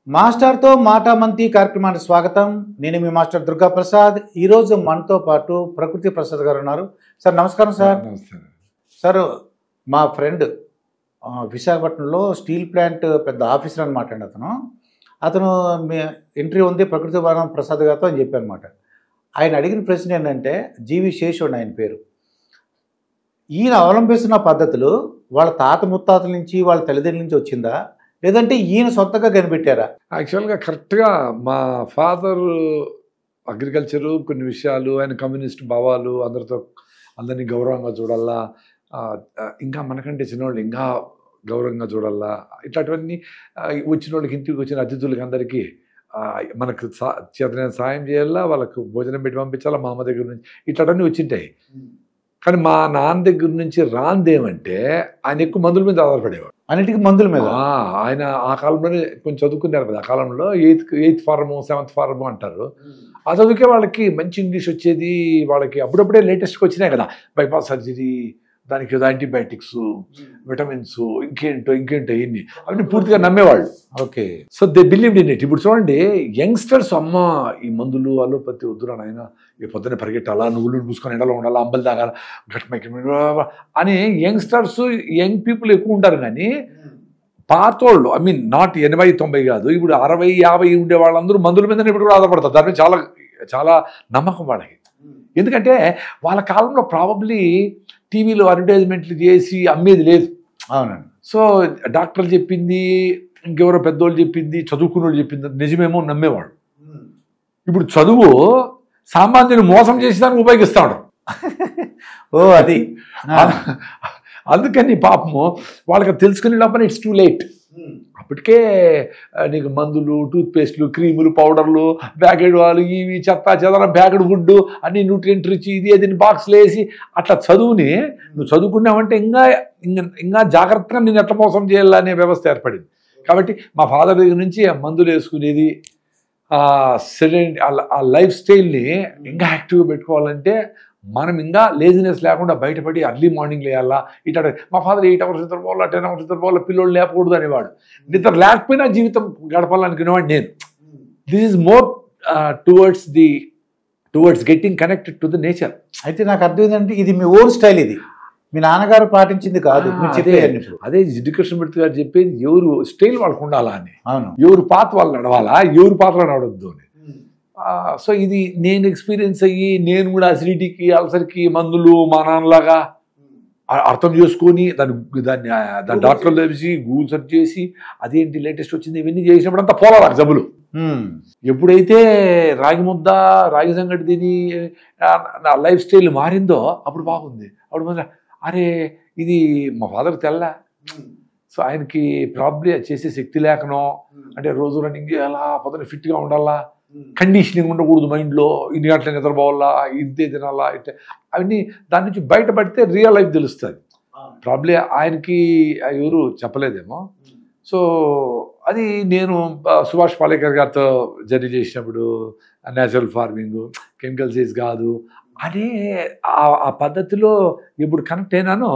మాస్టర్తో మాటామంతి కార్యక్రమానికి స్వాగతం. నేను మీ మాస్టర్ దుర్గా ప్రసాద్. ఈరోజు మనతో పాటు ప్రకృతి ప్రసాద్ గారు ఉన్నారు. సార్ నమస్కారం సార్. నమస్కారం సార్ మా ఫ్రెండ్ విశాఖపట్నంలో స్టీల్ ప్లాంట్ పెద్ద ఆఫీసర్ అనమాట అండి. అతను మీ ఎంట్రీ ఉంది ప్రకృతి ప్రసాద్ గారితో అని చెప్పారనమాట. ఆయన అడిగిన ప్రశ్న ఏంటంటే జీవి శేషుడు ఆయన పేరు. ఈయన అవలంబిస్తున్న పద్ధతులు వాళ్ళ తాత ముత్తాతల నుంచి వాళ్ళ తల్లిదండ్రుల నుంచి వచ్చిందా లేదంటే ఈయన సొంతంగా కనిపెట్టారా? యాక్చువల్గా కరెక్ట్గా మా ఫాదర్ అగ్రికల్చరు కొన్ని విషయాలు, ఆయన కమ్యూనిస్ట్ భావాలు, అందరినీ గౌరవంగా చూడాలా, ఇంకా మనకంటే చిన్నవాళ్ళు ఇంకా గౌరవంగా చూడాలా, ఇట్లాంటివన్నీ వచ్చిన వాళ్ళకి, ఇంటికి వచ్చిన అతిథులకి అందరికీ మనకు చేతనైన సాయం చేయాలా, వాళ్ళకు భోజనం పెట్టి పంపించాలా, మా అమ్మ దగ్గర నుంచి ఇట్లాంటివన్నీ వచ్చింటాయి. కానీ మా నాన్న దగ్గర నుంచి రాందేమంటే ఆయన ఎక్కువ మందుల మీద ఆధారపడేవాడు. అన్నిటికీ మందుల మీద. ఆయన ఆ కాలంలోనే కొంచెం చదువుకున్నారు కదా. ఆ కాలంలో ఎయిత్ ఫార్ము 7th ఫార్ము అంటారు. ఆ చదువుకే వాళ్ళకి మంచి ఇంగ్లీష్ వచ్చేది. వాళ్ళకి అప్పుడప్పుడే లేటెస్ట్గా వచ్చినాయి కదా, బైపాస్ సర్జరీ, దానికి ఏదో యాంటీబయాటిక్స్, విటమిన్స్, ఇంకేంటో ఇవన్నీ అవన్నీ పూర్తిగా నమ్మేవాళ్ళు. Okay. So they believed in it. ఇప్పుడు చూడండి, యంగ్స్టర్స్ అమ్మ ఈ మందులు అలోపతి వద్దురా నాయన, ఈ పొద్దున్న పరిగెట్టాలా, నువ్వులు పూసుకొని ఎండలో ఉండాలా, అంబలి తాగాల, గట్టిమైకి అని యంగ్స్టర్స్, యంగ్ పీపుల్ ఎక్కువ ఉంటారు. కానీ పాతోళ్ళు, ఐ మీన్ నాట్ 80-90 కాదు, ఇప్పుడు 60-50 ఉండే వాళ్ళందరూ మందుల మీద ఇప్పుడు కూడా ఆధారపడతారు. దాని మీద చాలా చాలా నమ్మకం వాళ్ళకి. ఎందుకంటే వాళ్ళ కాలంలో ప్రాబబ్లీ టీవీలో అడ్వర్టైజ్మెంట్లు చేసి అమ్మేది లేదు. అవునండి. సో డాక్టర్లు చెప్పింది, ఇంకెవరో పెద్దోళ్ళు చెప్పింది, చదువుకున్న వాళ్ళు చెప్పింది నిజమేమో నమ్మేవాడు. ఇప్పుడు చదువు సామాన్యుని మోసం చేసేదానికి ఉపయోగిస్తాడు. ఓ అది. అందుకని పాపము వాళ్ళకి తెలుసుకునే లోపల ఇట్స్ టూ లేట్. అప్పటికే నీకు మందులు, టూత్పేస్ట్లు, క్రీములు, పౌడర్లు, ప్యాకెట్ వాళ్ళు, ఇవి చెదరం ప్యాకెట్ ఫుడ్ అన్ని న్యూట్రియంట్ రిచ్, ఇది అదిని బాక్స్లు వేసి అట్లా చదువుని నువ్వు చదువుకున్నావంటే ఇంకా జాగ్రత్తగా నేను ఎట్లా మోసం చేయాలనే వ్యవస్థ ఏర్పడింది. కాబట్టి మా ఫాదర్ దగ్గర నుంచి ఆ మందులు వేసుకునేది, ఆ లైఫ్ స్టైల్ని ఇంకా యాక్టివ్గా పెట్టుకోవాలంటే మనం ఇంకా లేజినెస్ లేకుండా బయటపడి అర్లీ మార్నింగ్ లేయాలా. ఇట్లా మా ఫాదర్ 8 hours నిద్రపోవాలా, 10 hours నిద్రపోవాలా, పిల్లలు లేపకూడదు అనేవాడు. నిద్ర లేకపోయినా జీవితం గడపాలనుకునేవాడు నేను. This is more towards getting connected to the nature. అయితే నాకు అర్థమైందంటే ఇది మీ ఓన్ స్టైల్, ఇది మీ నాన్నగారు పాటించింది కాదు. అదే జిడ్డుకృష్ణ మూర్తి గారు చెప్పేది, ఎవరు స్టైల్ వాళ్ళకు ఉండాలా అని. అవును. ఎవరు పాత వాళ్ళు నడవాలా, ఎవరు పాత్రలో నడవద్దు అని. సో ఇది నేను ఎక్స్పీరియన్స్ అయ్యి, నేను కూడా అసిడిటీకి, అల్సర్కి మందులు మా నాన్నలాగా అర్థం చేసుకొని దాన్ని డాక్టర్లు తెలిసి గూగుల్ సెర్చ్ చేసి అదేంటి లేటెస్ట్ వచ్చింది ఇవన్నీ చేసినప్పుడు అంతా పోలా జబ్బులు. ఎప్పుడైతే రాగి ముద్ద, రాగి సంగటి తిని నా లైఫ్ స్టైల్ మారిందో అప్పుడు బాగుంది. అప్పుడు మొదలు అరే ఇది మా ఫాదర్ తెల్ల, సో ఆయనకి ప్రాబ్లీ చేసే శక్తి లేకనో, అంటే రోజు రన్నింగ్ చేయాలా, పొద్దున ఫిట్గా ఉండాలా, కండిషనింగ్ ఉండకూడదు మైండ్లో, ఇన్ని గంటల నిద్రపోవాలా, ఇంతే తినాలా, ఇట్లా అవన్నీ దాని నుంచి బయటపడితే రియల్ లైఫ్ తెలుస్తుంది. ప్రాబ్లీ ఆయనకి ఎవరు చెప్పలేదేమో. సో అది నేను సుభాష్ పాలేకర్ గారితో జర్నీ చేసినప్పుడు న్యాచురల్ ఫార్మింగ్, కెమికల్స్ వేసి కాదు అనే ఆ పద్ధతిలో ఎప్పుడు కనెక్ట్ అయినానో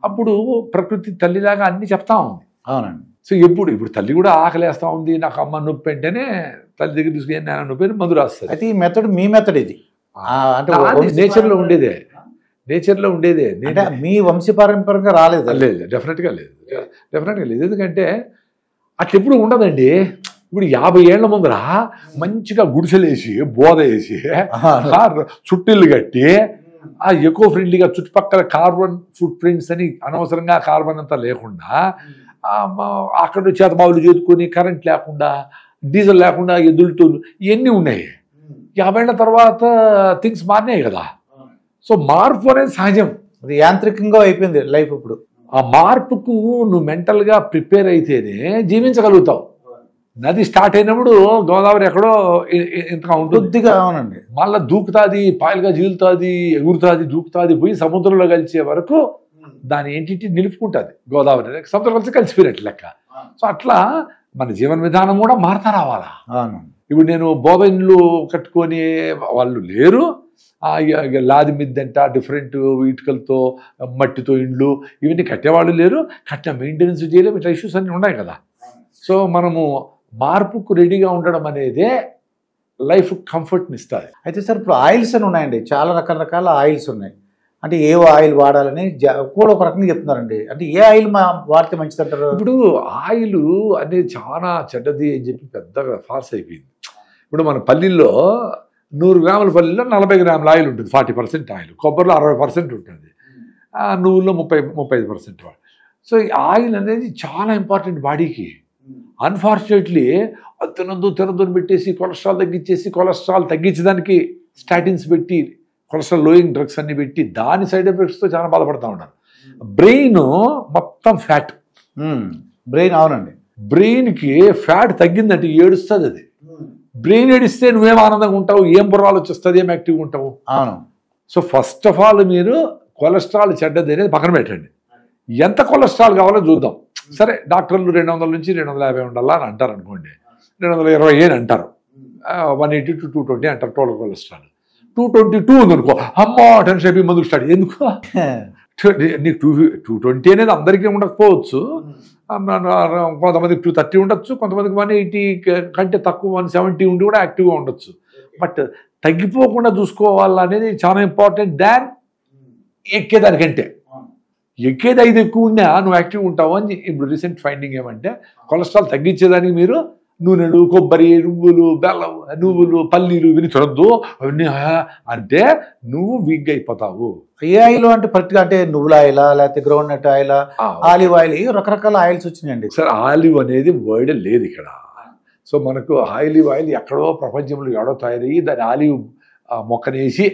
అప్పుడు ప్రకృతి తల్లిలాగా అన్నీ చెప్తా ఉంది. అవునండి. సో ఇప్పుడు తల్లి కూడా ఆకలేస్తూ ఉంది, నాకు అమ్మ నొప్పి అంటేనే తల్లి దగ్గర తీసుకుని నాన్న నొప్పి మందు రాస్తుంది. అయితే ఈ మెథడ్ మీ మెథడ్ ఇది అంటే నేచర్లో ఉండేదే, అంటే మీ వంశపారంపర్యంగా రాలేదు? లేదు, డెఫినెట్గా లేదు. ఎందుకంటే అట్లా ఎప్పుడు ఉండదండి. ఇప్పుడు 50 ఏళ్ల ముందర మంచిగా గుడిసెలేసి, బోధ వేసి, చుట్టిల్లు కట్టి, ఆ ఎకో ఫ్రెండ్లీగా చుట్టుపక్కల కార్బన్ ఫుట్ ప్రింట్స్ అని అనవసరంగా కార్బన్ అంతా లేకుండా, అక్కడ చేతబావులు చేతుకొని, కరెంట్ లేకుండా, డీజిల్ లేకుండా ఎద్దులతో ఇవన్నీ ఉన్నాయి. 50 ఏళ్ల తర్వాత థింగ్స్ మారినాయి కదా. సో మార్పు అనేది సహజం, అది యాంత్రికంగా అయిపోయింది లైఫ్. ఇప్పుడు ఆ మార్పుకు నువ్వు మెంటల్గా ప్రిపేర్ అయితేనే జీవించగలుగుతావు. నది స్టార్ట్ అయినప్పుడు గోదావరి ఎక్కడో ఇంతగా ఉంటుంది. అవునండి. మళ్ళీ దూకుతుంది, పాయలుగా జీలుతుంది, ఎగురుతుంది, దూకుతుంది, పోయి సముద్రంలో కలిసే వరకు దాని ఏంటి నిలుపుకుంటుంది. గోదావరి సముద్రం కలిసి కలిసిపోయినట్టు లెక్క. సో అట్లా మన జీవన విధానం కూడా మారుతా రావాలా. ఇప్పుడు నేను బోబైన్లు కట్టుకొని వాళ్ళు లేరు, లాది మిద్దంట, డిఫరెంట్ ఇటుకలతో, మట్టితో ఇండ్లు ఇవన్నీ కట్టేవాళ్ళు లేరు, కట్టిన మెయింటెనెన్స్ చేయలేము, ఇట్లా ఇష్యూస్ అన్నీ ఉన్నాయి కదా. సో మనము మార్పుకు రెడీగా ఉండడం అనేదే లైఫ్ కంఫర్ట్ని ఇస్తుంది. అయితే సార్ ఇప్పుడు ఆయిల్స్ అని ఉన్నాయండి, చాలా రకరకాల ఆయిల్స్ ఉన్నాయి. అంటే ఏ ఆయిల్ వాడాలని కూడా ఒక రకంగా చెప్తున్నారండి. అంటే ఏ ఆయిల్ వాడితే మంచిది అంటారు? ఇప్పుడు ఆయిల్ అనేది చాలా చెడ్డది అని చెప్పి పెద్దగా ఫార్స్ అయిపోయింది. ఇప్పుడు మన పల్లీల్లో 100 గ్రాముల పల్లీలో 40 గ్రాముల ఆయిల్ ఉంటుంది, 40% ఆయిల్. కొబ్బరిలో 60% ఉంటుంది, నువ్వుల్లో 35%. సో ఈ ఆయిల్ అనేది చాలా ఇంపార్టెంట్ బాడీకి. అన్ఫార్చునేట్లీ తినద్దు అని పెట్టేసి కొలెస్ట్రాల్ తగ్గించడానికి స్టాటిన్స్ పెట్టి, కొలెస్ట్రాల్ లోయింగ్ డ్రగ్స్ అన్ని పెట్టి దాని సైడ్ ఎఫెక్ట్స్తో చాలా బాధపడతా ఉన్నారు. బ్రెయిన్ మొత్తం ఫ్యాట్. బ్రెయిన్, అవునండి, బ్రెయిన్కి ఫ్యాట్ తగ్గిందంటే ఏడుస్తుంది. అది బ్రెయిన్ ఏడిస్తే నువ్వేం ఆనందంగా ఉంటావు, ఏం బుర్రాలు వచ్చేస్తుంది, ఏం యాక్టివ్గా ఉంటావు? అవును. సో ఫస్ట్ ఆఫ్ ఆల్ మీరు కొలెస్ట్రాల్ చెడ్డది అనేది పక్కన పెట్టండి. ఎంత కొలెస్ట్రాల్ కావాలో చూద్దాం. సరే, డాక్టర్లు 200 నుంచి 250 ఉండాలా అని అంటారు అనుకోండి, 220 అని అంటారు, 180 to 220 అంటారు టోటల్ కొలెస్ట్రాల్. 222 ఉందనుకో, అమ్మా టెన్షన్ అయిపోయి మందుకు స్టార్ట్. ఎందుకు? నీకు 220 అనేది అందరికీ ఉండకపోవచ్చు, కొంతమందికి 230 ఉండొచ్చు, కొంతమందికి 180 కంటే తక్కువ 170 ఉండి కూడా యాక్టివ్గా ఉండొచ్చు. బట్ తగ్గిపోకుండా చూసుకోవాలనేది చాలా ఇంపార్టెంట్ దాన్ ఎక్కేదానికంటే. ఎక్కేది 5 ఎక్కువ ఉన్నా నువ్వు యాక్టివ్ ఉంటావు అని ఇప్పుడు రీసెంట్ ఫైండింగ్ ఏమంటే, కొలెస్ట్రాల్ తగ్గించేదానికి మీరు నూనెలు, కొబ్బరి, బెల్లం, నువ్వులు, పల్లీలు ఇవి తినద్దు అవన్నీ అంటే నువ్వు వీక్గా అయిపోతావు. ఏ ఆయిల్ అంటే పర్టికులర్ అంటే నువ్వుల ఆయిలా, లేకపోతే గ్రౌండ్ నట్ ఆయిలా, ఆలివ్ ఆయిల్, రకరకాల ఆయిల్స్ వచ్చినాయండి. సార్, ఆలివ్ అనేది వర్డ్ లేదు ఇక్కడ. సో మనకు ఆలివ్ ఆయిల్ ఎక్కడో ప్రపంచంలో ఎక్కడో తయారయ్యి దాన్ని ఆలివ్ మొక్కనేసి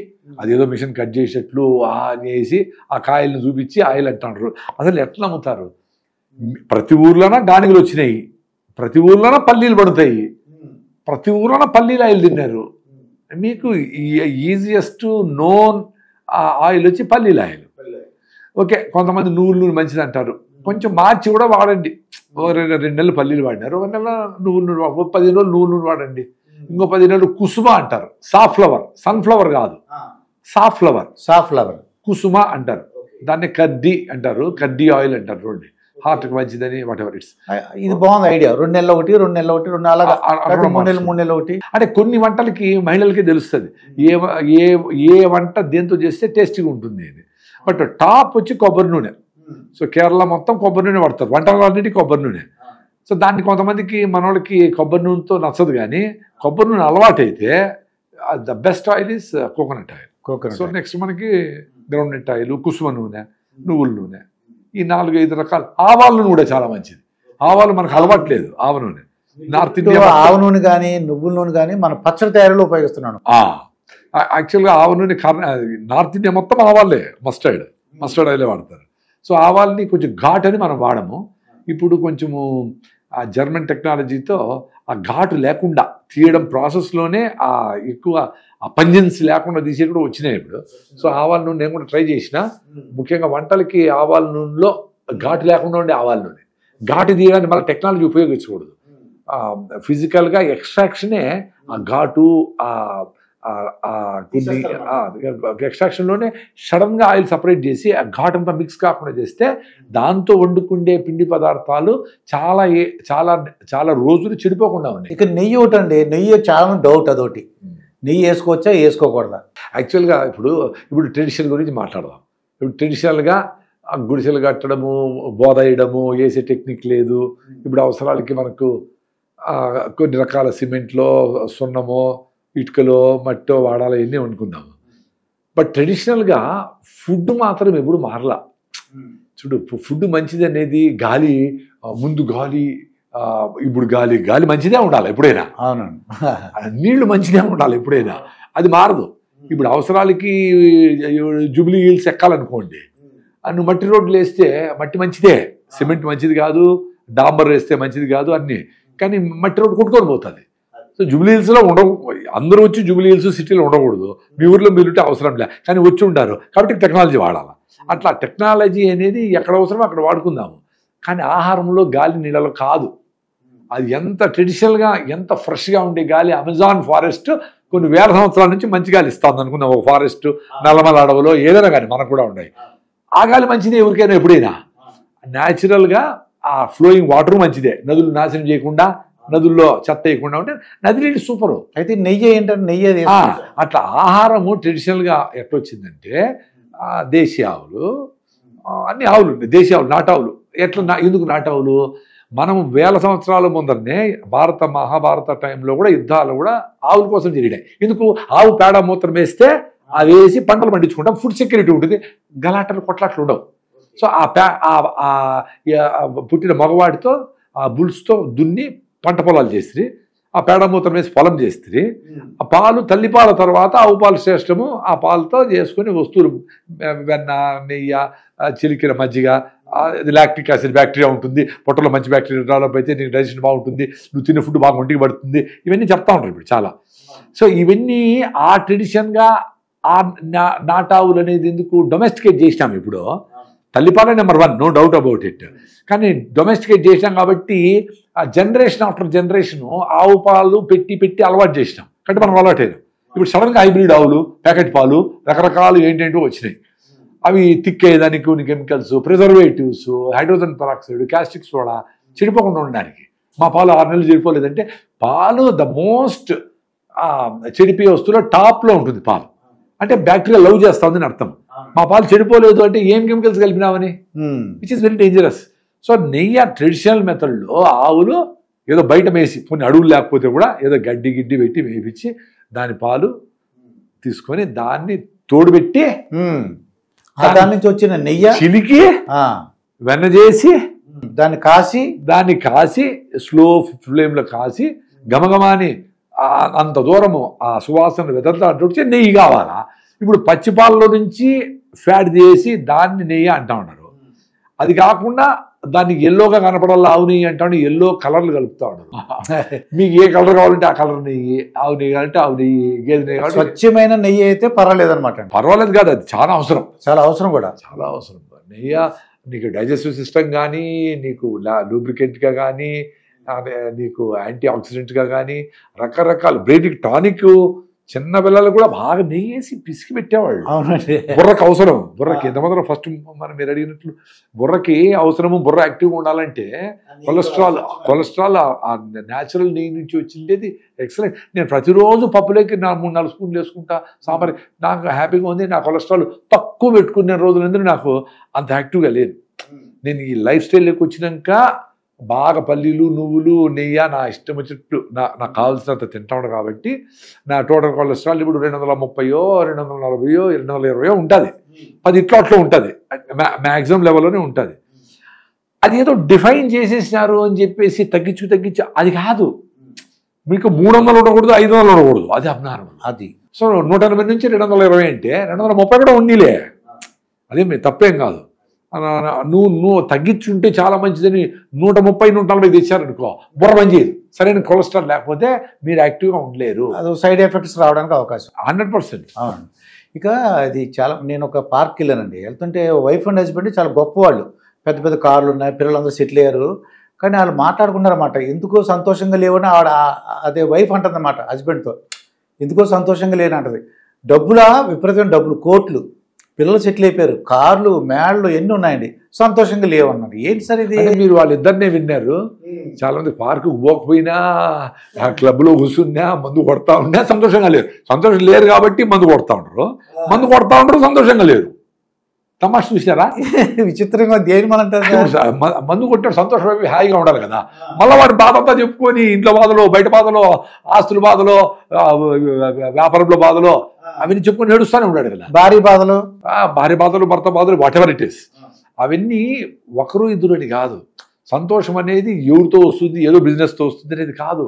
అదేదో మిషన్ కట్ చేసేట్లు అనేసి ఆ కాయలను చూపించి ఆయిల్ అంటారు. అసలు ఎట్లా అమ్ముతారు? ప్రతి ఊర్లోన గానిగలు వచ్చినాయి, ప్రతి ఊర్లోన పల్లీలు పడతాయి, ప్రతి ఊర్లోన పల్లీలు ఆయిల్ తిన్నారు. మీకు ఈజియెస్ట్ నోన్ ఆయిల్ వచ్చి పల్లీల ఆయిల్. ఓకే, కొంతమంది నూనె మంచిది అంటారు, కొంచెం మార్చి కూడా వాడండి. 2 నెలలు పల్లీలు వాడినారు, 1 నెల నువ్వులు, 10 రోజులు నువ్వులు వాడండి, ఇంకో 10 నెలలు కుసుమ అంటారు. సాఫ్లవర్, సన్ఫ్లవర్ కాదు, సాఫ్లవర్ కుసుమ అంటారు. దాన్ని కడ్డీ అంటారు, కడ్డీ ఆయిల్ అంటారు. చూడండి, హార్ట్కి మంచిదని, వాట్ ఎవర్ ఇట్స్. ఇది బాగుంది ఐడియా. 2 నెలలు ఒకటి, 2 నెలలు ఒకటి, 2 నెలలు 3 నెలలు ఒకటి. అంటే కొన్ని వంటలకి మహిళలకి తెలుస్తుంది ఏ వంట దేంతో చేస్తే టేస్టీగా ఉంటుంది అని. బట్ టాప్ వచ్చి కొబ్బరి నూనె. సో కేరళ మొత్తం కొబ్బరి నూనె వాడతారు, వంటలన్నిటికీ కొబ్బరి నూనె. సో దాన్ని కొంతమందికి మనోళ్ళకి కొబ్బరి నూనెతో నచ్చదు, కానీ కొబ్బరి నూనె అలవాటు అయితే the best oil is coconut oil. So next మనకి గ్రౌండ్ నట్ ఆయిల్, కుసుమ నూనె, నువ్వుల నూనె, ఈ 4-5 రకాలు. ఆవాల నూనె కూడా చాలా మంచిది. ఆవాలు మనకు అలవాట్లేదు, ఆవ నూనె. నార్త్ ఇండియా ఆవ నూనె కానీ నువ్వుల నూనె కానీ మన పచ్చడి తయారీలో ఉపయోగిస్తున్నాను. యాక్చువల్గా ఆవ నూనె నార్త్ ఇండియా మొత్తం ఆవాలే, మస్టర్డ్ ఆయిలే వాడతారు. సో ఆవాల్ని కొంచెం ఘాట్ అని మనం వాడము. ఇప్పుడు కొంచెము ఆ జర్మన్ టెక్నాలజీతో ఆ ఘాటు లేకుండా తీయడం ప్రాసెస్లోనే ఎక్కువ పంజెన్స్ లేకుండా తీసే కూడా వచ్చినాయి ఇప్పుడు. సో ఆవాల నూనె నేను కూడా ట్రై చేసిన. ముఖ్యంగా వంటలకి ఆవాల నూనెలో ఘాటు లేకుండా ఉండే ఆవాల నూనె. ఘాటు తీయడానికి మళ్ళీ టెక్నాలజీ ఉపయోగించకూడదు. ఫిజికల్గా ఎక్స్ట్రాక్షనే ఆ ఘాటు, కొన్ని ఎక్స్ట్రాక్షన్లోనే సడన్గా ఆయిల్ సపరేట్ చేసి ఆ ఘాట్ అంతా మిక్స్ కాకుండా చేస్తే దాంతో వండుకుండే పిండి పదార్థాలు చాలా చాలా చాలా రోజులు చెడిపోకుండా ఉన్నాయి. ఇక నెయ్యి ఒకటి అండి, నెయ్యి చాలా డౌట్. అదొకటి, నెయ్యి వేసుకోవచ్చా వేసుకోకూడదా? యాక్చువల్గా ఇప్పుడు ట్రెడిషన్ గురించి మాట్లాడదాం. ఇప్పుడు ట్రెడిషనల్గా గుడిసెలు కట్టడము, బోధ వేయడము, వేసే టెక్నిక్ లేదు. ఇప్పుడు అవసరాలకి మనకు కొన్ని రకాల సిమెంట్లో, సున్నమో, ఇటుకలో, మట్టో వాడాలి, ఇవన్నీ అనుకుందాము. బట్ ట్రెడిషనల్గా ఫుడ్ మాత్రం ఎప్పుడు మారలా. చూడు, ఫుడ్ మంచిది అనేది గాలి, ముందు గాలి, ఇప్పుడు గాలి మంచిదే ఉండాలి ఎప్పుడైనా. అవునండి, నీళ్లు మంచిదే ఉండాలి ఎప్పుడైనా, అది మారదు. ఇప్పుడు అవసరాలకి జూబ్లీ హిల్స్ ఎక్కాలనుకోండి, నువ్వు మట్టి రోడ్లు వేస్తే మట్టి మంచిదే, సిమెంట్ మంచిది కాదు, డాంబర్ వేస్తే మంచిది కాదు అన్నీ, కానీ మట్టి రోడ్డు కొట్టుకొని పోతుంది. సో జూబ్లీ హిల్స్లో అందరూ వచ్చి జూబ్లీ హిల్స్ సిటీలో ఉండకూడదు. మీ ఊర్లో మీరుంటే అవసరం లే, కానీ వచ్చి ఉంటారు కాబట్టి టెక్నాలజీ వాడాలి. అట్లా టెక్నాలజీ అనేది ఎక్కడ అవసరమో అక్కడ వాడుకుందాము, కానీ ఆహారంలో గాలి నీళ్ళలో కాదు. అది ఎంత ట్రెడిషనల్గా, ఎంత ఫ్రెష్గా ఉండే గాలి. అమెజాన్ ఫారెస్ట్ కొన్ని వేల సంవత్సరాల నుంచి మంచి గాలి ఇస్తుంది అనుకుందాం. ఒక ఫారెస్ట్, నల్లమల అడవులో ఏదైనా కానీ మనకు కూడా ఉన్నాయి. ఆ గాలి మంచిదే ఎవరికైనా ఎప్పుడైనా. న్యాచురల్గా ఆ ఫ్లోయింగ్ వాటర్ మంచిదే, నదులు నాశనం చేయకుండా నదుల్లో చెత్త వేయకుండా ఉంటే నది నీళ్ళు సూపరు. అయితే నెయ్యి ఏంటంటే నెయ్యి అది అట్లా ఆహారము ట్రెడిషనల్గా ఎట్లా వచ్చిందంటే దేశీ ఆవులు, అన్ని ఆవులు ఉన్నాయి, దేశీ ఆవులు, నాటావులు. ఎట్లా ఎందుకు నాటావులు? మనం వేల సంవత్సరాల ముందరనే మహాభారత టైంలో కూడా యుద్ధాలు కూడా ఆవుల కోసం జరిగినాయి. ఎందుకు? ఆవు పేడ మూత్రం వేస్తే అవి వేసి పంటలు పండించుకుంటాం, ఫుడ్ సెక్యూరిటీ ఉంటుంది, గలాటలు కొట్లాట్లు ఉండవు. సో పుట్టిన మగవాడితో ఆ బుల్స్తో దున్ని పంట పొలాలు చేసి ఆ పేడ మూత్రం వేసి పొలం చేస్తే ఆ పాలు తల్లిపాల తర్వాత ఆవు పాలు శ్రేష్టము. ఆ పాలతో చేసుకుని వస్తువులు వెన్న, నెయ్యి, చిలికిన మజ్జిగ, లాక్టిక్ యాసిడ్ బ్యాక్టీరియా ఉంటుంది, పొట్టలో మంచి బ్యాక్టీరియా డెవలప్ అయితే నీకు డైజెషన్ బాగుంటుంది, నువ్వు తినే ఫుడ్ బాగా ఒంటికి పడుతుంది, ఇవన్నీ చెప్తా ఉంటారు ఇప్పుడు చాలా. సో ఇవన్నీ ఆ ట్రెడిషన్గా ఆ నాటావులు అనేది ఎందుకు డొమెస్టికేట్ చేసినాము. ఇప్పుడు తల్లిపాలే number 1, no doubt about it. కానీ డొమెస్టికేట్ చేసినాం కాబట్టి ఆ జనరేషన్ ఆఫ్టర్ జనరేషన్ ఆవు పాలు పెట్టి అలవాటు చేసినాం కాబట్టి మనం అలవాటేది. ఇప్పుడు సడన్గా హైబ్రిడ్ ఆవులు, ప్యాకెట్ పాలు, రకరకాలు ఏంటంటో వచ్చినాయి. అవి తిక్కేదానికి కొన్ని chemicals, preservatives, hydrogen peroxide, caustic soda, చెడిపోకుండా ఉండడానికి. మా పాలు 6 నెలలు చెడిపోలేదంటే పాలు ద మోస్ట్ చెడిపోయే వస్తువులో టాప్లో ఉంటుంది పాలు. అంటే బ్యాక్టీరియా లవ్ చేస్తా ఉందని అర్థం. మా పాలు చెడిపోలేదు అంటే ఏం కెమికల్స్ కలిపినామని, which is very dangerous. So నెయ్యి ట్రెడిషనల్ మెథడ్లో ఆవులు ఏదో బయట మేసి కొన్ని అడుగులు లేకపోతే కూడా ఏదో గిడ్డి పెట్టి వేపించి దాని పాలు తీసుకొని దాన్ని తోడుపెట్టి దాని నుంచి వచ్చిన నెయ్యి చిలికి వెన్న చేసి దాన్ని కాసి స్లో ఫ్లేమ్లో కాసి గమగమాని అంత దూరము ఆ సువాసన వెదర్చి నెయ్యి కావాలా. ఇప్పుడు పచ్చిపాలలో నుంచి ఫ్యాట్ చేసి దాన్ని నెయ్యి అంటా ఉన్నారు. అది కాకుండా దాన్ని ఎల్లోగా కనపడాలి ఆవు నెయ్యి అంటా ఉంటే ఎల్లో కలర్లు కలుపుతా ఉన్నారు. మీకు ఏ కలర్ కావాలంటే ఆ కలర్ నెయ్యి, ఆవు నెయ్యి కావాలంటే ఆవు నెయ్యి, గేదె నెయ్యి కావాలంటే స్వచ్ఛమైన నెయ్యి అయితే పర్వాలేదు అనమాట. పర్వాలేదు కాదు, అది చాలా అవసరం, కూడా చాలా అవసరం. నెయ్యి నీకు డైజెస్టివ్ సిస్టమ్ కానీ, నీకు లూబ్రికెంట్గా కానీ, నీకు యాంటీ ఆక్సిడెంట్గా కానీ, రకరకాల బ్రెయిన్కి టానిక్. చిన్న పిల్లలు కూడా బాగా నెయ్యి వేసి పిసికి పెట్టేవాళ్ళు. బుర్రకు అవసరం, బుర్రకి ఎంతమంది ఫస్ట్ మనం మీరు అడిగినట్లు బుర్రకి అవసరము. బుర్ర యాక్టివ్గా ఉండాలంటే కొలెస్ట్రాల్ న్యాచురల్ నెయ్యి నుంచి వచ్చిండేది ఎక్సలెంట్. నేను ప్రతిరోజు పప్పులోకి 3-4 స్పూన్లు వేసుకుంటా సాంబార్. నాకు హ్యాపీగా ఉంది. నా కొలెస్ట్రాల్ తక్కువ పెట్టుకునే రోజులందరూ నాకు అంత యాక్టివ్గా లేదు. నేను ఈ లైఫ్ స్టైల్లోకి వచ్చినాక బాగా పల్లీలు, నువ్వులు, నెయ్యి నా ఇష్టం వచ్చినట్టు నాకు కావాల్సినంత తింటాను కాబట్టి నా టోటల్ కొలెస్ట్రాల్ ఇప్పుడు 230, 240, 220 ఉంటుంది. 10 ఇట్లా అట్లా ఉంటుంది, మ్యాక్సిమం లెవెల్లోనే ఉంటుంది. అది ఏదో డిఫైన్ చేసేసినారు అని చెప్పేసి తగ్గించి అది కాదు. మీకు 300 ఉండకూడదు, 500 ఉండకూడదు, అది అబ్నార్మల్. అది సో 180 నుంచి 220 అంటే 230 కూడా ఉన్నీలే, అదే మీరు తప్పేం కాదు. నువ్వు తగ్గించుంటే చాలా మంచిదని 130, 140 తెచ్చారనుకో బుర్ర మంచిది. సరైన కొలెస్ట్రాల్ లేకపోతే మీరు యాక్టివ్గా ఉండలేరు. అది సైడ్ ఎఫెక్ట్స్ రావడానికి అవకాశం 100%. అవును. ఇక ఇది చాలా, నేను ఒక పార్క్ వెళ్ళానండి. వెళ్తుంటే వైఫ్ అండ్ హస్బెండ్ చాలా గొప్పవాళ్ళు, పెద్ద కార్లు ఉన్నాయి, పిల్లలందరూ సెటిల్ అయ్యారు. కానీ వాళ్ళు మాట్లాడుకున్నారన్నమాట, ఎందుకో సంతోషంగా లేవని అదే వైఫ్ అంటుందన్నమాట హస్బెండ్తో, ఎందుకో సంతోషంగా లేనంటది. విపరీతమైన డబ్బులు, కోట్లు, పిల్లలు సెటిల్ అయిపోయారు, కార్లు, మేళ్ళు ఎన్ని ఉన్నాయండి, సంతోషంగా లేవన్నారు. ఏంటి సార్ ఇది? మీరు వాళ్ళిద్దరినే విన్నారు. చాలా మంది పార్కు పోకపోయినా క్లబ్లో కూర్చున్నా మందు కొడతా ఉన్నా సంతోషంగా లేరు. సంతోషం లేరు కాబట్టి మందు కొడతా ఉంటారు, సంతోషంగా లేరు. తమాష చూసారా? విచిత్రంగా దేని మందు కొట్టాడు సంతోషం హాయిగా ఉండాలి కదా. మళ్ళీ వాడి బాధ అంతా చెప్పుకొని ఇంట్లో బాధలో, బయట బాధలో, ఆస్తుల బాధలో, వ్యాపారంలో బాధలో అవన్నీ చెప్పుకొని ఏడుస్తూనే ఉన్నాడు కదా. భార్య బాధలు, భర్త బాధలు, వాట్ ఎవర్ ఇట్ ఈస్. అవన్నీ ఒకరు ఇద్దరు అని కాదు. సంతోషం అనేది ఎవరితో వస్తుంది, ఏదో బిజినెస్తో వస్తుంది అనేది కాదు.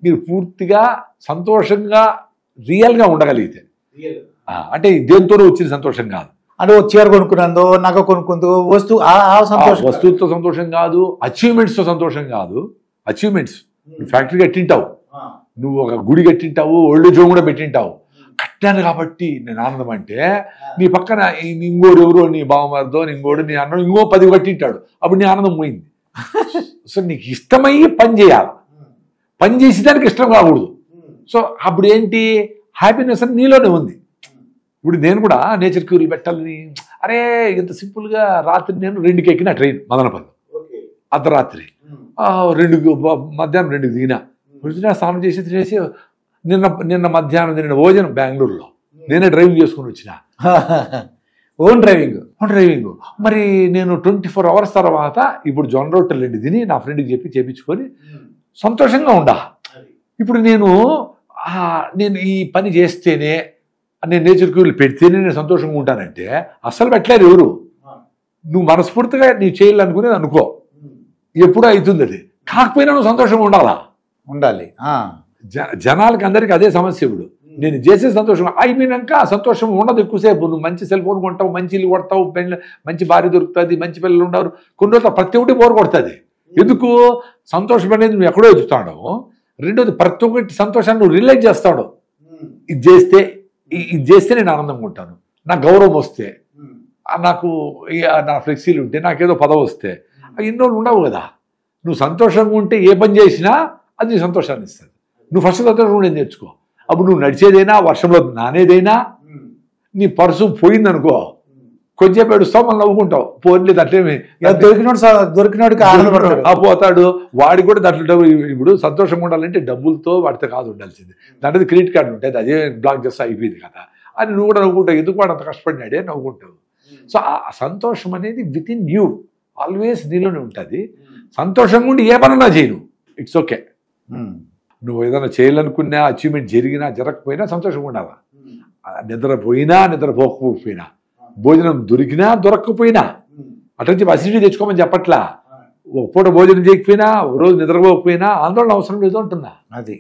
మీరు పూర్తిగా సంతోషంగా రియల్గా ఉండగలిగితే, అంటే దేంతోనూ వచ్చిన సంతోషం కాదు. అంటే చీర కొనుక్కున్నందో, నగ కొనుక్కుందో, వస్తువులతో సంతోషం కాదు, అచీవ్మెంట్స్తో సంతోషం కాదు. అచీవ్మెంట్స్, ఫ్యాక్టరీ కట్టింటావు, నువ్వు ఒక గుడి కట్టింటావు, ఓల్డ్ ఏజ్ హోమ్ కూడా పెట్టింటావు, కట్టాను కాబట్టి నేను ఆనందం. అంటే నీ పక్కన ఇంకోడు ఎవరో, నీ బావమరిదో, ఇంకోడు, నీ అన్న ఇంకో 10 కట్టింటాడు, అప్పుడు నీ ఆనందం పోయింది. సో నీకు ఇష్టమయ్యి పని చేయాలి, పని చేసేదానికి ఇష్టం కాకూడదు. సో అప్పుడు ఏంటి, హ్యాపీనెస్ అని నీలోనే ఉంది. ఇప్పుడు నేను కూడా నేచర్ క్యూర్లు పెట్టాలని, అరే ఇంత సింపుల్గా రాత్రి నేను 2కి ఎక్కిన ట్రైన్ మదనపల్లి, అర్ధరాత్రి మధ్యాహ్నం 2కి దిగినా స్నానం చేసి తినేసి నిన్న మధ్యాహ్నం తిన్న భోజనం బెంగళూరులో నేనే డ్రైవింగ్ చేసుకుని వచ్చిన. Own driving. మరి నేను 24 hours తర్వాత ఇప్పుడు జొన్న రొట్టెలు 2 తిని నా ఫ్రెండ్కి చెప్పి చేయించుకొని సంతోషంగా ఉండా. ఇప్పుడు నేను ఈ పని చేస్తేనే, నేను నేచర్కి వెళ్ళి పెడితేనే నేను సంతోషంగా ఉంటానంటే అస్సలు పెట్టలేరు ఎవరు. నువ్వు మనస్ఫూర్తిగా నీవు చేయాలనుకునేది అనుకో, ఎప్పుడూ అవుతుంది అది. కాకపోయినా నువ్వు సంతోషంగా ఉండాలి. జనాలకి అందరికీ అదే సమస్య. ఇప్పుడు నేను చేసే సంతోషం అయిపోయినాక ఆ సంతోషం ఉండదు ఎక్కువసేపు. నువ్వు మంచి సెల్ ఫోన్ కొంటావు, మంచి ఇల్లు కొడతావు, మంచి భార్య దొరుకుతుంది, మంచి పిల్లలు ఉండవు, కొన్ని రోజులు ప్రతి ఒక్కటి బోరు కొడుతుంది. ఎందుకు? సంతోషం అనేది నువ్వు ఎక్కడో ఎదుగుతాడు. రెండోది ప్రతి ఒక్కటి సంతోషాన్ని నువ్వు రిలేట్ చేస్తాడు. ఇది చేస్తే నేను ఆనందంగా ఉంటాను, నాకు గౌరవం వస్తే, నాకు నా ఫ్లెక్సీలు ఉంటే, నాకేదో పదవి వస్తే, అవి ఎన్నో ఉండవు కదా. నువ్వు సంతోషంగా ఉంటే ఏ పని చేసినా అది నీ సంతోషాన్ని ఇస్తుంది. నువ్వు ఫస్ట్ సంతోషంగా ఉండేది నేర్చుకో. అప్పుడు నువ్వు నడిచేదైనా, వర్షంలో నానేదైనా, నీ పర్సు పోయిందనుకో కొంచెం ఏడుస్తావు, మళ్ళీ నవ్వుకుంటావు. పోలేదు అట్లేమి దొరికినోడికి ఆనందపడతాడు, పోతాడు. వాడికి కూడా దాంట్లో ఇప్పుడు సంతోషంగా ఉండాలంటే డబ్బులతో వాడితో కాదు ఉండాల్సింది. దాంట్లో క్రెడిట్ కార్డు ఉంటుంది, అదే బ్లాక్ చేస్తే అయిపోయింది కదా అని నువ్వు కూడా నవ్వుకుంటావు. ఎందుకు వాడు అంత కష్టపడినాడే నవ్వుకుంటావు. సో ఆ సంతోషం అనేది విత్ ఇన్ యూ, ఆల్వేస్ నీలోనే ఉంటుంది. సంతోషంగా ఉండి ఏ పనున్నా చేయను, ఇట్స్ ఓకే. నువ్వు ఏదైనా చేయాలనుకున్నా, అచీవ్మెంట్ జరిగినా జరగకపోయినా సంతోషంగా ఉండాలా. నిద్రపోయినా నిద్రపోకపోయినా, భోజనం దొరికినా దొరకకపోయినా, అట్లా అసిడిటీ తెచ్చుకోమని చెప్పట్లా. ఒక పూట భోజనం చేయకపోయినా, ఒక రోజు నిద్రపోకపోయినా ఆందోళన అవసరం లేదు అంటున్నా. అది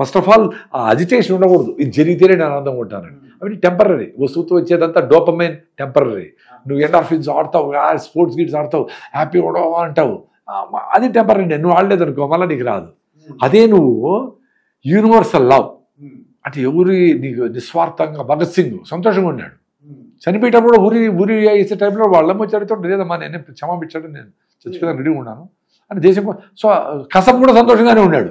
ఫస్ట్ ఆఫ్ ఆల్ ఆ అజిటేషన్ ఉండకూడదు. ఇది జరిగితేనే నేను ఆనందంగా ఉంటానని. అవి టెంపరీ. వస్తువుతో వచ్చేదంతా డోపమైన్ టెంపరీ. నువ్వు ఎండార్ఫిన్స్ ఆడతావు, స్పోర్ట్స్ గిట్స్ ఆడతావు, హ్యాపీ ఉండవు అంటావు, అది టెంపరీ. నువ్వు ఆడలేదు అనుకో మళ్ళీ నీకు రాదు. అదే నువ్వు యూనివర్సల్ లవ్ అంటే ఎవరి నీకు నిస్వార్థంగా భగత్ సింగ్ సంతోషంగా ఉన్నాడు. చనిపోయేటప్పుడు ఊరి వేసే టైంలో వాళ్ళమ్మ చదువుతుంటే లేదమ్మా నేనే క్షమాపించాడు, నేను చచ్చిపోయాను, రెడీగా ఉన్నాను అని దేశం. సో కసం కూడా సంతోషంగానే ఉన్నాడు.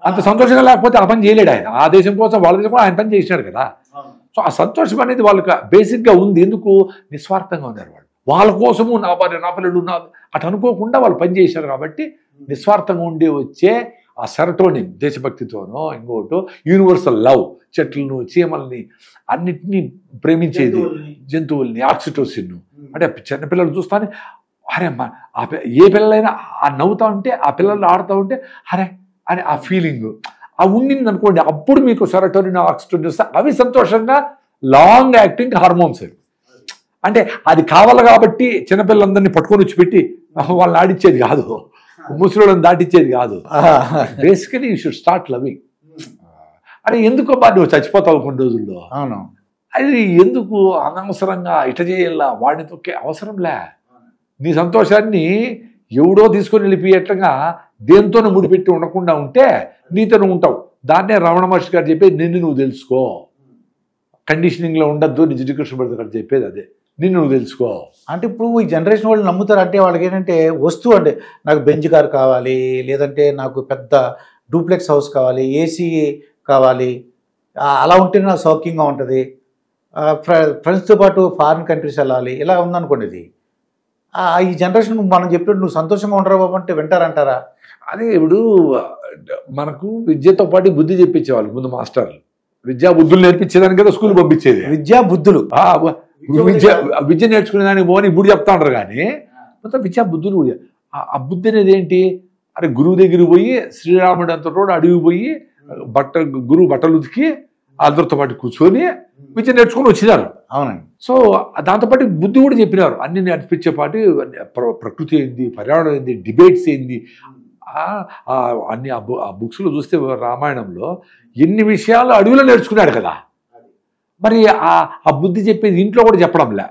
అంత సంతోషంగా లేకపోతే ఆ పని చేయలేడు ఆయన. ఆ దేశం కోసం వాళ్ళ దేశం కూడా ఆయన పని చేసినాడు కదా. సో ఆ సంతోషం అనేది వాళ్ళకి బేసిక్గా ఉంది. ఎందుకు? నిస్వార్థంగా ఉన్నారు వాళ్ళు. వాళ్ళ కోసము నా భార్య, నా పిల్లలు, నా అటు అనుకోకుండా వాళ్ళు పని చేశారు. కాబట్టి నిస్వార్థంగా ఉండి వచ్చే ఆ సెరటోనిన్, దేశభక్తితోనో ఇంకోటో యూనివర్సల్ లవ్, చెట్లను, చీమల్ని, అన్నిటినీ ప్రేమించేది, జంతువుల్ని, ఆక్సిటోసిన్. అంటే చిన్నపిల్లలు చూస్తానే అరే అమ్మా, ఏ పిల్లలైనా ఆ నవ్వుతూ ఉంటే, ఆ పిల్లలు ఆడుతూ ఉంటే అరే అని ఆ ఫీలింగ్ ఆ ఉండింది అనుకోండి, అప్పుడు మీకు సెరటోనిన్, ఆక్సిటోసిన్ వస్తే అవి సంతోషంగా లాంగ్ యాక్టింగ్ హార్మోన్స్. అంటే అది కావాలి కాబట్టి చిన్నపిల్లలందరినీ పట్టుకొని వచ్చి పెట్టి వాళ్ళని ఆడిచ్చేది కాదు, ముసలిని దాటిచ్చేది కాదు. Basically you should start loving. అంటే ఎందుకో బా నువ్వు చచ్చిపోతావు కొన్ని రోజుల్లో. అవును, అది ఎందుకు అనవసరంగా ఇట చేయాల, వాడిని తొక్కే అవసరంలే. నీ సంతోషాన్ని ఎవడో తీసుకొని వెళ్ళిపోయేట్లుగా దేంతోనూ ముడిపెట్టి ఉండకుండా ఉంటే నీతో ఉంటావు. దాన్నే రమణ మహర్షి గారు చెప్పేది, నిన్ను నువ్వు తెలుసుకో. కండిషనింగ్లో ఉండద్దు, నిజ కృష్ణ భరత్ గారు చెప్పేది అదే, నిన్ను నువ్వు తెలుసుకో. అంటే ఇప్పుడు ఈ జనరేషన్ వాళ్ళు నమ్ముతారు. అంటే వాళ్ళకి ఏంటంటే వస్తువు, అంటే నాకు బెంజ్ కార్ కావాలి, లేదంటే నాకు పెద్ద డూప్లెక్స్ హౌస్ కావాలి, ఏసీ కావాలి, అలా ఉంటే నాకు సౌఖ్యంగా ఉంటుంది, ఫ్రెండ్స్తో పాటు ఫారిన్ కంట్రీస్ వెళ్ళాలి, ఇలా ఉందనుకోండి. ఇది ఈ జనరేషన్ మనం చెప్పినట్టు నువ్వు సంతోషంగా ఉండరా బాబు అంటే వింటారంటారా? అదే ఇప్పుడు మనకు విద్యతో పాటు బుద్ధి చెప్పించేవాళ్ళు ముందు మాస్టర్లు. విద్యా బుద్ధులు నేర్పించేదానికి కదా స్కూల్ పంపించేది. విద్యా బుద్ధులు, విద్య నేర్చుకునే దానికి పోని ఇప్పుడు చెప్తా ఉంటారు. కానీ మొత్తం విద్యా బుద్ధులు. ఆ బుద్ధి అనేది ఏంటి? అరే గురువు దగ్గరికి పోయి, శ్రీరాముడు అంత రోడ్డు అడవికి పోయి గురువు బట్టలు ఉతికి అందరితో పాటు కూర్చొని విద్య నేర్చుకొని వచ్చినారు. అవునండి. సో దాంతోపాటు బుద్ధి కూడా చెప్పినారు. అన్ని నేర్పించే పాటు ప్రకృతి ఏంది, పర్యావరణం ఏంది, డిబేట్స్ ఏంది, అన్ని ఆ బుక్స్లో చూస్తే రామాయణంలో ఎన్ని విషయాలు అడవిలో నేర్చుకున్నాడు కదా. మరి ఆ బుద్ధి చెప్పేది ఇంట్లో కూడా చెప్పడంలే.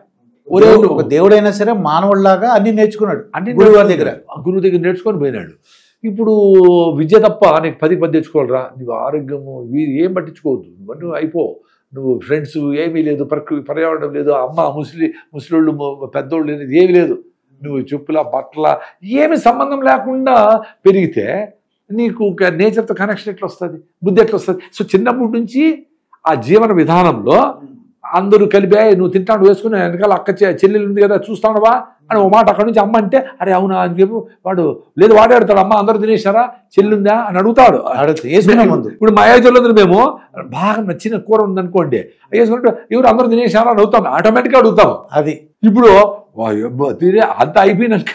ఒక దేవుడైనా సరే మానవుడిలాగా అన్ని నేర్చుకున్నాడు, అన్ని గురువు దగ్గర నేర్చుకొని పోయినాడు. ఇప్పుడు విద్య తప్ప నీకు 10 తెచ్చుకోవాలరా, నీకు ఆరోగ్యము ఏం పట్టించుకోవద్దు, నువ్వు అయిపో, నువ్వు ఫ్రెండ్స్ ఏమీ లేదు, పర్యావరణం లేదు, అమ్మ ముసలోళ్ళు పెద్దోళ్ళు లేదు, ఏమీ లేదు, నువ్వు చెప్పుల బట్టల ఏమి సంబంధం లేకుండా పెరిగితే నీకు నేచర్తో కనెక్షన్ ఎట్లా వస్తుంది, బుద్ధి ఎట్లా వస్తుంది? సో చిన్నప్పటి నుంచి ఆ జీవన విధానంలో అందరూ కలిపే నువ్వు తింటాను వేసుకుని వెనకాల అక్క చెల్లెలు ఉంది కదా చూస్తానవా అని ఓ మాట అక్కడి నుంచి అమ్మ అంటే అరే అవునా అని చెప్పి వాడు లేదు వాడే అడతాడు అమ్మ అందరూ తినేసారా చెల్లుందా అని అడుగుతాడు. ఇప్పుడు మా ఏజ్లో మేము బాగా నచ్చిన కూర ఉందనుకోండి వేసుకుంటే ఎవరు అందరూ తినేసారా అని అవుతాం, ఆటోమేటిక్గా అడుగుతాం. అది ఇప్పుడు తినే అంత అయిపోయినాక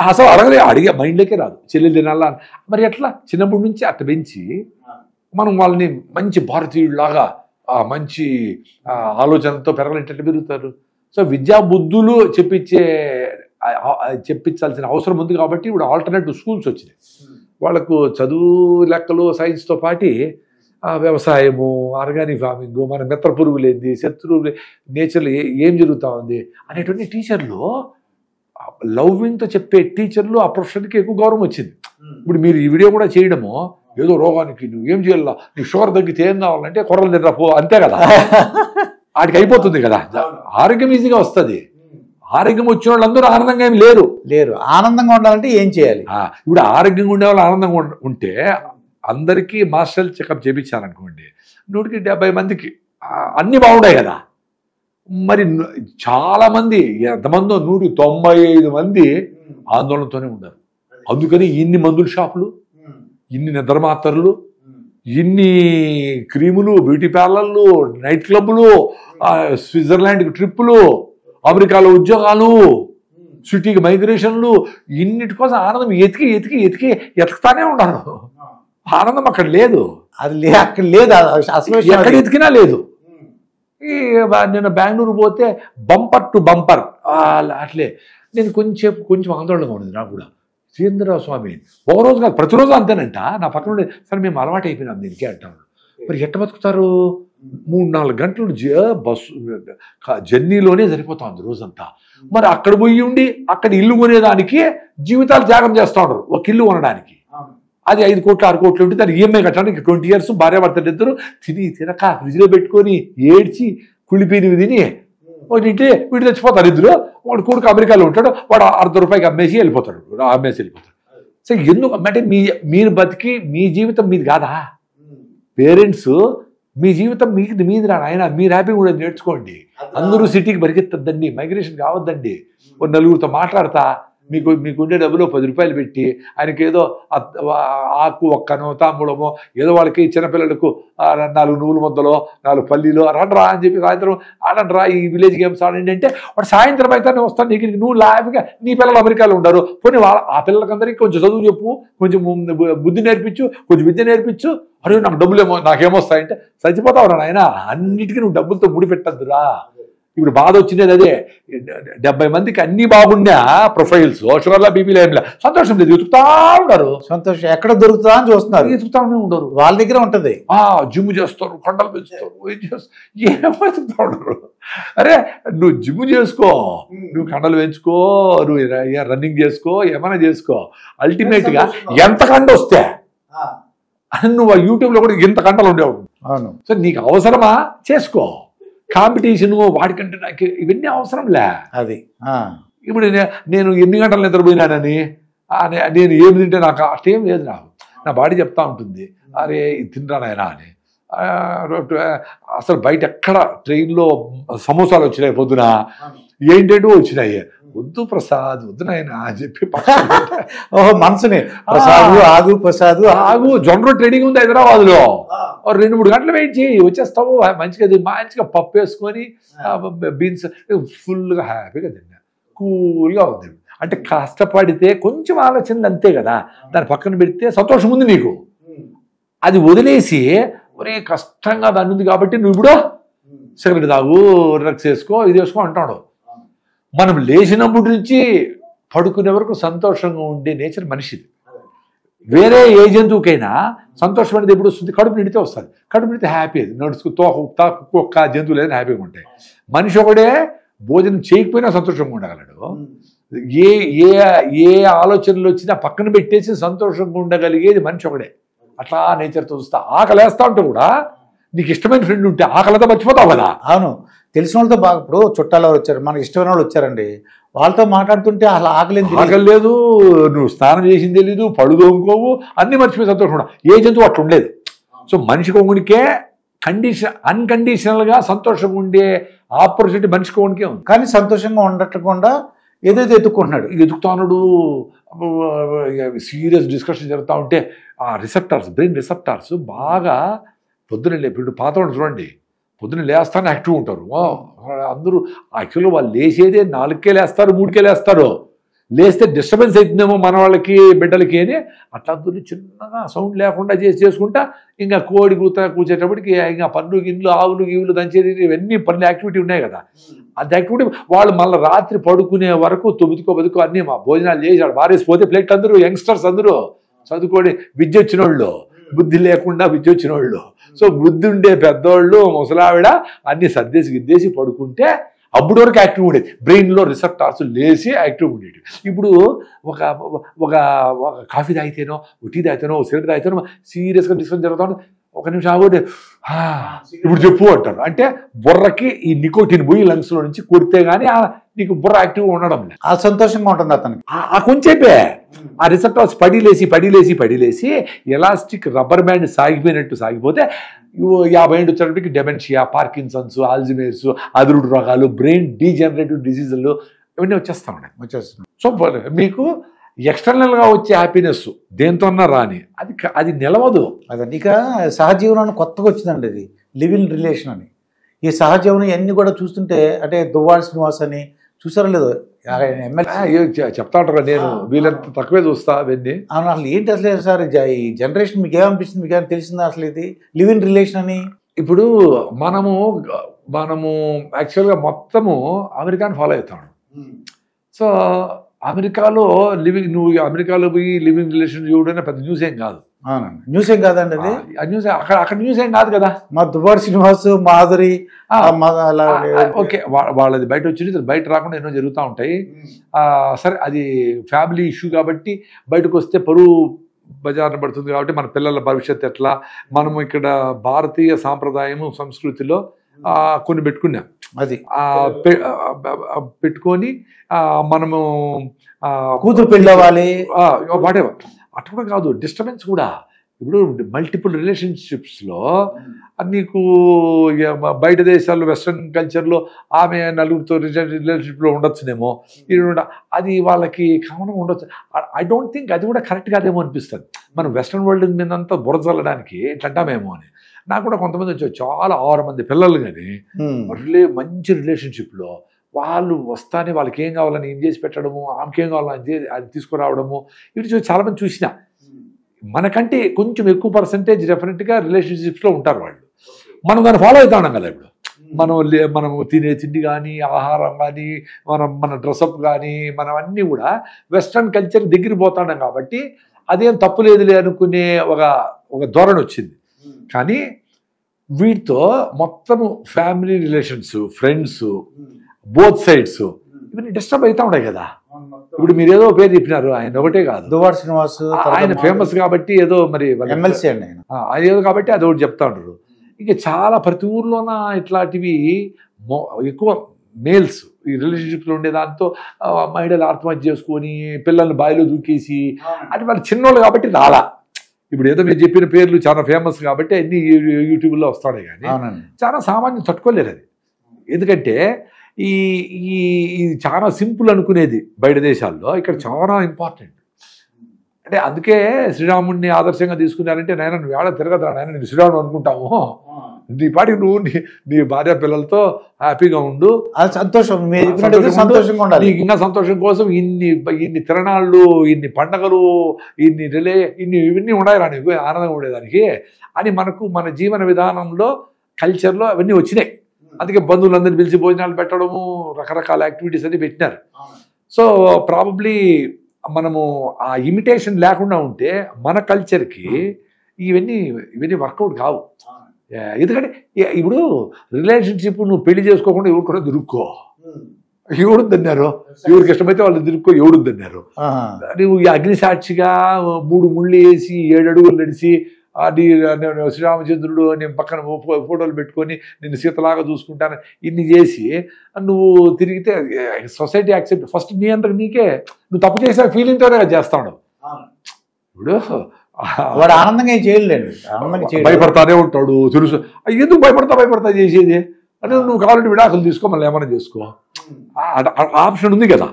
అసలు అడిగే మైండ్లోకే రాదు చెల్లెలు తినాలా. మరి ఎట్లా చిన్నప్పటి నుంచి అట్ట పెంచి మనం వాళ్ళని మంచి భారతీయుడిలాగా మంచి ఆలోచనతో పెరగలేంటే పెరుగుతారు. సో విద్యా బుద్ధులు చెప్పించాల్సిన అవసరం ఉంది కాబట్టి ఇప్పుడు ఆల్టర్నేటివ్ స్కూల్స్ వచ్చినాయి. వాళ్ళకు చదువు లెక్కలు సైన్స్తో పాటు వ్యవసాయము, ఆర్గానిక్ ఫార్మింగ్, మన మిత్ర పురుగులు ఏంది, శత్రువులు నేచర్లో ఏం జరుగుతూ ఉంది అనేటువంటి టీచర్లు లవ్వింగ్తో చెప్పే టీచర్లు ఆ ప్రొఫెషన్కి ఎక్కువ గౌరవం వచ్చింది. ఇప్పుడు మీరు ఈ వీడియో కూడా చేయడము ఏదో రోగానికి నువ్వు ఏం చేయాలా, నీకు షుగర్ తగ్గితే ఏం కావాలంటే కొర్రలు తినరా పో అంతే కదా, వాటికి అయిపోతుంది కదా. ఆరోగ్యం ఈజీగా వస్తుంది. ఆరోగ్యం వచ్చిన వాళ్ళందరూ ఆనందంగా ఏమి లేరు. ఆనందంగా ఉండాలంటే ఏం చేయాలి? ఇప్పుడు ఆరోగ్యంగా ఉండే వాళ్ళు ఆనందంగా ఉంటే అందరికీ మాస్టర్ చెకప్ చేయించారనుకోండి 170 మందికి అన్నీ బాగున్నాయి కదా. మరి చాలామంది ఎంతమందో 195 మంది ఆందోళనతోనే ఉన్నారు. అందుకని ఇన్ని మందుల షాపులు, ఇన్ని నిద్ర మాత్రలు, ఇన్ని క్రీములు, బ్యూటీ పార్లర్లు, నైట్ క్లబ్లు, స్విట్జర్లాండ్కి ట్రిప్పులు, అమెరికాలో ఉద్యోగాలు, సిటీకి మైగ్రేషన్లు, ఇన్నిటి కోసం ఆనందం ఎతుకుతానే ఉన్నారు. ఆనందం అక్కడ లేదు. అది అక్కడ లేదు, ఎక్కడ ఎతికినా లేదు. నేను బెంగళూరు పోతే బంపర్ టు బంపర్ అట్లే నేను కొంచెం ఆందోళనగా ఉండేది నాకు కూడా. శ్రీధరరావు స్వామి ఒక రోజు కాదు ప్రతిరోజు అంతేనంట. నా పక్కన ఉండే సరే మేము అలవాటు అయిపోయినాం దీనికి అంటాను. మరి ఎట్ట బతుకుతారు? 3-4 గంటలు బస్సు జర్నీలోనే సరిపోతుంది రోజంతా. మరి అక్కడ పోయి ఉండి అక్కడ ఇల్లు కొనేదానికి జీవితాలు త్యాగం చేస్తూ ఉంటారు. ఒక ఇల్లు కొనడానికి అది 5 కోట్లు 6 కోట్లు ఉంటే దానికి ఈఎంఐ కట్టడానికి 20 years భార్యాభర్తలు ఇద్దరు తినక ఫ్రిడ్జ్లో పెట్టుకొని ఏడ్చి కుళ్ళిపోయినవి తిని ఇంటి వీడు తెచ్చిపోతారు ఇద్దరు. వాడు కొడుకు అమెరికాలో ఉంటాడు, వాడు ₹1/2 అమ్మేసి వెళ్ళిపోతాడు. సో ఎందుకు అంటే మీరు బతికి మీ జీవితం మీది కాదా? పేరెంట్స్ మీ జీవితం మీది రా ఆయన, మీరు హ్యాపీగా కూడా నేర్చుకోండి. అందరూ సిటీకి పరిగెత్తద్దండి, మైగ్రేషన్ కావద్దండి. ఓ నలుగురితో మాట్లాడతా మీకు ఉండే డబ్బులో ₹10 పెట్టి ఆయనకి ఏదో ఆకు ఒక్కనో తాంబూలమో ఏదో వాళ్ళకి చిన్నపిల్లలకు 4 నువ్వుల ముద్దలో 4 పల్లీలో రండ్రా అని చెప్పి సాయంత్రం ఆడండ్రా ఈ విలేజ్ గేమ్స్ ఆడండి అంటే వాడు సాయంత్రం అయితే వస్తాను నీకు, నువ్వు లాభగా నీ పిల్లలు అమెరికాలో ఉండరు. పోనీ ఆ పిల్లలకందరికీ కొంచెం చదువు చెప్పు, కొంచెం బుద్ధి నేర్పించు, కొంచెం విద్య నేర్పించు. అరే నాకు డబ్బులేమో నాకేమొస్తాయంటే చచ్చిపోతావురా నాయన. అన్నిటికీ నువ్వు డబ్బులతో ముడిపెట్టద్దురా. ఇప్పుడు బాధ వచ్చినది అదే. 70 మందికి అన్ని బాగున్నా ప్రొఫైల్స్ షుగర్లా బీపీలో ఏమిలా సంతోషం లేదు, ఎతుకుతా ఉంటారు. సంతోషం ఎక్కడ దొరుకుతా అని చూస్తున్నారు, ఎతుకుతానే ఉండరు. వాళ్ళ దగ్గర ఉంటది. జిమ్ చేస్తారు, కొండలు పెంచుతారు, ఏమో ఎతుకుతా ఉంటారు. అరే నువ్వు జిమ్ చేసుకో, నువ్వు కండలు పెంచుకో, నువ్వు రన్నింగ్ చేసుకో, ఏమైనా చేసుకో. అల్టిమేట్ గా ఎంత కండ వస్తే నువ్వు యూట్యూబ్ లో కూడా ఇంత కంటలు ఉండేవాడు. అవును. సో నీకు అవసరమా చేసుకో. కాంపిటీషను వాడికంటే నాకు ఇవన్నీ అవసరంలే. అది ఇప్పుడు నేను ఎన్ని గంటలు నిద్రపోయినానని నేను ఏమి తింటే నాకు అట్లేం లేదు. నా బాడీ చెప్తా ఉంటుంది అరే ఇది తింటా నాయనా అని. అసలు బయట ఎక్కడ ట్రైన్లో సమోసాలు వచ్చినాయి పొద్దున, ఏంటంటూ వచ్చినాయి. వద్దు ప్రసాద్ వద్దు నాయనా అని చెప్పి మనసుని ప్రసాద్ ఆగు జొండ్ర ట్రైనింగ్ ఉంది హైదరాబాద్లో. 2-3 గంటలు వెయిట్ చేయి వచ్చేస్తావు. మంచిగా పప్పు వేసుకొని బీన్స్ ఫుల్గా హ్యాపీగా తిన్నా, కూల్గా ఉంది. అంటే కష్టపడితే కొంచెం ఆలోచనలు అంతే కదా, దాన్ని పక్కన పెడితే సంతోషం ఉంది నీకు. అది వదిలేసి ఒరే కష్టంగా దాన్ని ఉంది కాబట్టి నువ్వు ఇప్పుడు సిగరెట్ తాగు, డ్రగ్స్ వేసుకో, ఇది వేసుకో అంటాడు. మనం లేచినప్పటి నుంచి పడుకునే వరకు సంతోషంగా ఉండే నేచర్ మనిషిది. వేరే ఏ జంతువుకైనా సంతోషం అనేది ఎప్పుడు వస్తుంది? కడుపు నిండితే వస్తుంది. కడుపు నిండితే హ్యాపీ, అది నడుచుకు కుక్క జంతువులు ఏదైనా హ్యాపీగా ఉంటాయి. మనిషి ఒకడే భోజనం చేయకపోయినా సంతోషంగా ఉండగలడు. ఏ ఏ ఏ ఆలోచనలు వచ్చినా పక్కన పెట్టేసి సంతోషంగా ఉండగలిగేది మనిషి ఒకడే. అట్లా నేచర్తో చూస్తా. ఆకలేస్తా ఉంటే కూడా నీకు ఇష్టమైన ఫ్రెండ్ ఉంటే ఆకలితో మర్చిపోతావు కదా. అవును, తెలిసిన వాళ్ళతో బాగా. ఇప్పుడు చుట్టాలు వచ్చారు, మనకి ఇష్టమైన వాళ్ళు వచ్చారండి, వాళ్ళతో మాట్లాడుతుంటే అసలు ఆకలి లేదు, నువ్వు స్నానం చేసింది తెలీదు, పడుదోముకోవు, అన్ని మర్చిపోయి సంతోషం. ఏ జంతువు అట్లా ఉండలేదు. సో మనిషికి ఒకనికే అన్కండిషనల్గా సంతోషంగా ఉండే ఆపర్చునిటీ మనిషికి ఓనికే ఉంది. కానీ సంతోషంగా ఉండకుండా ఏదైతే ఎత్తుకుంటున్నాడు, ఎదుగుతానుడు సీరియస్ డిస్కషన్ జరుగుతూ ఉంటే ఆ రిసెప్టార్స్, బ్రెయిన్ రిసెప్టార్స్ బాగా పొద్దున ఇప్పుడు పాత వాళ్ళు చూడండి, పొద్దున్న లేస్తానే యాక్టివ్ ఉంటారు. అందరూ యాక్చువల్గా వాళ్ళు లేచేదే 4కే లేస్తారు, 3కే లేస్తారు. లేస్తే డిస్టర్బెన్స్ అవుతుందేమో మన వాళ్ళకి, బిడ్డలకి అని అట్లా అందరూ చిన్నగా సౌండ్ లేకుండా చేసుకుంటా ఇంకా కోడి కూర్చేటప్పటికి ఇంకా పన్ను గిన్నెలు, ఆవులు గీవులు దంచేది ఇవన్నీ పనులు యాక్టివిటీ ఉన్నాయి కదా. అది యాక్టివిటీ వాళ్ళు మళ్ళీ రాత్రి పడుకునే వరకు 9 అన్నీ మా భోజనాలు చేసాడు మారేసిపోతే ప్లేట్ అందరూ యంగ్స్టర్స్ అందరూ చదువుకొని విద్య వచ్చిన వాళ్ళు, బుద్ధి లేకుండా విద్య వచ్చిన వాళ్ళు. సో బుద్ధి ఉండే పెద్దోళ్ళు, ముసలావిడ అన్ని సర్దేసి గిద్దేసి పడుకుంటే అప్పుడు వరకు యాక్టివ్ ఉండేది. బ్రెయిన్లో రిసెప్టార్స్ లేసి యాక్టివ్ ఉండేది. ఇప్పుడు ఒక ఒక కాఫీ తాగితేనో, టీ తాగితేనో, సిగరెట్ తాగితేనో సీరియస్గా డిస్కషన్ జరుగుతాను. ఒక నిమిషం ఆగోటే ఇప్పుడు చెప్పు అంటారు. అంటే బుర్రకి ఈ నికోటిన్ పోయి లంగ్స్లో నుంచి కొడితే కానీ నీకు బుర్ర యాక్టివ్గా ఉండడం లేదు. ఆ సంతోషంగా ఉంటుంది అతనికి. ఆ కొంచెంపే ఆ రిసెప్టార్స్ పడిలేసి ఎలాస్టిక్ రబ్బర్ బ్యాండ్ సాగిపోతే 50 ఏళ్ళు వచ్చేటప్పటికి డెమెన్షియా, పార్కిన్సన్స్, ఆల్జిమేర్స్, అదురుడు రోగాలు, బ్రెయిన్ డీజనరేటివ్ డిసీజులు ఇవన్నీ వచ్చేస్తున్నాయి. సో మీకు ఎక్స్టర్నల్గా వచ్చే హ్యాపీనెస్ దేంతోన్నా రాని అది నిలవదు. అదండి. ఇక సహజీవనాన్ని కొత్తగా వచ్చిందండి అది లివ్ ఇన్ రిలేషన్ అని. ఈ సహజీవనం ఇవన్నీ కూడా చూస్తుంటే అంటే దువ్వాడ శ్రీనివాస్ అని చూసారో లేదో చెప్తా ఉంటారు. నేను వీళ్ళంత తక్కువే చూస్తా అవన్నీ. అసలు ఏంటి అసలు సార్ ఈ జనరేషన్ మీకు ఏమనిపిస్తుంది, మీకు ఏమైనా తెలిసిందా అసలు ఇది లివ్ ఇన్ రిలేషన్ అని? ఇప్పుడు మనము యాక్చువల్గా మొత్తము అమెరికాని ఫాలో అవుతాడు. సో అమెరికాలో నువ్వు అమెరికాలో పోయి లివింగ్ రిలేషన్ చూడడం పెద్ద న్యూస్ ఏం కాదు. న్యూస్ ఏం కాదండి అది. న్యూస్ అక్కడ న్యూస్ ఏం కాదు కదా. మా దువ్వాడ శ్రీనివాస్, మాధురి ఓకే వాళ్ళది బయట వచ్చింది, బయట రాకుండా ఎన్నో జరుగుతూ ఉంటాయి. సరే అది ఫ్యామిలీ ఇష్యూ కాబట్టి బయటకు వస్తే పరువు బజార్న పడుతుంది కాబట్టి మన పిల్లల భవిష్యత్తు ఎట్లా, మనము ఇక్కడ భారతీయ సాంప్రదాయము సంస్కృతిలో కొన్ని పెట్టుకున్నాం. అది పెట్టుకొని మనము కూతురు పెళ్ళవాలి వాటెవర్ అట్లా కూడా కాదు. డిస్టర్బెన్స్ కూడా ఇప్పుడు మల్టిపుల్ రిలేషన్షిప్స్లో నీకు బయట దేశాల్లో వెస్ట్రన్ కల్చర్లో ఆమె నలుగురితో రిలేషన్షిప్లో ఉండొచ్చునేమో, అది వాళ్ళకి కామన్గా ఉండొచ్చు. ఐ డోంట్ థింక్ అది కూడా కరెక్ట్ కాదేమో అనిపిస్తుంది. మనం వెస్ట్రన్ వరల్డ్ మీదంతా బురదల్లడానికి ఇట్లంటామేమో అని. నాకు కూడా కొంతమంది వచ్చారు, చాలా 6 మంది పిల్లలు, కానీ మంచి రిలేషన్షిప్లో వాళ్ళు వస్తానే వాళ్ళకి ఏం కావాలని ఏం చేసి పెట్టడము, ఆమెకి ఏం కావాలని అది తీసుకురావడము, ఇవి చాలామంది చూసిన. మనకంటే కొంచెం ఎక్కువ పర్సంటేజ్ డెఫినెట్గా రిలేషన్షిప్స్లో ఉంటారు వాళ్ళు. మనం దాన్ని ఫాలో అవుతా ఉన్నాం కదా. ఇప్పుడు మనము తినే తిండి కానీ, ఆహారం కానీ, మన డ్రెస్అప్ కానీ, మనం అన్నీ కూడా వెస్ట్రన్ కల్చర్ దగ్గర పోతున్నాం కాబట్టి అదేం తప్పు లేదులే అనుకునే ఒక ధోరణి వచ్చింది. కానీ వీటితో మొత్తము family relations, friends, both sides ఇవన్నీ డిస్టర్బ్ అవుతా ఉన్నాయి కదా. ఇప్పుడు మీరు ఏదో పేరు చెప్పినారు, ఆయన ఒకటే కాదు, దువ్వాడ శ్రీనివాస్ ఆయన ఫేమస్ కాబట్టి ఏదో మరి ఎమ్మెల్సీ అండి ఆయన ఏదో కాబట్టి అది ఒకటి చెప్తా ఉంటారు. ఇంకా చాలా ప్రతి ఊర్లోన ఇట్లాంటివి ఎక్కువ మేల్స్ ఈ రిలేషన్షిప్లో ఉండే దాంతో మహిళలు ఆత్మహత్య చేసుకొని పిల్లల్ని బావిలో దూకేసి అది వాళ్ళు చిన్నోళ్ళు కాబట్టి రాలా. ఇప్పుడు ఏదో మీరు చెప్పిన పేర్లు చాలా ఫేమస్ కాబట్టి అన్ని యూట్యూబ్లో వస్తాడే, కానీ చాలా సామాన్యం తట్టుకోలేరు అది. ఎందుకంటే ఈ చాలా సింపుల్ అనుకునేది బయట దేశాల్లో ఇక్కడ చాలా ఇంపార్టెంట్. అంటే అందుకే శ్రీరాముడిని ఆదర్శంగా తీసుకున్నారంటే, నాయన నువ్వు ఏడా తిరగదురా నాయన, నేను శ్రీరాముడు అనుకుంటాము, నీ పాటికి నువ్వు నీ భార్య పిల్లలతో హ్యాపీగా ఉండు, సంతోషంగా ఉండాలి. నీకు ఇంకా సంతోషం కోసం ఇన్ని తిరణాళ్ళు, ఇన్ని పండగలు, ఇవన్నీ ఉన్నాయిరా నీకు ఆనందంగా ఉండేదానికి అని మనకు మన జీవన విధానంలో కల్చర్లో అవన్నీ వచ్చినాయి. అందుకే బంధువులందరినీ పిలిచి భోజనాలు పెట్టడము, రకరకాల యాక్టివిటీస్ అన్ని పెట్టినారు. సో ప్రాబబ్లీ మనము ఆ ఇమిటేషన్ లేకుండా ఉంటే మన కల్చర్కి ఇవన్నీ వర్కౌట్ కావు. ఎందుకంటే ఇప్పుడు రిలేషన్షిప్ నువ్వు పెళ్లి చేసుకోకుండా ఎవరు కూడా దురుక్కో, ఎవడు తిన్నారు, ఎవరికి ఇష్టమైతే వాళ్ళు దిరుక్కో, ఎవడు తిన్నారు. నువ్వు అగ్నిసాక్షిగా 3 ముళ్ళు వేసి 7 అడుగులు నడిచి అది శ్రీరామచంద్రుడు నేను పక్కన ఫోటోలు పెట్టుకొని నేను సీతలాగా చూసుకుంటాను ఇన్ని చేసి నువ్వు తిరిగితే సొసైటీ యాక్సెప్ట్. ఫస్ట్ నీ అంతకు నీకే నువ్వు తప్పు చేసిన ఫీలింగ్తోనే చేస్తాడు. ఇప్పుడు వాడు ఆనందంగా ఏం చేయలేండి, ఆనందంగా చేయలేదు. భయపడతానే ఉంటాడు తెలుసు. ఎందుకు భయపడతా చేసేది అంటే నువ్వు కావాలంటే విడాకులు తీసుకో, మళ్ళీ ఏమైనా చేసుకో, ఆప్షన్ ఉంది కదా.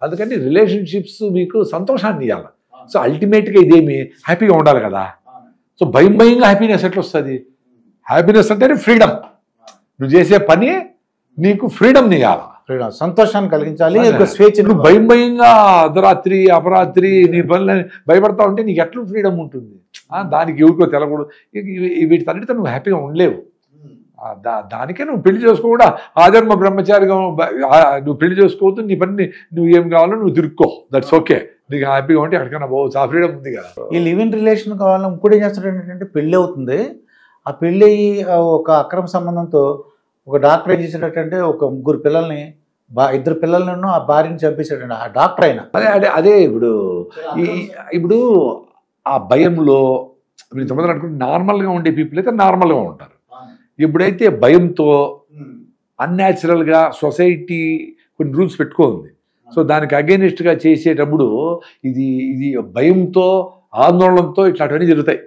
అందుకని రిలేషన్షిప్స్ మీకు సంతోషాన్ని ఇవ్వాలి. సో అల్టిమేట్గా ఇదేమి హ్యాపీగా ఉండాలి కదా. సో భయంగా హ్యాపీనెస్ ఎట్లా వస్తుంది? హ్యాపీనెస్ అంటే ఫ్రీడమ్. నువ్వు చేసే పని నీకు ఫ్రీడమ్ ఇవ్వాలి, సంతోషాన్ని కలిగించాలి, స్వేచ్ఛ. నువ్వు భయంగా అర్ధరాత్రి అపరాత్రి నీ పనులని భయపడతా ఉంటే నీకు ఎట్లా ఫ్రీడమ్ ఉంటుంది? దానికి ఎవరికో తెలకూడదు, వీటితో నువ్వు హ్యాపీగా ఉండలేవు. దానికే నువ్వు పెళ్లి చేసుకోకుండా ఆధర్మ బ్రహ్మచారిగా నువ్వు పెళ్లి చేసుకోవద్దు. నీ పని నువ్వు ఏం కావాలో నువ్వు తిరుక్కో, దట్స్ ఓకే. నీకు హ్యాపీగా ఉంటే ఎక్కడికైనా పోవచ్చు, ఆ ఫ్రీడమ్ ఉంది కదా. ఈ లివ్ ఇన్ రిలేషన్ కావాలని ఇంకోటి ఏం చేస్తాడు ఏంటంటే, పెళ్ళి అవుతుంది, ఆ పెళ్ళి అయ్యి ఒక అక్రమ సంబంధంతో ఒక డాక్టర్ ఏం చేసేటంటే ఒక ముగ్గురు పిల్లల్ని, ఇద్దరు పిల్లలను ఆ భార్యని చంపేశాడండి ఆ డాక్టర్ అయినా. అదే ఇప్పుడు ఆ భయంలో ఇంతమంది అనుకుంటే నార్మల్గా ఉండే పీపుల్ అయితే నార్మల్గా ఉంటారు. ఎప్పుడైతే భయంతో అన్యాచురల్గా సొసైటీ కొన్ని రూల్స్ పెట్టుకోండి, సో దానికి అగెనిస్ట్గా చేసేటప్పుడు ఇది భయంతో ఆందోళనతో ఇట్లాంటివన్నీ జరుగుతాయి.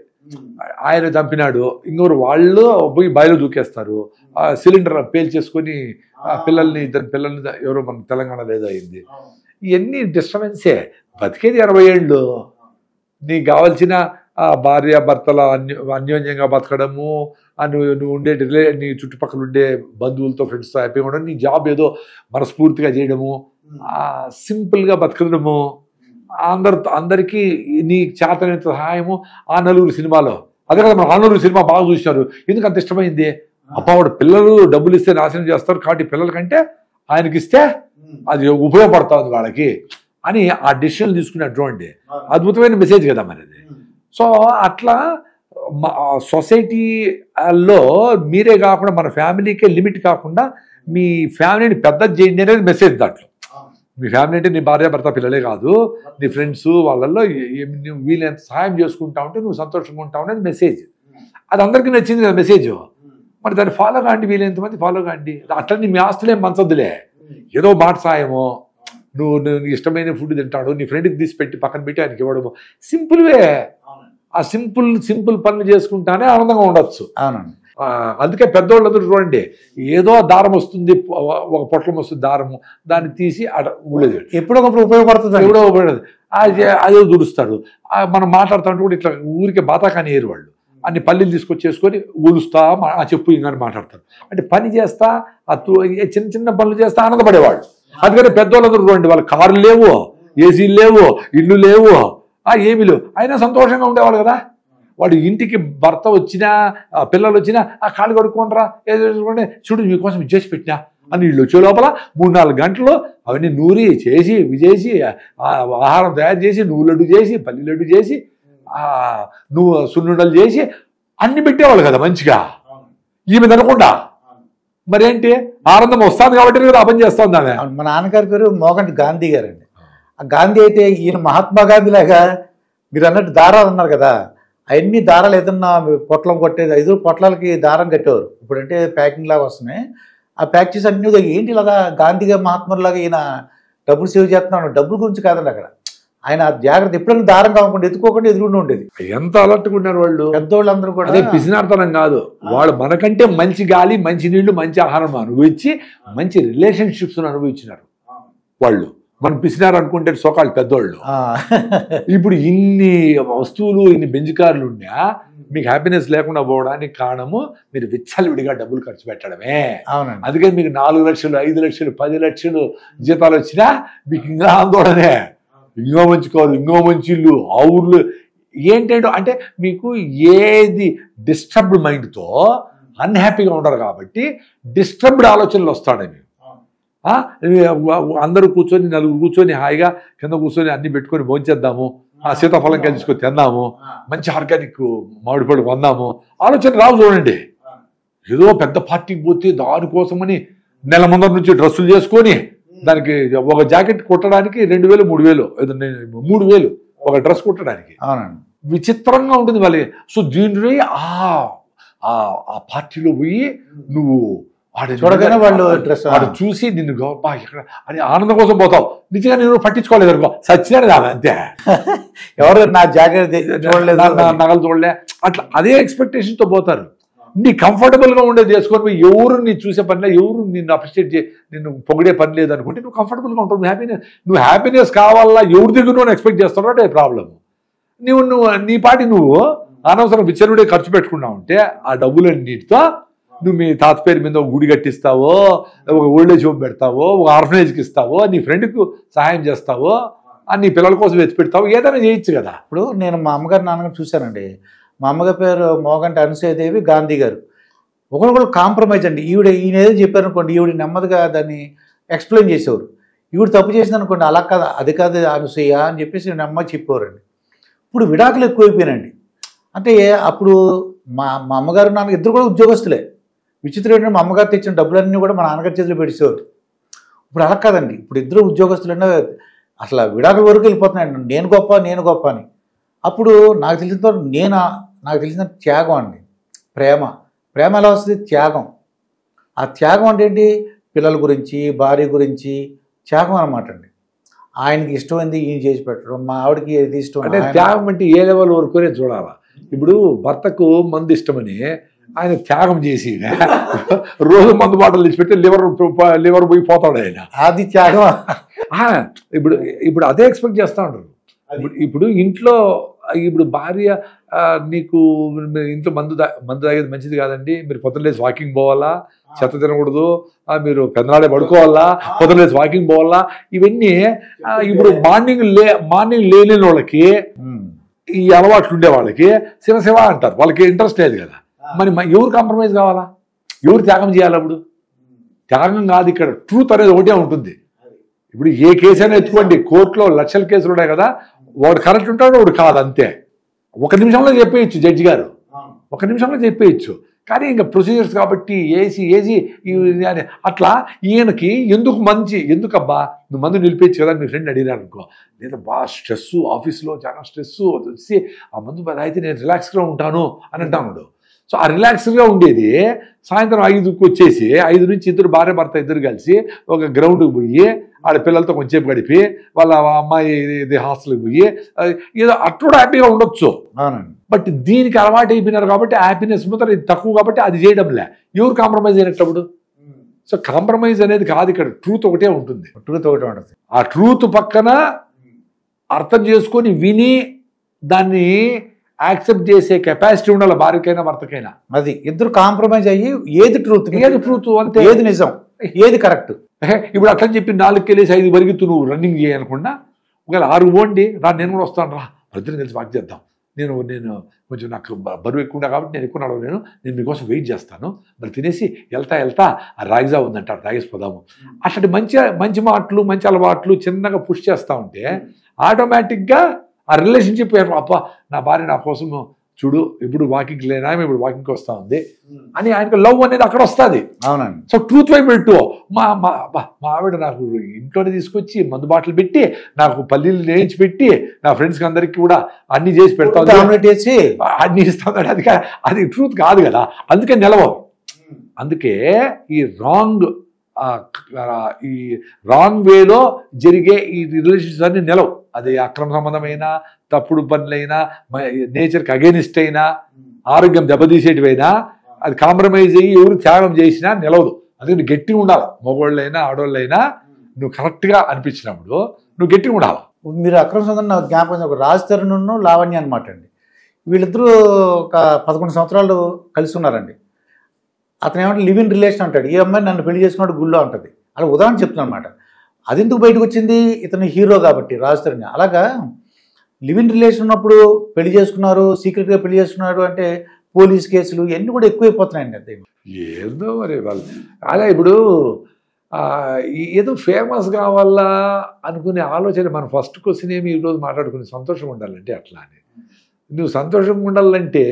ఆయన చంపినాడు, ఇంకొకరు వాళ్ళు పోయి బాయిలో దూకేస్తారు, సిలిండర్ పేల్చేసుకొని పిల్లల్ని, ఇద్దరు పిల్లల్ని ఎవరో మన తెలంగాణలో ఏదో అయింది. ఇవన్నీ డిస్టర్బెన్సే. బతికేది 60 ఏళ్ళు. నీకు కావాల్సిన భార్య భర్తల అన్యోన్యంగా బతకడము, నువ్వు ఉండే నీ చుట్టుపక్కల ఉండే బంధువులతో ఫ్రెండ్స్తో హ్యాపీగా ఉండడం, నీ జాబ్ ఏదో మనస్ఫూర్తిగా చేయడము, సింపుల్గా బతకడము, అందరికీ నీ చేతనైన సహాయము. ఆ నలుగురు సినిమాలో అదే కదా, మన ఆ నలుగురు సినిమా బాగా చూసినారు. ఎందుకు అంత ఇష్టమైంది? అప్పవాడు పిల్లలు డబ్బులు ఇస్తే నాశనం చేస్తారు కాబట్టి పిల్లల కంటే ఆయనకి ఇస్తే అది ఉపయోగపడుతుంది వాళ్ళకి అని ఆ డెసిషన్ తీసుకున్నటువంటి అద్భుతమైన మెసేజ్ కదా మనది. సో అట్లా సొసైటీలో మీరే కాకుండా మన ఫ్యామిలీకే లిమిట్ కాకుండా మీ ఫ్యామిలీని పెద్ద చేయండి అనేది మెసేజ్. దాంట్లో మీ ఫ్యామిలీ అంటే నీ భార్య భర్త పిల్లలే కాదు, నీ ఫ్రెండ్స్ వాళ్ళల్లో నువ్వు వీళ్ళెంత సహాయం చేసుకుంటా ఉంటే నువ్వు సంతోషంగా ఉంటావు అనేది మెసేజ్. అది అందరికీ నచ్చింది కదా మెసేజ్. మరి దాన్ని ఫాలో కాండి, వీలెంతమంది ఫాలో కాండి. అట్లా మీ ఆస్తులేం పంచొద్దులే, ఏదో మాట సాయమో, నువ్వు ఇష్టమైన ఫుడ్ తింటాడు, నీ ఫ్రెండ్కి తీసి పెట్టి పక్కన పెట్టి ఆయనకి ఇవ్వడము, సింపుల్వే. ఆ సింపుల్ పనులు చేసుకుంటానే ఆనందంగా ఉండొచ్చు. అవునండి. అందుకే పెద్దోళ్ళందరూ చూడండి, ఏదో దారం వస్తుంది, ఒక పొట్లం వస్తుంది దారము, దాన్ని తీసి ఊళ్ళేది ఎప్పుడో ఒకప్పుడు ఉపయోగపడుతుంది, ఎప్పుడో ఉపయోగపడుతుంది. అదే దుడుస్తాడు. మనం మాట్లాడుతుంటే కూడా ఇట్లా ఊరికే బాతాకాని ఏరు వాళ్ళు అన్ని పల్లీలు తీసుకొచ్చేసుకొని ఊలుస్తా చెప్పు ఇంకని మాట్లాడతారు. అంటే పని చేస్తా చిన్న చిన్న పనులు చేస్తా ఆనందపడేవాళ్ళు. అందుకని పెద్దోళ్ళందరూ చూడండి, వాళ్ళ కార్లు లేవు, ఏసీలు లేవు, ఇల్లు లేవు, ఏమీ లేవు, అయినా సంతోషంగా ఉండేవాళ్ళు కదా. వాడు ఇంటికి భర్త వచ్చినా పిల్లలు వచ్చినా ఆ కాళ్ళు కడుక్కోండిరా, ఏదో చూడు మీకోసం ఇచ్చేసి పెట్టినా అని వీళ్ళు వచ్చే లోపల 3-4 గంటలు అవన్నీ నూరి చేసి ఆహారం తయారు చేసి, నువ్వు లడ్డు చేసి, పల్లి లడ్డు చేసి, నువ్వు సున్నుండలు చేసి అన్ని పెట్టేవాళ్ళు కదా మంచిగా. ఈమె తినకుండా మరేంటి ఆనందం వస్తుంది కాబట్టి కదా పని చేస్తుంది ఆమె. మా నాన్నగారి పేరు మోగంటి గాంధీ గారండి. ఆ గాంధీ అయితే ఈయన మహాత్మా గాంధీ లాగా మీరు అన్నట్టు దారాలు అన్నారు కదా, అవన్నీ దారాలు ఏదన్నా పొట్లం కొట్టేది, 5 పొట్లాలకి దారం కట్టేవారు. ఇప్పుడంటే ప్యాకింగ్ లాగా వస్తున్నాయి. ఆ ప్యాక్ చేసి అన్ని ఏంటి ఇలాగా గాంధీగా మహాత్ములాగా ఈయన డబ్బులు సేవ్ చేస్తున్నాడు. డబ్బుల గురించి కాదండి అక్కడ, ఆయన జాగ్రత్త ఎప్పుడైనా దారం కాకుండా ఎత్తుకోకుండా ఎదురుండి ఉండేది. ఎంత అలర్ట్గా ఉన్నారు వాళ్ళు పెద్దోళ్ళందరూ కూడా. అదే పిసినార్తనం కాదు, వాళ్ళు మనకంటే మంచి గాలి, మంచి నీళ్లు, మంచి ఆహారం అనుభవించి మంచి రిలేషన్షిప్స్ అనుభవించినారు వాళ్ళు. మనం పిసినారు అనుకుంటే సోకాళ్ళు పెద్దోళ్ళు. ఇప్పుడు ఇన్ని వస్తువులు, ఇన్ని బెంజ్ కార్లు ఉన్నా మీకు హ్యాపీనెస్ లేకుండా పోవడానికి కారణము మీరు విచ్చలవిడిగా డబ్బులు ఖర్చు పెట్టడమే. అవునండి. అందుకని మీకు 4 లక్షలు, 5 లక్షలు, 10 లక్షలు జీతాలు వచ్చినా మీకు ఇంకా ఆందోళనే, ఇంకో మంచి కాదు, ఇంకో మంచి ఇల్లు, ఆ ఊర్లు ఏంటంటే అంటే మీకు ఏది డిస్టర్బ్డ్ మైండ్తో అన్హ్యాపీగా ఉండరు కాబట్టి డిస్టర్బ్డ్ ఆలోచనలు వస్తాడని. అందరూ కూర్చొని 4 కూర్చొని హాయిగా కింద కూర్చొని అన్ని పెట్టుకొని భోంచేద్దాము, సీతాఫలం తీసుకొని తిందాము, మంచి ఆర్గానిక్ మామిడి పళ్ళు కొందాము ఆలోచన రావు. చూడండి, ఏదో పెద్ద పార్టీకి పోతే దానికోసమని నెల ముందర నుంచి డ్రెస్సులు చేసుకొని దానికి ఒక జాకెట్ కుట్టడానికి 2000 3000 ఏదన్నా 3000 ఒక డ్రెస్ కుట్టడానికి. విచిత్రంగా ఉంటుంది వాళ్ళకి. సో దీంట్లో ఆ పార్టీలో పోయి నువ్వు చూడగానే వాళ్ళు డ్రెస్ వాడు చూసి నిన్ను ఇక్కడ అని ఆనందం కోసం పోతావు, నిజంగా నేను పట్టించుకోలేదు అనుకో, సచ్చినాడు కాదు అంతే. ఎవరు నా జాగ్రత్త చూడలేదు, నగలు చూడలే, అట్లా అదే ఎక్స్పెక్టేషన్తో పోతారు. నీ కంఫర్టబుల్గా ఉండేది చేసుకొని పోయి ఎవరు నీ చూసే పనిలే, ఎవరు నిన్ను అప్రిషియేట్ నిన్ను పొగిడే పని లేదు అనుకుంటే నువ్వు కంఫర్టబుల్గా ఉంటావు. నువ్వు హ్యాపీనెస్ కావాలా, ఎవరి దగ్గర నువ్వు ఎక్స్పెక్ట్ చేస్తున్నావు అంటే ప్రాబ్లమ్. నువ్వు నీ పాటి నువ్వు అనవసరం విచ్చరుడే ఖర్చు పెట్టుకున్నావు అంటే ఆ డబ్బులన్నిటితో నువ్వు మీ తాత పేరు మీద ఒక గుడి కట్టిస్తావో, ఒక ఓల్డేజ్ హోమ్ పెడతావో, ఒక ఆర్ఫనేజ్కి ఇస్తావో, నీ ఫ్రెండ్కు సహాయం చేస్తావో, నీ పిల్లల కోసం వెతి పెడతావు, ఏదైనా చేయొచ్చు కదా. ఇప్పుడు నేను మా అమ్మగారు నాన్నగారు చూశానండి. మా అమ్మగారి పేరు మోగంటి అనసూయదేవి గాంధీ గారు. ఒకరికొకరు కాంప్రమైజ్ అండి. ఈయన ఏదో చెప్పారు అనుకోండి, ఈవిడ నెమ్మదిగా దాన్ని ఎక్స్ప్లెయిన్ చేసేవారు. ఈవిడ తప్పు చేసింది అనుకోండి, అలా కాదు అది కాదు అనసూయ అని చెప్పేసి నెమ్మది చెప్పేవారండి. ఇప్పుడు విడాకులు ఎక్కువైపోయినండి. అంటే అప్పుడు మా అమ్మగారు నాన్న ఇద్దరు కూడా ఉద్యోగస్తులే. విచిత్రం ఏంటంటే మా అమ్మగారు తెచ్చిన డబ్బులన్నీ కూడా మా నాన్నగారి చేతిలో పెట్టేసేవారు. ఇప్పుడు అలా కాదండి, ఇప్పుడు ఇద్దరు ఉద్యోగస్తులన్నా అసలు విడాకుల వరకు వెళ్ళిపోతున్నాయండి. నేను గొప్ప అని. అప్పుడు నాకు తెలిసిన త్యాగం అండి. ప్రేమ ఎలా వస్తుంది? త్యాగం. ఆ త్యాగం అంటే ఏంటి? పిల్లల గురించి, భార్య గురించి త్యాగం అనమాట అండి. ఆయనకి ఇష్టమైంది ఈయన చేసి పెట్టడం, మా ఆవిడకి ఏది ఇష్టం అంటే త్యాగం అంటే ఏ లెవెల్ వరకునే చూడాలా. ఇప్పుడు భర్తకు మందు ఇష్టమని ఆయన త్యాగం చేసి రోజు మందు బాటలు తీసి పెట్టి లివర్ పోయి పోతాడు ఆయన, అది త్యాగం. ఇప్పుడు అదే ఎక్స్పెక్ట్ చేస్తూ ఉంటారు. ఇప్పుడు ఇంట్లో ఇప్పుడు భార్య నీకు ఇంట్లో మందు తాగేది మంచిది కాదండి, మీరు పొద్దున్న లేసి వాకింగ్ పోవాలా, చెత్త తినకూడదు, మీరు పెద్దనాడే పడుకోవాలా, పొద్దున్న లేసి వాకింగ్ పోవాలా, ఇవన్నీ ఇప్పుడు మార్నింగ్ లేని వాళ్ళకి, ఈ అలవాట్లు ఉండే వాళ్ళకి శివ అంటారు. వాళ్ళకి ఇంట్రెస్ట్ లేదు కదా. మరి ఎవరు కాంప్రమైజ్ కావాలా, ఎవరు త్యాగం చేయాలి? అప్పుడు త్యాగం కాదు, ఇక్కడ ట్రూత్ అనేది ఒకటే ఉంటుంది. ఇప్పుడు ఏ కేసు అయినా ఎత్తుకోండి, కోర్టులో లక్షల కేసులు ఉన్నాయి కదా, వాడు కరెక్ట్ ఉంటాడు, వాడు కాదు, అంతే. ఒక నిమిషంలో చెప్పేయచ్చు జడ్జి గారు, ఒక నిమిషంలో చెప్పేయచ్చు. కానీ ఇంకా ప్రొసీజర్స్ కాబట్టి ఏసీ అట్లా ఈయనకి ఎందుకబ్బా నువ్వు మందు నిలిపేయచ్చు కదా మీ ఫ్రెండ్ అడిగినారు అనుకో, లేదా బాగా స్ట్రెస్, ఆఫీస్లో చాలా స్ట్రెస్ వచ్చి ఆ మందు అయితే నేను రిలాక్స్గా ఉంటాను అని అంటాను. సో ఆ రిలాక్స్గా ఉండేది సాయంత్రం 5కి వచ్చేసి 5 నుంచి ఇద్దరు భార్య భర్త ఇద్దరు కలిసి ఒక గ్రౌండ్కి పోయి ఆడ పిల్లలతో కొంచెంసేపు గడిపి వాళ్ళ అమ్మాయి హాస్టల్కి పోయి ఏదో అట్లా హ్యాపీగా ఉండొచ్చు. బట్ దీనికి అలవాటు అయిపోయినారు కాబట్టి హ్యాపీనెస్ ముందర తక్కువ కాబట్టి అది చేయడంలే. ఎవరు కాంప్రమైజ్ అయినప్పుడు? సో కాంప్రమైజ్ అనేది కాదు, ఇక్కడ ట్రూత్ ఒకటే ఉంటుంది. ఆ ట్రూత్ పక్కన అర్థం చేసుకొని విని దాన్ని యాక్సెప్ట్ చేసే కెపాసిటీ ఉండాలి భార్యకైనా భర్తకైనా. అది ఇద్దరు కాంప్రమైజ్ అయ్యి ఏది ట్రూత్ అంతే, ఏది నిజం, ఏది కరెక్ట్. ఇప్పుడు అట్లా చెప్పి 4కి వెళ్ళేసి 5 వరకు నువ్వు రన్నింగ్ చేయనుకున్నా, ఒకవేళ 6 పోండి నేను కూడా వస్తాను రా, వద్దని కలిసి వాక్ చేద్దాం, నేను కొంచెం నాకు బరువు ఎక్కువ ఉన్నా కాబట్టి నేను ఎక్కువ నడవలేను, నేను మీకోసం వెయిట్ చేస్తాను, మరి తినేసి వెళ్తా ఆ రాయిజా ఉందంటారు తాగేసిపోదాము. అట్లాంటి మంచి మాటలు మంచి అలవాట్లు చిన్నగా పుష్ చేస్తూ ఉంటే ఆటోమేటిక్గా ఆ రిలేషన్షిప్ అప్ప నా భార్య నా కోసం చూడు ఇప్పుడు వాకింగ్ లేనా, ఇప్పుడు వాకింగ్కి వస్తూ ఉంది అని ఆయనకు లవ్ అనేది అక్కడ వస్తుంది. అవునండి. సో ట్రూత్ వైపు పెట్టు. మా ఆవిడ నాకు ఇంట్లోనే తీసుకొచ్చి మందు బాటలు పెట్టి నాకు పల్లీలు నేయించి పెట్టి నా ఫ్రెండ్స్కి అందరికీ కూడా అన్ని చేసి పెడతా అన్ని ఇస్తాను, అది ట్రూత్ కాదు కదా. అందుకే నిలవవు. అందుకే ఈ రాంగ్ వేలో జరిగే ఈ రిలేషన్షిప్స్ అన్ని నిలవు. అది అక్రమ సంబంధమైనా, తప్పుడు పనులైనా, నేచర్కి అగేనిస్ట్ అయినా, ఆరోగ్యం దెబ్బతీసేటివైనా, అది కాంప్రమైజ్ అయ్యి ఎవరు త్యాగం చేసినా నిలవదు. అందుకని గట్టిగా ఉండాలి. మగవాళ్ళైనా ఆడవాళ్ళైనా నువ్వు కరెక్ట్గా అనిపించినప్పుడు నువ్వు గట్టిగా ఉండాలి. మీరు అక్రమ సంబంధం నాకు జ్ఞాపకం, ఒక రాజ్ తరుణ్ లావణ్య అనమాట అండి. వీళ్ళిద్దరూ ఒక 11 సంవత్సరాలు కలిసి ఉన్నారండి. అతను ఏమంటే లివ్ ఇన్ రిలేషన్ అంటాడు, ఈ అమ్మాయి నన్ను పెళ్లి చేసుకున్నాడు గుళ్ళో ఉంటుంది. అలా ఉదాహరణ చెప్తున్నాను అనమాట. అది ఎందుకు బయటకు వచ్చింది? ఇతను హీరో కాబట్టి రాజ్ తరుణ్. అలాగా లివ్ ఇన్ రిలేషన్ ఉన్నప్పుడు పెళ్లి చేసుకున్నారు, సీక్రెట్గా పెళ్లి చేసుకున్నారు అంటే పోలీస్ కేసులు ఇవన్నీ కూడా ఎక్కువైపోతున్నాయండి. అదే ఏదో మరి వాళ్ళు అదే ఇప్పుడు ఏదో ఫేమస్ కావాలా అనుకునే ఆలోచన. మన ఫస్ట్ క్వశ్చన్ ఏమి ఈరోజు మాట్లాడుకుని సంతోషంగా ఉండాలంటే అట్లా అని. నువ్వు సంతోషంగా ఉండాలంటే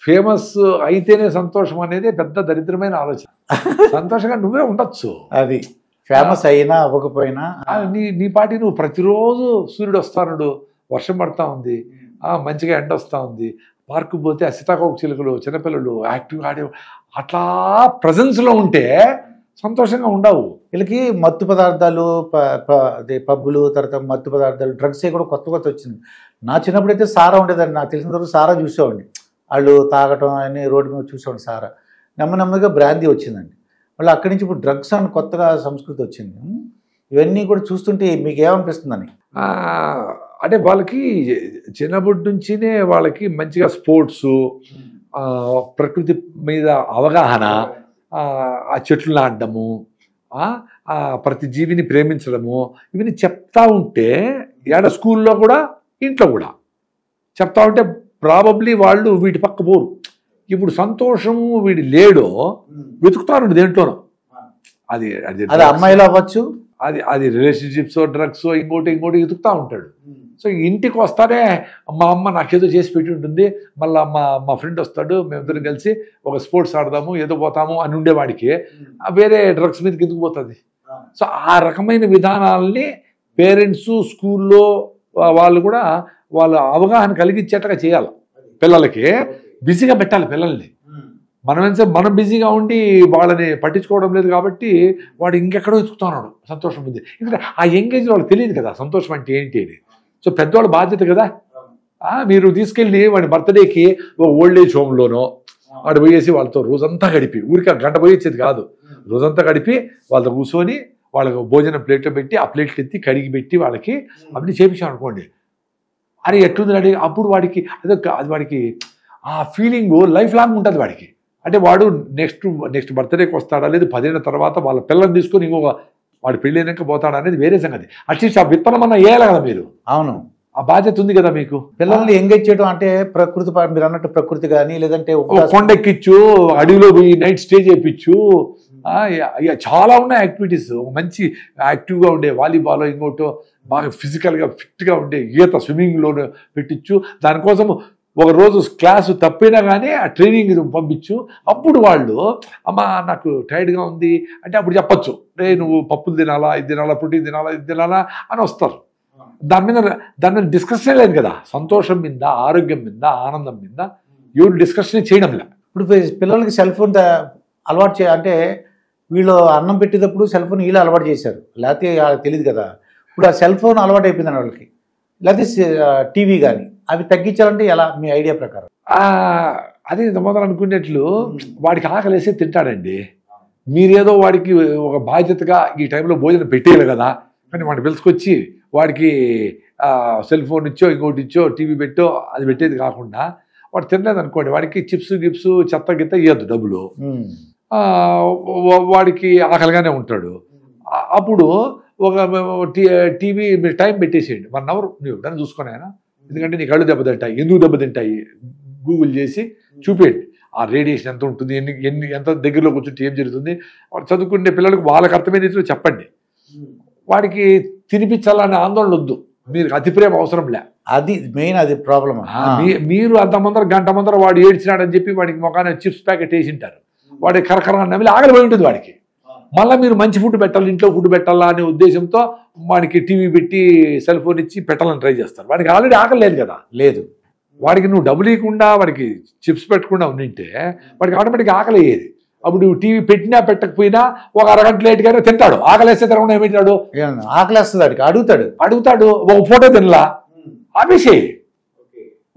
ఫేమస్ అయితేనే సంతోషం అనేది పెద్ద దరిద్రమైన ఆలోచన. సంతోషంగా నువ్వే ఉండొచ్చు. అది ఫేమస్ అయినా అవ్వకపోయినా నీ పాటి నువ్వు ప్రతిరోజు సూర్యుడు వస్తాడు, వర్షం పడతా ఉంది, మంచిగా ఎండ వస్తూ ఉంది, పార్కు పోతే ఆ సీతాకోక చిలుకలు చిన్నపిల్లలు యాక్టివ్గా ఆడే అట్లా ప్రజెన్స్లో ఉంటే సంతోషంగా ఉండవు. వీళ్ళకి మత్తు పదార్థాలు అదే పబ్బులు, తర్వాత మత్తు పదార్థాలు, డ్రగ్స్ కూడా కొత్త వచ్చింది. నా చిన్నప్పుడు అయితే సారా ఉండేదండి. నాకు తెలిసిన తర్వాత సారా చూసేవాడిని. వాళ్ళు తాగటం అన్ని రోడ్డు మీద చూసేవాడిని సారా. నెమ్మదిగా బ్రాందీ వచ్చిందండి. మళ్ళీ అక్కడి నుంచి ఇప్పుడు డ్రగ్స్ అని కొత్తగా సంస్కృతి వచ్చింది. ఇవన్నీ కూడా చూస్తుంటే మీకు ఏమనిపిస్తుందని? అంటే వాళ్ళకి చిన్నప్పటి నుంచినే వాళ్ళకి మంచిగా స్పోర్ట్సు, ప్రకృతి మీద అవగాహన, ఆ చెట్లు నాటడము, ప్రతి జీవిని ప్రేమించడము, ఇవన్నీ చెప్తా ఉంటే ఏడ స్కూల్లో కూడా ఇంట్లో కూడా చెప్తా ఉంటే ప్రాబబ్లీ వాళ్ళు వీటి పక్క పోరు. ఇప్పుడు సంతోషము వీడి లేడో వెతుకుతారు దేంట్లోనో. అది అమ్మాయిలు అవ్వచ్చు, అది రిలేషన్షిప్స్, డ్రగ్స్, ఇంకోటి వెతుకుతూ ఉంటాడు. సో ఇంటికి వస్తానే మా అమ్మ నాకేదో చేసి పెట్టి ఉంటుంది, మళ్ళీ మా ఫ్రెండ్ వస్తాడు, మేమిద్దరం కలిసి ఒక స్పోర్ట్స్ ఆడదాము, ఏదో పోతాము అని ఉండేవాడికి వేరే డ్రగ్స్ మీదకి ఎందుకు పోతుంది? సో ఆ రకమైన విధానాలని పేరెంట్స్, స్కూల్లో వాళ్ళు కూడా వాళ్ళు అవగాహన కలిగించేట్టుగా చేయాలి. పిల్లలకి బిజీగా పెట్టాలి పిల్లల్ని. మనం బిజీగా ఉండి వాళ్ళని పట్టించుకోవడం లేదు కాబట్టి వాడు ఇంకెక్కడో వెతుకుతున్నాడు సంతోషం ఉంది. ఎందుకంటే ఆ ఎంగేజ్ వాళ్ళకి తెలియదు కదా సంతోషం అంటే ఏంటి అని. సో పెద్దవాళ్ళ బాధ్యత కదా. మీరు తీసుకెళ్ళి వాడి బర్త్డేకి ఒక ఓల్డ్ ఏజ్ హోమ్లోనో వాడు పోయేసి వాళ్ళతో రోజంతా గడిపి, ఊరికి గంట పోయేసేది కాదు, రోజంతా గడిపి వాళ్ళతో కూర్చొని వాళ్ళకి భోజనం ప్లేట్లో పెట్టి ఆ ప్లేట్లు ఎత్తి కడిగి పెట్టి వాళ్ళకి అవన్నీ చేపించాం అనుకోండి. అరే ఎట్లుంది అడిగి అప్పుడు వాడికి అది వాడికి ఆ ఫీలింగ్ లైఫ్ లాంగ్ ఉంటుంది వాడికి. అంటే వాడు నెక్స్ట్ బర్త్డేకి వస్తాడా, లేదు 10 ఏళ్ళ తర్వాత వాళ్ళ పిల్లల్ని తీసుకొని ఇంకొక వాడు పెళ్ళైనాక పోతాడా అనేది వేరే సంగతి. అట్లీస్ట్ ఆ విత్తనం అన్నా వేయాలి కదా మీరు. అవును, ఆ బాధ్యత ఉంది కదా మీకు. పిల్లల్ని ఎంగేజ్ చేయడం అంటే ప్రకృతి, మీరు అన్నట్టు ప్రకృతి కానీ, లేదంటే కొండెక్కిచ్చు, అడవిలో పోయి నైట్ స్టే చేయించు, చాలా ఉన్నాయి యాక్టివిటీస్. మంచి యాక్టివ్గా ఉండే వాలీబాల్, ఇంకోటో బాగా ఫిజికల్గా ఫిట్గా ఉండే ఈత, స్విమ్మింగ్లో పెట్టించు. దానికోసం ఒక రోజు క్లాసు తప్పినా కానీ ఆ ట్రైనింగ్ పంపించు. అప్పుడు వాళ్ళు అమ్మా నాకు టైర్డ్గా ఉంది అంటే అప్పుడు చెప్పచ్చు, రే నువ్వు పప్పులు తినాలా, ఇది తినాలా, ప్రోటీన్ తినాలా, ఇది తినాలా అని వస్తారు. దాని మీద డిస్కషన్ లేదు కదా. సంతోషం మీద, ఆరోగ్యం మీద, ఆనందం మీద ఎవరు డిస్కషన్ చేయడం లేదు. ఇప్పుడు పిల్లలకి సెల్ ఫోన్ అలవాటు అంటే వీళ్ళు అన్నం పెట్టేటప్పుడు సెల్ ఫోన్ వీళ్ళు అలవాటు చేశారు, లేకపోతే తెలియదు కదా. ఇప్పుడు ఆ సెల్ ఫోన్ అలవాటు అయిపోయిందని వాళ్ళకి, లేకపోతే టీవీ కానీ, అవి తగ్గించాలంటే ఎలా మీ ఐడియా ప్రకారం? అదే మొదలు అనుకునేట్లు వాడికి ఆకలేసే తింటాడండి. మీరేదో వాడికి ఒక బాధ్యతగా ఈ టైంలో భోజనం పెట్టేయాలి కదా. కానీ వాడిని పిలుచుకొచ్చి వాడికి సెల్ ఫోన్ ఇచ్చో, ఇంకోటి ఇచ్చో, టీవీ పెట్టో అది పెట్టేది కాకుండా వాడు తినలేదు అనుకోండి, వాడికి చిప్స్ గిప్స్ చెత్త గిత్త ఇవ్వద్దు డబ్బులు, వాడికి ఆకలిగానే ఉంటాడు. అప్పుడు ఒక టీవీ మీరు టైం పెట్టేసేయండి, 1 అవర్ నువ్వు ఎప్పుడైనా చూసుకొని ఆయన, ఎందుకంటే నీ కళ్ళు దెబ్బతింటాయి. ఎందుకు దెబ్బతింటాయి గూగుల్ చేసి చూపేయండి. ఆ రేడియేషన్ ఎంత ఉంటుంది, ఎంత దగ్గరలో కూర్చుంటే ఏం జరుగుతుంది. వాడు చదువుకునే పిల్లలకు వాళ్ళకి అర్థమైన రీతిలో చెప్పండి. వాడికి తినిపించాలనే ఆందోళన వద్దు, మీరు అతి ప్రేమ అవసరం లే. అది మెయిన్, అది ప్రాబ్లం. మీరు అంత గంట ముందర వాడు ఏడ్చినాడని చెప్పి వాడికి మొఖాన చిప్స్ ప్యాకెట్ వేసింటారు, వాడి కరకర నమిలి ఆకలిపోయి ఉంటుంది వాడికి. మళ్ళీ మీరు మంచి ఫుడ్ పెట్టాలి, ఇంట్లో ఫుడ్ పెట్టాలా అనే ఉద్దేశంతో వాడికి టీవీ పెట్టి సెల్ ఫోన్ ఇచ్చి పెట్టాలని ట్రై చేస్తారు. వాడికి ఆల్రెడీ ఆకలి లేదు కదా. లేదు, వాడికి నువ్వు డబ్బులు ఇవ్వకుండా వాడికి చిప్స్ పెట్టకుండా ఉండింటే వాడికి ఆటోమేటిక్గా ఆకలి అయ్యేది. అప్పుడు టీవీ పెట్టినా పెట్టకపోయినా ఒక అరగంట లేట్గానే తింటాడు. ఆకలేస్తే తినకుండా ఏమిటాడు, ఆకలేస్తుంది వాడికి, అడుగుతాడు ఒక ఫోటో తినలా ఆపేసేయి.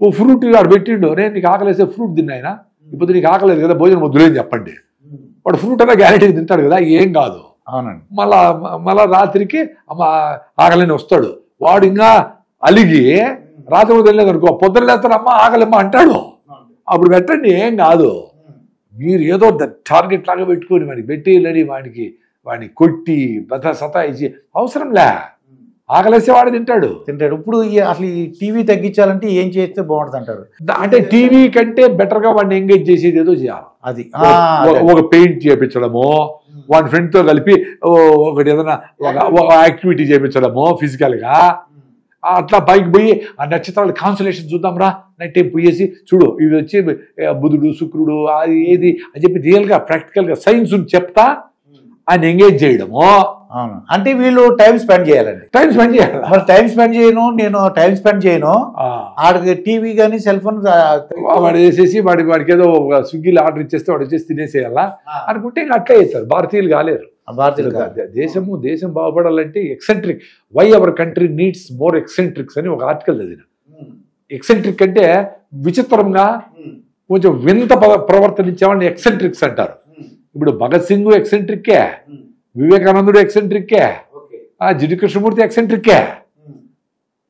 ఓ ఫ్రూట్ వాడు పెట్టిండు, నేను నీకు ఆకలేస్తే ఫ్రూట్ తిన్నాయినా, ఇప్పుడు నీకు ఆకలేదు కదా భోజనం వద్దులేని చెప్పండి. వాడు ఫ్రూట్ అన్నా గ్యారెంటీగా తింటాడు కదా, ఏం కాదు. అవునండి. మళ్ళా రాత్రికి ఆకలిని వస్తాడు. వాడు ఇంకా అలిగి రాత్రి కూడా తెలియదు అనుకో, పొద్దున లేస్తాడు అమ్మ ఆకలిమ్మ అంటాడు. అప్పుడు పెట్టండి, ఏం కాదు. మీరు ఏదో టార్గెట్ లాగా పెట్టుకొని వాడికి పెట్టేయాలని వాడిని కొట్టి సతాయించి అవసరం లే. ఆకలేసే వాడు తింటాడు. ఇప్పుడు అసలు ఈ టీవీ తగ్గించాలంటే ఏం చేస్తే బాగుంటుంది అంటారు? అంటే టీవీ కంటే బెటర్గా వాడిని ఎంగేజ్ చేసేది ఏదో చేయాలి. అది ఒక పెయింట్ చేయించడము, వాడి ఫ్రెండ్తో కలిపి ఒకటి ఏదైనా ఒక యాక్టివిటీ చేయించడము ఫిజికల్గా. అట్లా పైకి పోయి ఆ నక్షత్రాలు కాన్సలేషన్ చూద్దాం రా, నైట్ టైం పోయేసి చూడు ఇవి వచ్చి బుధుడు శుక్రుడు అది ఏది అని చెప్పి రియల్గా ప్రాక్టికల్గా సైన్స్ చెప్తా ఆయన ఎంగేజ్ చేయడము. అవును. అంటే వీళ్ళు టైం స్పెండ్ చేయాలండి. టైం స్పెండ్ చేయాలి. మరి టైం స్పెండ్ చేయను, నేను టైం స్పెండ్ చేయను, ఆడికి టీవీ కానీ సెల్ ఫోన్ వాడు వేసేసి వాడికి ఏదో స్విగ్గీలో ఆర్డర్ ఇచ్చేస్తే వాడు వచ్చేసి తినేసేయాలా అనుకుంటే ఇంకా అట్లే అవుతారు. భారతీయులు కాలేరు. దేశం బాగుపడాలంటే eccentric. Why our country needs more eccentrics అని ఒక ఆర్టికల్ చదివిన. ఎక్సెంట్రిక్ అంటే విచిత్రంగా కొంచెం వింత ప్రవర్తనించేవాడిని ఎక్సెంట్రిక్స్ అంటారు. ఇప్పుడు భగత్ సింగ్ ఎక్సెంట్రిక్కే, వివేకానందుడు ఎక్సెంట్రిక్కే, జిడ్డు కృష్ణమూర్తి ఎక్సెంట్రిక్కే.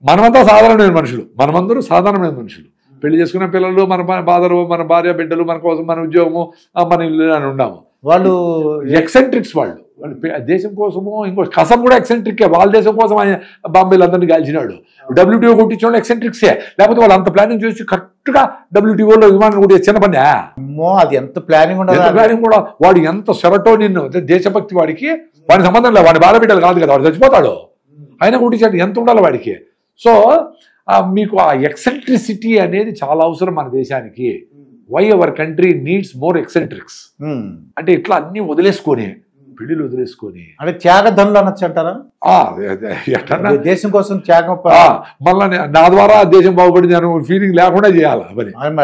మనమంతా సాధారణమైన మనుషులు, మనమందరూ సాధారణమైన మనుషులు. పెళ్లి చేసుకున్న పిల్లలు, మన బాధలు, మన భార్య బిడ్డలు, మన కోసం, మన ఉద్యోగము, మన ఇల్లు అని ఉన్నాము. వాళ్ళు ఎక్సెంట్రిక్స్. వాళ్ళు దేశం కోసము. ఇంకో కసం కూడా ఎక్సెంట్రిక్కే. వాళ్ళ దేశం కోసం ఆయన బాంబేలో అందరినీ కాల్చినాడు. WTO కొట్టించిన వాళ్ళు ఎక్సెంట్రిక్సే. లేకపోతే వాళ్ళు అంత ప్లానింగ్ చేసి కరెక్ట్గా WTOలో విమానం కూడా చిన్న పని. అది ఎంత ప్లానింగ్ కూడా. వాడు ఎంత సెరటోనిన్ దేశభక్తి వాడికి, వాడి సంబంధం లేదు. వాడి బాధ బిడ్డలు కాదు కదా, వాడు చచ్చిపోతాడు. ఆయన కొట్టించాడు. ఎంత ఉండాలి వాడికి. సో మీకు ఆ ఎక్సెంట్రిసిటీ అనేది చాలా అవసరం మన దేశానికి. Why our country needs more eccentrics. అంటే ఇట్లా అన్ని వదిలేసుకొని, పిడిలు వదిలేసుకొని, అంటే త్యాగధనులు అనొచ్చు అంటారా? దేశం కోసం త్యాగం. మళ్ళా నా ద్వారా దేశం బాగుపడింది అనే ఫీలింగ్ లేకుండా చేయాలి.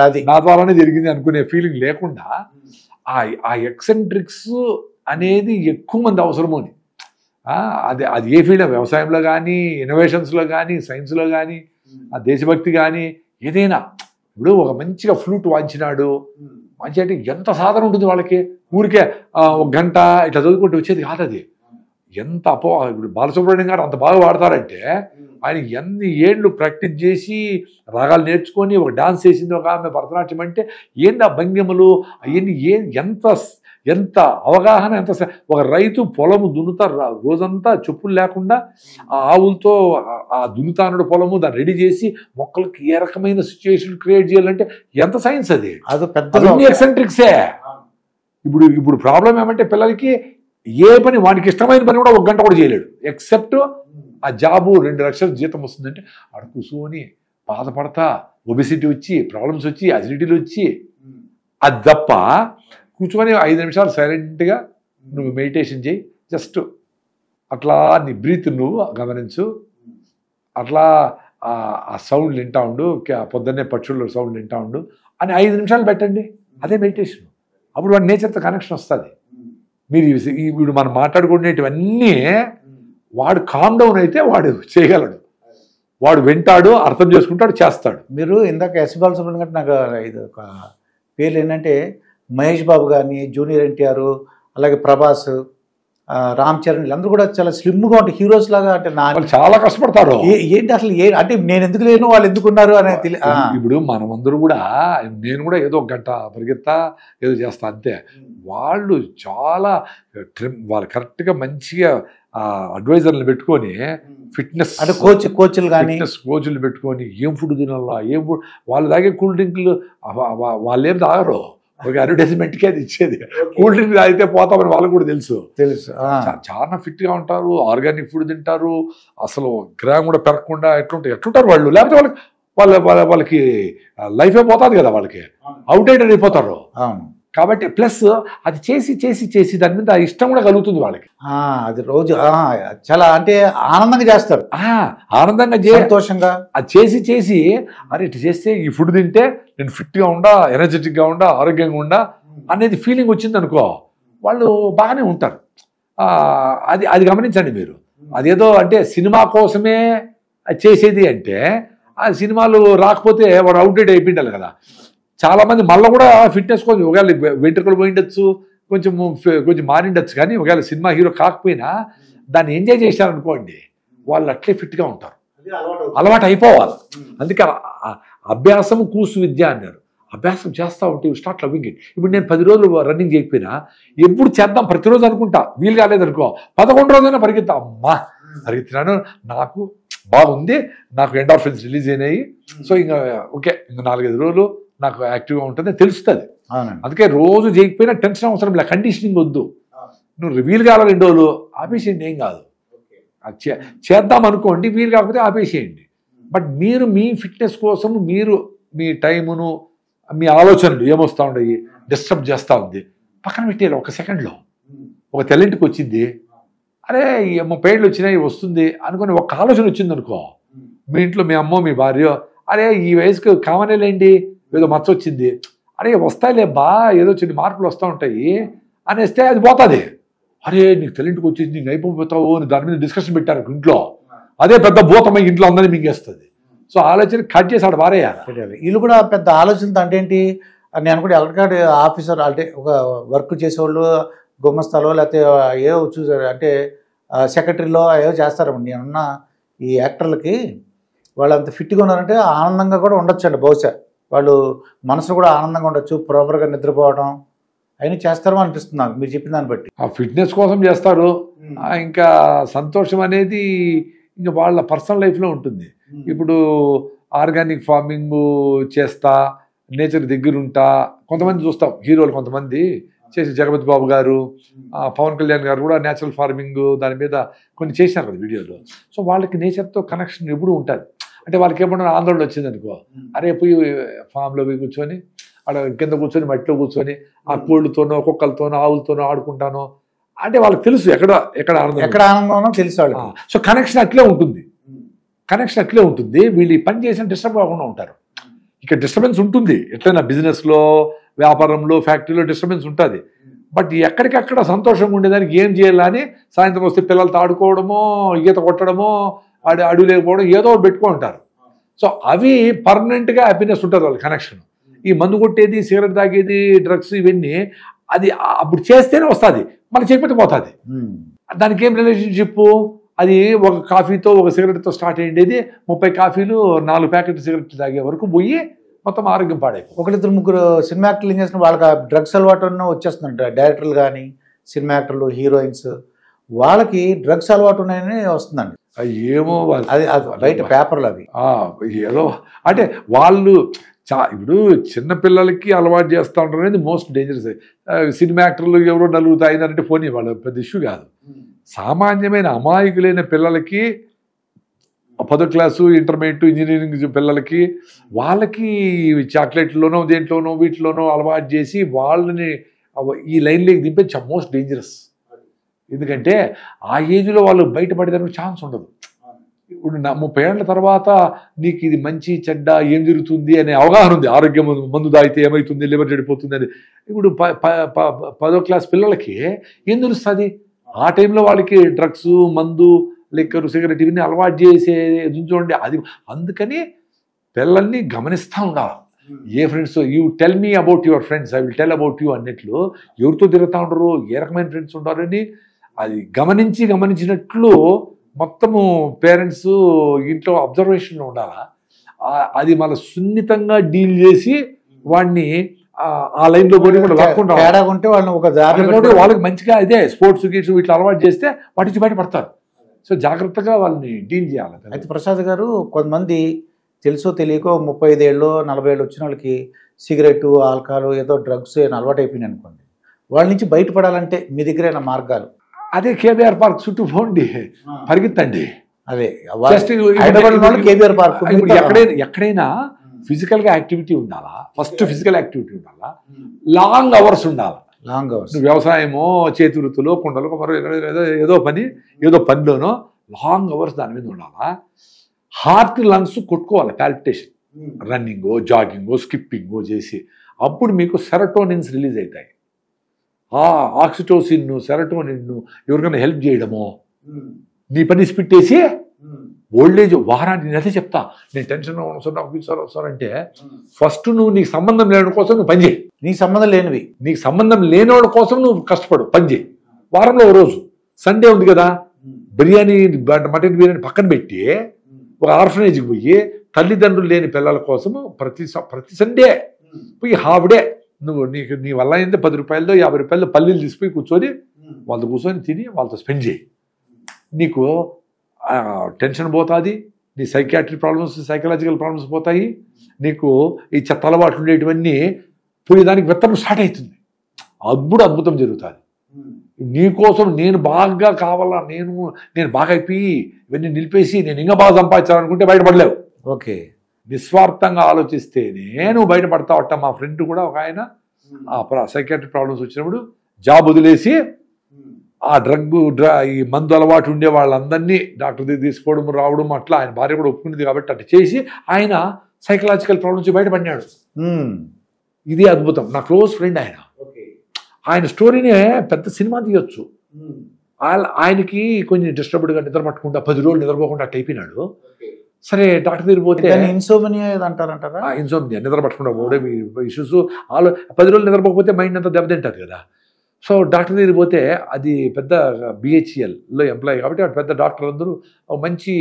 అది నా ద్వారానే జరిగింది అనుకునే ఫీలింగ్ లేకుండా ఆ ఎక్సెంట్రిక్స్ అనేది ఎక్కువ మంది అవసరము అని. అది ఏ ఫీల్డ్, వ్యవసాయంలో కానీ, ఇన్నోవేషన్స్లో కానీ, సైన్స్లో కానీ, ఆ దేశభక్తి కానీ ఏదైనా. ఇప్పుడు ఒక మంచిగా ఫ్లూట్ వాయించినాడు, మంచి అంటే ఎంత సాధన ఉంటుంది వాళ్ళకి. ఊరికే ఒక గంట ఇట్లా చదువుకుంటూ వచ్చేది కాదు అది. ఎంత ఇప్పుడు బాలసుబ్రహ్మణ్యం గారు అంత బాగా వాడతారంటే ఆయన ఎన్ని ఏళ్ళు ప్రాక్టీస్ చేసి రాగాలు నేర్చుకొని ఒక డాన్స్ చేసింది ఒక ఆమె భరతనాట్యం అంటే ఏంది ఆ భంగిమలు అవన్నీ ఎంత అవగాహన, ఎంత. ఒక రైతు పొలము దున్నుతారు రోజంతా, చెప్పులు లేకుండా ఆ ఆవులతో ఆ దున్నుతానుడు పొలము దాన్ని రెడీ చేసి మొక్కలకి ఏ రకమైన సిచ్యువేషన్ క్రియేట్ చేయాలంటే ఎంత సైన్స్ అది. అది పెద్ద ఎక్సెంట్రిక్సే. ఇప్పుడు ప్రాబ్లం ఏమంటే పిల్లలకి ఏ పని వానికి ఇష్టమైన పని కూడా ఒక గంట కూడా చేయలేడు. ఎక్సెప్ట్ ఆ జాబు 2 లక్షల జీతం వస్తుందంటే ఆడ కూర్చొని బాధపడతా, ఒబెసిటీ వచ్చి, ప్రాబ్లమ్స్ వచ్చి, అసిడిటీలు వచ్చి, అది తప్ప కూర్చొని 5 నిమిషాలు సైలెంట్గా నువ్వు మెడిటేషన్ చేయి. జస్ట్ అట్లా నీ బ్రీత్ నువ్వు గమనించు, అట్లా ఆ సౌండ్ వింటా ఉండు, పొద్దున్నే పక్షుల సౌండ్ వింటా ఉండు అని 5 నిమిషాలు పెట్టండి. అదే మెడిటేషన్. అప్పుడు వాడు నేచర్తో కనెక్షన్ వస్తుంది. మీరు ఇప్పుడు మనం మాట్లాడుకునేటివన్నీ వాడు కామ్ డౌన్ అయితే వాడు చేయగలడు. వాడు వింటాడు, అర్థం చేసుకుంటాడు, చేస్తాడు. మీరు ఇందాక ఎస్ బాలసుబ్రహ్మణ్యం గారు నాకు ఇది ఒక పేర్లు ఏంటంటే మహేష్ బాబు కానీ, జూనియర్ ఎన్టీఆర్, అలాగే ప్రభాస్, రామ్ చరణ్, వీళ్ళందరూ కూడా చాలా స్లిమ్గా ఉంటాయి హీరోస్ లాగా. అంటే చాలా కష్టపడతారు. ఏంటి అసలు అంటే నేను ఎందుకు లేను, వాళ్ళు ఎందుకున్నారు అనేది. ఇప్పుడు మనమందరూ కూడా, నేను కూడా ఏదో ఒక గంట పరిగెత్తా ఏదో చేస్తా అంతే. వాళ్ళు చాలా వాళ్ళు కరెక్ట్గా మంచిగా అడ్వైజర్లు పెట్టుకొని, ఫిట్నెస్ అంటే కోచ్లు కానీ, కోచ్లు పెట్టుకొని ఏం ఫుడ్ తినాలా, ఏం ఫుడ్, వాళ్ళు తాగే కూల్ డ్రింక్లు వాళ్ళు ఏం తాగరు. ఒక అడ్వర్టైజ్మెంట్కి అది ఇచ్చేది. కూల్ డ్రింక్ తాగితే పోతామని వాళ్ళకు కూడా తెలుసు. చాలా ఫిట్గా ఉంటారు, ఆర్గానిక్ ఫుడ్ తింటారు, అసలు గ్రామ్ కూడా పెరగకుండా ఎట్లుంటారు వాళ్ళు. లేకపోతే వాళ్ళకి లైఫ్ అయిపోతుంది కదా, వాళ్ళకి అవుట్డేటెడ్ అయిపోతారు. కాబట్టి ప్లస్ అది చేసి చేసి చేసి దాని మీద ఇష్టం కూడా కలుగుతుంది వాళ్ళకి. అది రోజు చాలా అంటే ఆనందంగా చేస్తారు. ఆనందంగా సంతోషంగా అది చేసి చేసి అరే ఇటు చేస్తే ఈ ఫుడ్ తింటే నేను ఫిట్గా ఉండా, ఎనర్జెటిక్గా ఉండా, ఆరోగ్యంగా ఉండా అనేది ఫీలింగ్ వచ్చింది అనుకో, వాళ్ళు బాగానే ఉంటారు. అది గమనించండి మీరు. అదేదో అంటే సినిమా కోసమే చేసేది అంటే ఆ సినిమాలు రాకపోతే వాడు అవుట్డేట్ అయిపోయిండాలి కదా. చాలామంది మళ్ళీ కూడా ఫిట్నెస్ కోసం ఒకవేళ వెంట్రుకలు పోయిండొచ్చు, కొంచెం మారిండొచ్చు, కానీ ఒకవేళ సినిమా హీరో కాకపోయినా దాన్ని ఎంజాయ్ చేశారనుకోండి, వాళ్ళు అట్లే ఫిట్గా ఉంటారు. అలవాటు అయిపోవాలి. అందుకే అభ్యాసం కూసు విద్య అన్నారు. అభ్యాసం చేస్తూ ఉంటే స్టార్ట్ లవింగ్ ఇట్. ఇప్పుడు నేను 10 రోజులు రన్నింగ్ చేయకపోయినా ఎప్పుడు చేద్దాం ప్రతిరోజు అనుకుంటా, వీలు కాలేదనుకో 11 రోజైనా పరిగెత్తా. అమ్మా పరిగెత్తినాను, నాకు బాగుంది, నాకు ఎండార్ఫిన్స్ రిలీజ్ అయినాయి, సో ఇంకా ఓకే, ఇంకా 4-5 రోజులు నాకు యాక్టివ్గా ఉంటుంది తెలుస్తుంది. అందుకే రోజు చేయకపోయినా టెన్షన్ అవసరం లేదు, కండిషనింగ్ వద్దు. నువ్వు వీలు కాల 2 రోజులు ఆపేసేయండి, ఏం కాదు. చేద్దాం అనుకోండి, వీలు కాకపోతే ఆపేసేయండి. బట్ మీరు మీ ఫిట్నెస్ కోసం మీరు మీ టైమును, మీ ఆలోచనలు ఏమొస్తూ ఉండయి, డిస్టర్బ్ చేస్తూ ఉంది, పక్కన పెట్టేయాలి. 1 సెకండ్లో ఒక తెల్లింటికి వచ్చింది, అరే 30 ఏళ్ళు వచ్చినాయి వస్తుంది అనుకుని ఒక ఆలోచన వచ్చింది అనుకో, మీ ఇంట్లో మీ అమ్మో మీ భార్య అరే ఈ వయసుకు కామనేలేండి ఏదో మచ్చ వచ్చింది, అరే వస్తాయిలే బా ఏదో చిన్న మార్పులు వస్తూ ఉంటాయి అనేస్తే అది పోతుంది. అరే నీకు తెలింటికి వచ్చేసి నీకు అయిపోతావు అని దాని మీద డిస్కషన్ పెట్టారు ఇంట్లో, అదే పెద్ద భూతమై ఇంట్లో అందరినీ మింగేస్తుంది. సో ఆలోచన కట్ చేసి ఆడ వారేయాలి. వీళ్ళు కూడా పెద్ద ఆలోచనతో అంటే ఏంటి, నేను కూడా ఎక్కడికాడ ఆఫీసర్ అంటే ఒక వర్క్ చేసేవాళ్ళు గుమ్మస్తాలో లేకపోతే ఏవో చూసారు అంటే సెక్రటరీలో ఏవో చేస్తారు. నేనున్న ఈ యాక్టర్లకి వాళ్ళు అంత ఫిట్గా ఉన్నారంటే ఆనందంగా కూడా ఉండొచ్చు అండి. బహుశా వాళ్ళు మనసులో కూడా ఆనందంగా ఉండొచ్చు, ప్రాపర్గా నిద్రపోవడం అవన్నీ చేస్తారో అనిపిస్తుంది నాకు మీరు చెప్పిన దాన్ని బట్టి. ఆ ఫిట్నెస్ కోసం చేస్తారు. ఇంకా సంతోషం అనేది ఇంకా వాళ్ళ పర్సనల్ లైఫ్లో ఉంటుంది. ఇప్పుడు ఆర్గానిక్ ఫార్మింగ్ చేస్తా, నేచర్ దగ్గర ఉంటా, కొంతమంది చూస్తాం హీరోలు కొంతమంది చేసి జగపతి బాబు గారు, పవన్ కళ్యాణ్ గారు కూడా నేచురల్ ఫార్మింగ్ దాని మీద కొన్ని చేశారు కదా వీడియోలో. సో వాళ్ళకి నేచర్తో కనెక్షన్ ఎప్పుడు ఉంటుంది. అంటే వాళ్ళకి ఏమన్నా ఆందోళన వచ్చింది అనుకో, అరే పోయి ఫామ్లో పోయి కూర్చొని అక్కడ కింద కూర్చొని మట్టిలో కూర్చొని ఆ కోళ్ళతోనో కుక్కలతోనో ఆవులతోనో ఆడుకుంటానో అంటే వాళ్ళకి తెలుసు ఎక్కడ ఆనందం తెలుసు వాళ్ళకి. సో కనెక్షన్ అట్లే ఉంటుంది. వీళ్ళు పని చేసిన డిస్టర్బ్ కాకుండా ఉంటారు. ఇక్కడ డిస్టర్బెన్స్ ఉంటుంది ఎట్లయినా, బిజినెస్లో వ్యాపారంలో ఫ్యాక్టరీలో డిస్టర్బెన్స్ ఉంటుంది. బట్ ఎక్కడికక్కడ సంతోషంగా ఉండేదానికి ఏం చేయాలని సాయంత్రం వస్తే పిల్లలతో ఆడుకోవడమో ఈత కొట్టడమో అడుగు లేకపోవడం ఏదో పెట్టుకుంటారు. సో అవి పర్మనెంట్గా హ్యాపీనెస్ ఉంటుంది వాళ్ళ కనెక్షన్. ఈ మందు కొట్టేది సిగరెట్ తాగేది డ్రగ్స్ ఇవన్నీ అది అప్పుడు చేస్తేనే వస్తుంది, మళ్ళీ చేయకపోతే పోతుంది. దానికి ఏం రిలేషన్షిప్, అది ఒక కాఫీతో ఒక సిగరెట్తో స్టార్ట్ అయ్యేది 30 కాఫీలు 4 ప్యాకెట్ సిగరెట్ తాగే వరకు పోయి మొత్తం ఆరోగ్యం పాడైపోయి. 1-2-3 సినిమా యాక్టర్లు ఏం చేస్తున్న వాళ్ళకి డ్రగ్స్ అలవాటు వచ్చేస్తుందంట. డైరెక్టర్లు కానీ సినిమా యాక్టర్లు హీరోయిన్స్ వాళ్ళకి డ్రగ్స్ అలవాటు ఉన్నాయని వస్తుందండి. ఏమో అది బయట పేపర్లు అవి ఏదో అంటే వాళ్ళు ఇప్పుడు చిన్నపిల్లలకి అలవాటు చేస్తూ ఉంటారు అనేది మోస్ట్ డేంజరస్. సినిమా యాక్టర్లు ఎవరో నలుగురు తాగినారంటే పోనీ వాళ్ళ పెద్ద ఇష్యూ కాదు. సామాన్యమైన అమాయకులైన పిల్లలకి 10వ క్లాసు ఇంటర్మీడియట్ ఇంజనీరింగ్ పిల్లలకి వాళ్ళకి చాక్లెట్లోనో దేంట్లోనో వీటిలోనో అలవాటు చేసి వాళ్ళని ఈ లైన్లోకి దింపే మోస్ట్ డేంజరస్. ఎందుకంటే ఆ ఏజ్లో వాళ్ళు బయటపడేదానికి ఛాన్స్ ఉండదు. ఇప్పుడు 30 ఏళ్ల తర్వాత నీకు ఇది మంచి చెడ్డ ఏం జరుగుతుంది అనే అవగాహన ఉంది. ఆరోగ్యం మందు తాగితే ఏమవుతుంది, లివర్ చెడిపోతుంది అని. ఇప్పుడు 10వ క్లాస్ పిల్లలకి ఏం తెలుస్తుంది? ఆ టైంలో వాళ్ళకి డ్రగ్స్ మందు లిక్కరు సిగరెట్ ఇవన్నీ అలవాటు చేసే చూడండి. అది అందుకని పిల్లల్ని గమనిస్తూ ఉండాలి. ఏ friends, you tell me about your friends, I will tell about you అన్నట్లు ఎవరితో తిరుగుతూ ఉంటారు, ఏ రకమైన ఫ్రెండ్స్ ఉంటారని అది గమనించినట్లు మొత్తము పేరెంట్స్ ఇంట్లో అబ్జర్వేషన్లో ఉండాలా. అది మళ్ళీ సున్నితంగా డీల్ చేసి వాడిని ఆ లైన్లో పోయి కూడా లాక్కుండా వాళ్ళకి మంచిగా ఇదే స్పోర్ట్స్ గీట్స్ ఇట్లా అలవాటు చేస్తే వాటి నుంచి బయటపడతారు. సో జాగ్రత్తగా వాళ్ళని డీల్ చేయాలి. అయితే ప్రసాద్ గారు, కొంతమంది తెలుసో తెలియకో 35 ఏళ్ళు 40 ఏళ్ళు వచ్చిన వాళ్ళకి సిగరెట్ ఆల్కహాల్ ఏదో డ్రగ్స్ ఏమైనా అలవాటు అయిపోయినాయి అనుకోండి, వాళ్ళ నుంచి బయటపడాలంటే మీ దగ్గర మార్గాలు? అదే కేబీఆర్ పార్క్ చుట్టూ పోండి, పరిగెత్తండి. అదే కేబీఆర్ పార్క్ ఎక్కడైనా ఫిజికల్గా యాక్టివిటీ ఉండాలా. ఫస్ట్ ఫిజికల్ యాక్టివిటీ ఉండాలా, లాంగ్ అవర్స్ ఉండాలి. లాంగ్ అవర్స్ వ్యవసాయమో చేతి వృత్తులో కుండలో మరో ఏదో పనిలోనో లాంగ్ అవర్స్ దాని మీద ఉండాలా. హార్ట్ లంగ్స్ కొట్టుకోవాలి, పాల్పిటేషన్, రన్నింగో జాగింగో స్కిప్పింగో చేసి అప్పుడు మీకు సెరటోనిన్స్ రిలీజ్ అవుతాయి. ఆక్సిటోసిన్ సెరటోనిన్ ఎవరికైనా హెల్ప్ చేయడమో నీ పని పెట్టేసి ఓల్డేజ్ వారానికి నేను అదే చెప్తా. నేను టెన్షన్ సార్ అంటే ఫస్ట్ నువ్వు నీకు సంబంధం లేని కోసం నువ్వు పని చేయి. నీకు సంబంధం లేనివాడి కోసం నువ్వు కష్టపడు, పని చేయి. వారంలో ఒక రోజు సండే ఉంది కదా, బిర్యానీ మటన్ బిర్యానీ పక్కన పెట్టి ఒక ఆర్ఫనేజ్కి పోయి తల్లిదండ్రులు లేని పిల్లల కోసము ప్రతి సండే పోయి హాఫ్ డే నువ్వు నీ వల్ల అయింది 10 రూపాయలతో 50 రూపాయలు పల్లీలు తీసిపోయి కూర్చొని వాళ్ళతో కూర్చొని తిని వాళ్ళతో స్పెండ్ చేయి. నీకు టెన్షన్ పోతుంది, నీ సైకియాట్రిక్ ప్రాబ్లమ్స్ సైకలాజికల్ ప్రాబ్లమ్స్ పోతాయి, నీకు ఈ చెత్త అలవాట్లు ఉండేటివన్నీ పోయేదానికి విత్తనం స్టార్ట్ అవుతుంది. అప్పుడు అద్భుతం జరుగుతుంది. నీకోసం నేను బాగా కావాలా, నేను బాగా అయిపోయి ఇవన్నీ నిలిపేసి నేను ఇంకా బాగా సంపాదించాలనుకుంటే బయటపడలేవు. ఓకే, నిస్వార్థంగా ఆలోచిస్తే నేను బయటపడతావట. మా ఫ్రెండ్ కూడా ఒక ఆయన సైకియాట్రిక్ ప్రాబ్లమ్స్ వచ్చినప్పుడు జాబ్ వదిలేసి ఆ ఈ మందు అలవాటు ఉండే వాళ్ళందరినీ డాక్టర్ దగ్గర తీసుకోవడం రావడం అట్లా ఆయన భార్య కూడా ఒప్పుకునేది కాబట్టి అట్లా చేసి ఆయన సైకలాజికల్ ప్రాబ్లమ్స్ బయటపడినాడు. ఇది అద్భుతం. నా క్లోజ్ ఫ్రెండ్ ఆయన స్టోరీనే పెద్ద సినిమా తీయొచ్చు. ఆయనకి కొంచెం డిస్టర్బ్డ్గా నిద్ర పట్టకుండా 10 రోజులు నిద్రపోకుండా అట్లా అయిపోయినాడు. సరే డాక్టర్ దగ్గర పోతే ఇన్సోమినియా అంటారంటారా? ఇన్సోమినియా, నిద్ర పట్టకుండా పోవడం ఇష్యూస్. 10 రోజులు నిద్రపోకపోతే మైండ్ అంతా దెబ్బతింటారు కదా. సో డాక్టర్ దగ్గర పోతే అది పెద్ద BHELలో ఎంప్లాయీ కాబట్టి అటు పెద్ద డాక్టర్ అందరూ మంచి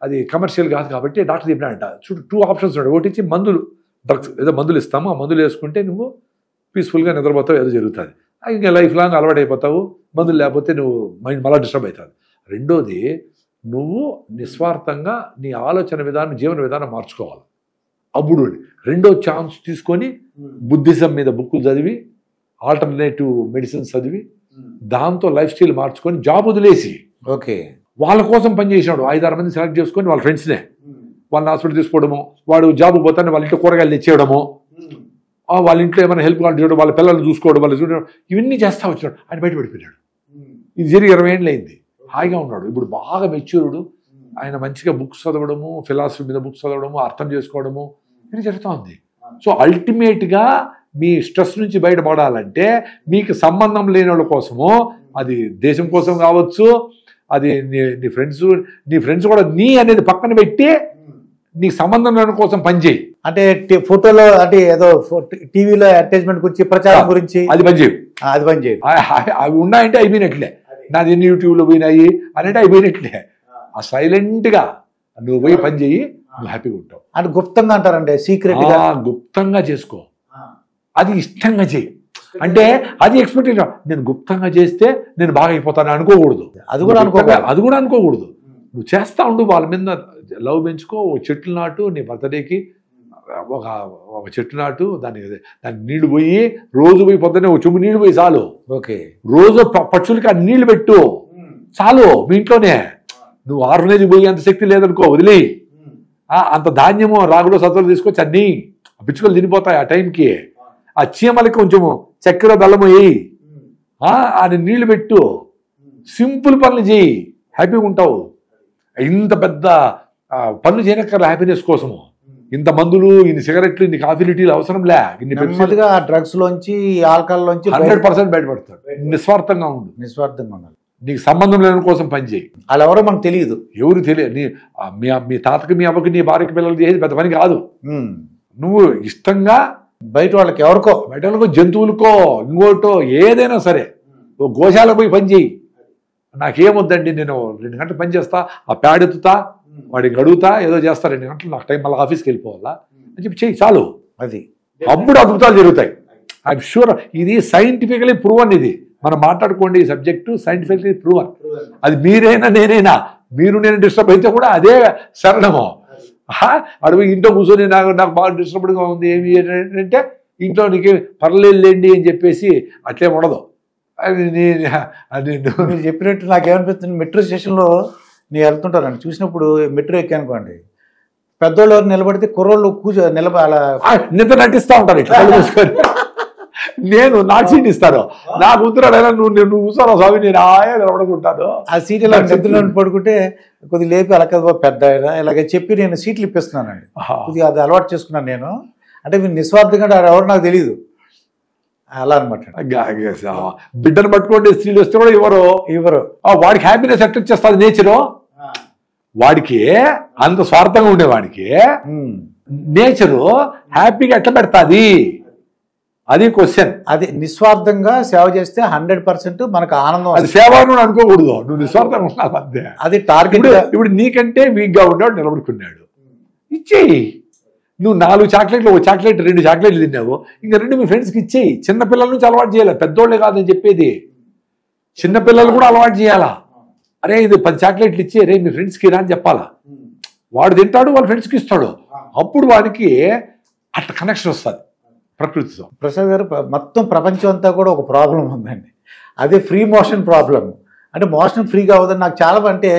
అది కమర్షియల్ కాదు కాబట్టి డాక్టర్ చెప్పినాడంట, చూడు 2 ఆప్షన్స్ ఉన్నాయి. ఒకటి ఇచ్చి మందులు, డ్రగ్స్ ఏదో మందులు ఇస్తాము, ఆ మందులు వేసుకుంటే నువ్వు పీస్ఫుల్గా నిద్రపోతావు, ఏదో జరుగుతుంది, ఇంకా లైఫ్ లాంగ్ అలవాటు అయిపోతావు. మందులు లేకపోతే నువ్వు మైండ్ మళ్ళీ డిస్టర్బ్ అవుతుంది. రెండోది, నువ్వు నిస్వార్థంగా నీ ఆలోచన విధానం, జీవన విధానం మార్చుకోవాలి. అప్పుడు రెండో ఛాన్స్ తీసుకొని బుద్ధిజం మీద బుక్కులు చదివి, ఆల్టర్నేటివ్ మెడిసిన్స్ చదివి, దాంతో లైఫ్ స్టైల్ మార్చుకొని జాబ్ వదిలేసి వాళ్ళ కోసం పనిచేసినాడు. 5-6 మంది సెలెక్ట్ చేసుకొని వాళ్ళ ఫ్రెండ్స్నే వాళ్ళని హాస్పిటల్ తీసుకోవడము, వాడు జాబ్ పోతానే వాళ్ళ ఇంట్లో కూరగాయలు తెచ్చేయడము, వాళ్ళ ఇంట్లో ఏమైనా హెల్ప్ కావాలి చేయడం, వాళ్ళ పిల్లల్ని చూసుకోవడం, వాళ్ళు చూడడం, ఇవన్నీ చేస్తా వచ్చినాడు. ఆయన బయటపడిపోయాడు. ఇది జరిగి 20 ఏళ్ళు అయింది. హాయిగా ఉన్నాడు. ఇప్పుడు బాగా మెచ్యూర్డ్. ఆయన మంచిగా బుక్స్ చదవడము, ఫిలాసఫీ మీద బుక్స్ చదవడము, అర్థం చేసుకోవడము, ఇది జరుగుతూ ఉంది. సో అల్టిమేట్గా మీ స్ట్రెస్ నుంచి బయటపడాలంటే మీకు సంబంధం లేని వాళ్ళ కోసము, అది దేశం కోసం కావచ్చు, అది నీ ఫ్రెండ్స్ కూడా నీ అనేది పక్కన పెట్టి నీకు సంబంధం లేని కోసం పనిచేయి. అంటే ఫోటోలో అంటే ఏదో టీవీలో అడ్వర్టైజ్మెంట్ గురించి, ప్రచారం గురించి అది పనిచేయి. అవి ఉన్నాయంటే అయిపోయినట్లే. నాది ఎన్ని యూట్యూబ్లో పోయినాయి అంటే అయిపోయినట్లే. ఆ సైలెంట్గా నువ్వు పోయి పని చేయి, నువ్వు హ్యాపీగా ఉంటావు. అంటే గుప్తంగా అంటారంటే సీక్రెట్గా గుప్తంగా చేసుకో, అది ఇష్టంగా చేయి. అంటే అది ఎక్స్పెక్టేషన్. నేను గుప్తంగా చేస్తే నేను బాగా అయిపోతాను అనుకోకూడదు. అది కూడా అనుకోకూడదు. నువ్వు చేస్తా ఉండు, వాళ్ళ మీద లవ్ పెంచుకో. చెట్లు నాటు, నీ బర్త్డేకి ఒక చెట్టు నాటు, దానికి నీళ్లు పోయి, రోజు పోయి పొద్దున్నే ఒక చెంబు నీళ్లు పోయి చాలు. రోజు పక్షులకి ఆ నీళ్లు పెట్టు చాలు. మీ ఇంట్లోనే నువ్వు ఆర్ఫనేజ్కి పోయి అంత శక్తి లేదనుకో, వదిలే. అంత ధాన్యము, రాగులో సత్తులు తీసుకొచ్చి అన్నీ పిచ్చుకలు తినిపోతాయి. ఆ టైంకి ఆ చీమలకి కొంచెము చక్కెర బెల్లము వేయి, అది నీళ్లు పెట్టు. సింపుల్ పనులు చేయి, హ్యాపీగా ఉంటావు. ఇంత పెద్ద పనులు చేయనక్కర్లే హ్యాపీనెస్ కోసము. ఇంత మందులు, ఇన్ని సిగరెట్లు, ఇన్ని కాఫీలు, టీలు అవసరం లే. నెమ్మదిగా డ్రగ్స్ లోంచి, ఆల్కహాల్ లోంచి 100% బయటపడతాడు. నిస్వార్థంగా ఉండు. ఉండాలి. నీకు సంబంధం లేని కోసం పనిచేయి. వాళ్ళు ఎవరో మనకు తెలియదు. ఎవరు తెలియదు. మీ తాతకి, మీ అవ్వకి, నీ భార్యకి, పిల్లలు చేసేది పెద్ద పని కాదు. నువ్వు ఇష్టంగా బయట వాళ్ళకి ఎవరికో జంతువులకో ఇంకోటో ఏదైనా సరే గోశాలకు పోయి పని చేయి. నాకేమొద్దండి, నేను 2 గంటలు పని చేస్తా, ఆ ప్యాడెత్తుతా, వాడికి అడుగుతా, ఏదో చేస్తా, 2 గంటలు నాకు టైం, మళ్ళీ ఆఫీస్కి వెళ్ళిపోవాలా అని చెప్పి చెయ్యి చాలు. అది అప్పుడు అద్భుతాలు జరుగుతాయి. I'm sure. ఇది సైంటిఫికలీ ప్రూవన్. ఇది మనం మాట్లాడుకోండి, ఈ సబ్జెక్టు సైంటిఫికలీ ప్రూవన్. అది మీరైనా నేనైనా, నేను డిస్టర్బ్ అయితే కూడా అదే శరణము. అడుగు ఇంట్లో కూర్చొని నాకు బాగా డిస్టర్బ్డ్గా ఉంది ఏమి అంటే, ఇంట్లో నీకు పర్లేదులేండి అని చెప్పేసి అట్లే ఉండదు. అది మీరు చెప్పినట్టు నాకేమనిపిస్తుంది, మెట్రో స్టేషన్లో నేను వెళ్తుంటానండి, చూసినప్పుడు మెట్రో ఎక్కానుకోండి, పెద్దోళ్ళు నిలబడితే కుర్రోళ్ళు నిద్ర నటిస్తూ ఉంటారు ఇట్లా చూసుకొని. నేను నా సీట్ ఇస్తాను, నాకు ఉత్తరాడైనా నువ్వు కూర్చోరా స్వామి, నేను నిలబడుకుంటాను. ఆ సీట్ ఇలా నిద్రలో పడుకుంటే కొద్దిగా లేపి అలా కదా పెద్ద ఇలాగ చెప్పి నేను సీట్లు ఇప్పిస్తున్నానండి. కొద్దిగా అది అలవాటు చేసుకున్నాను నేను. అంటే మీరు నిస్వార్థంగా ఎవరు నాకు తెలియదు అలా అనమాట. బిడ్డను పట్టుకోండి, స్త్రీలు వస్తే కూడా ఇవ్వరు. వాడికి హ్యాపీనెస్ ఎట్లా చేస్తుంది నేచరు. వాడికి అంత స్వార్థంగా ఉండేవాడికి నేచరు హ్యాపీగా ఎట్లా పెడతాది, అది క్వశ్చన్. అది నిస్వార్థంగా సేవ చేస్తే 100% మనకు ఆనందం. అది సేవ అనుకోకూడదు, నువ్వు నిస్వార్థంగా ఉన్నావు అంతే. అది టార్గెట్. ఇప్పుడు నీకంటే వీక్గా ఉన్నాడు, నిలబడుకున్నాడు, ఇచ్చేయి. నువ్వు 4 చాక్లెట్లు, 1 చాక్లెట్ 2 చాక్లెట్లు తిన్నావు, ఇంకా 2 మీ ఫ్రెండ్స్కి ఇచ్చేయి. చిన్నపిల్లల నుంచి అలవాటు చేయాలి, పెద్దోళ్ళే కాదని చెప్పేది. చిన్నపిల్లలు కూడా అలవాటు చేయాలా. అరే ఇది 10 చాక్లెట్లు ఇచ్చి రే మీ ఫ్రెండ్స్కి రా అని చెప్పాలా. వాడు తింటాడు, వాళ్ళ ఫ్రెండ్స్కి ఇస్తాడు. అప్పుడు వాడికి అట్లా కనెక్షన్ వస్తుంది ప్రకృతితో. ప్రసాద్ గారు, మొత్తం ప్రపంచం అంతా కూడా ఒక ప్రాబ్లం ఉందండి, అదే ఫ్రీ మోషన్ ప్రాబ్లం. అంటే మోషన్ ఫ్రీగా అవ్వదని నాకు చాలా, అంటే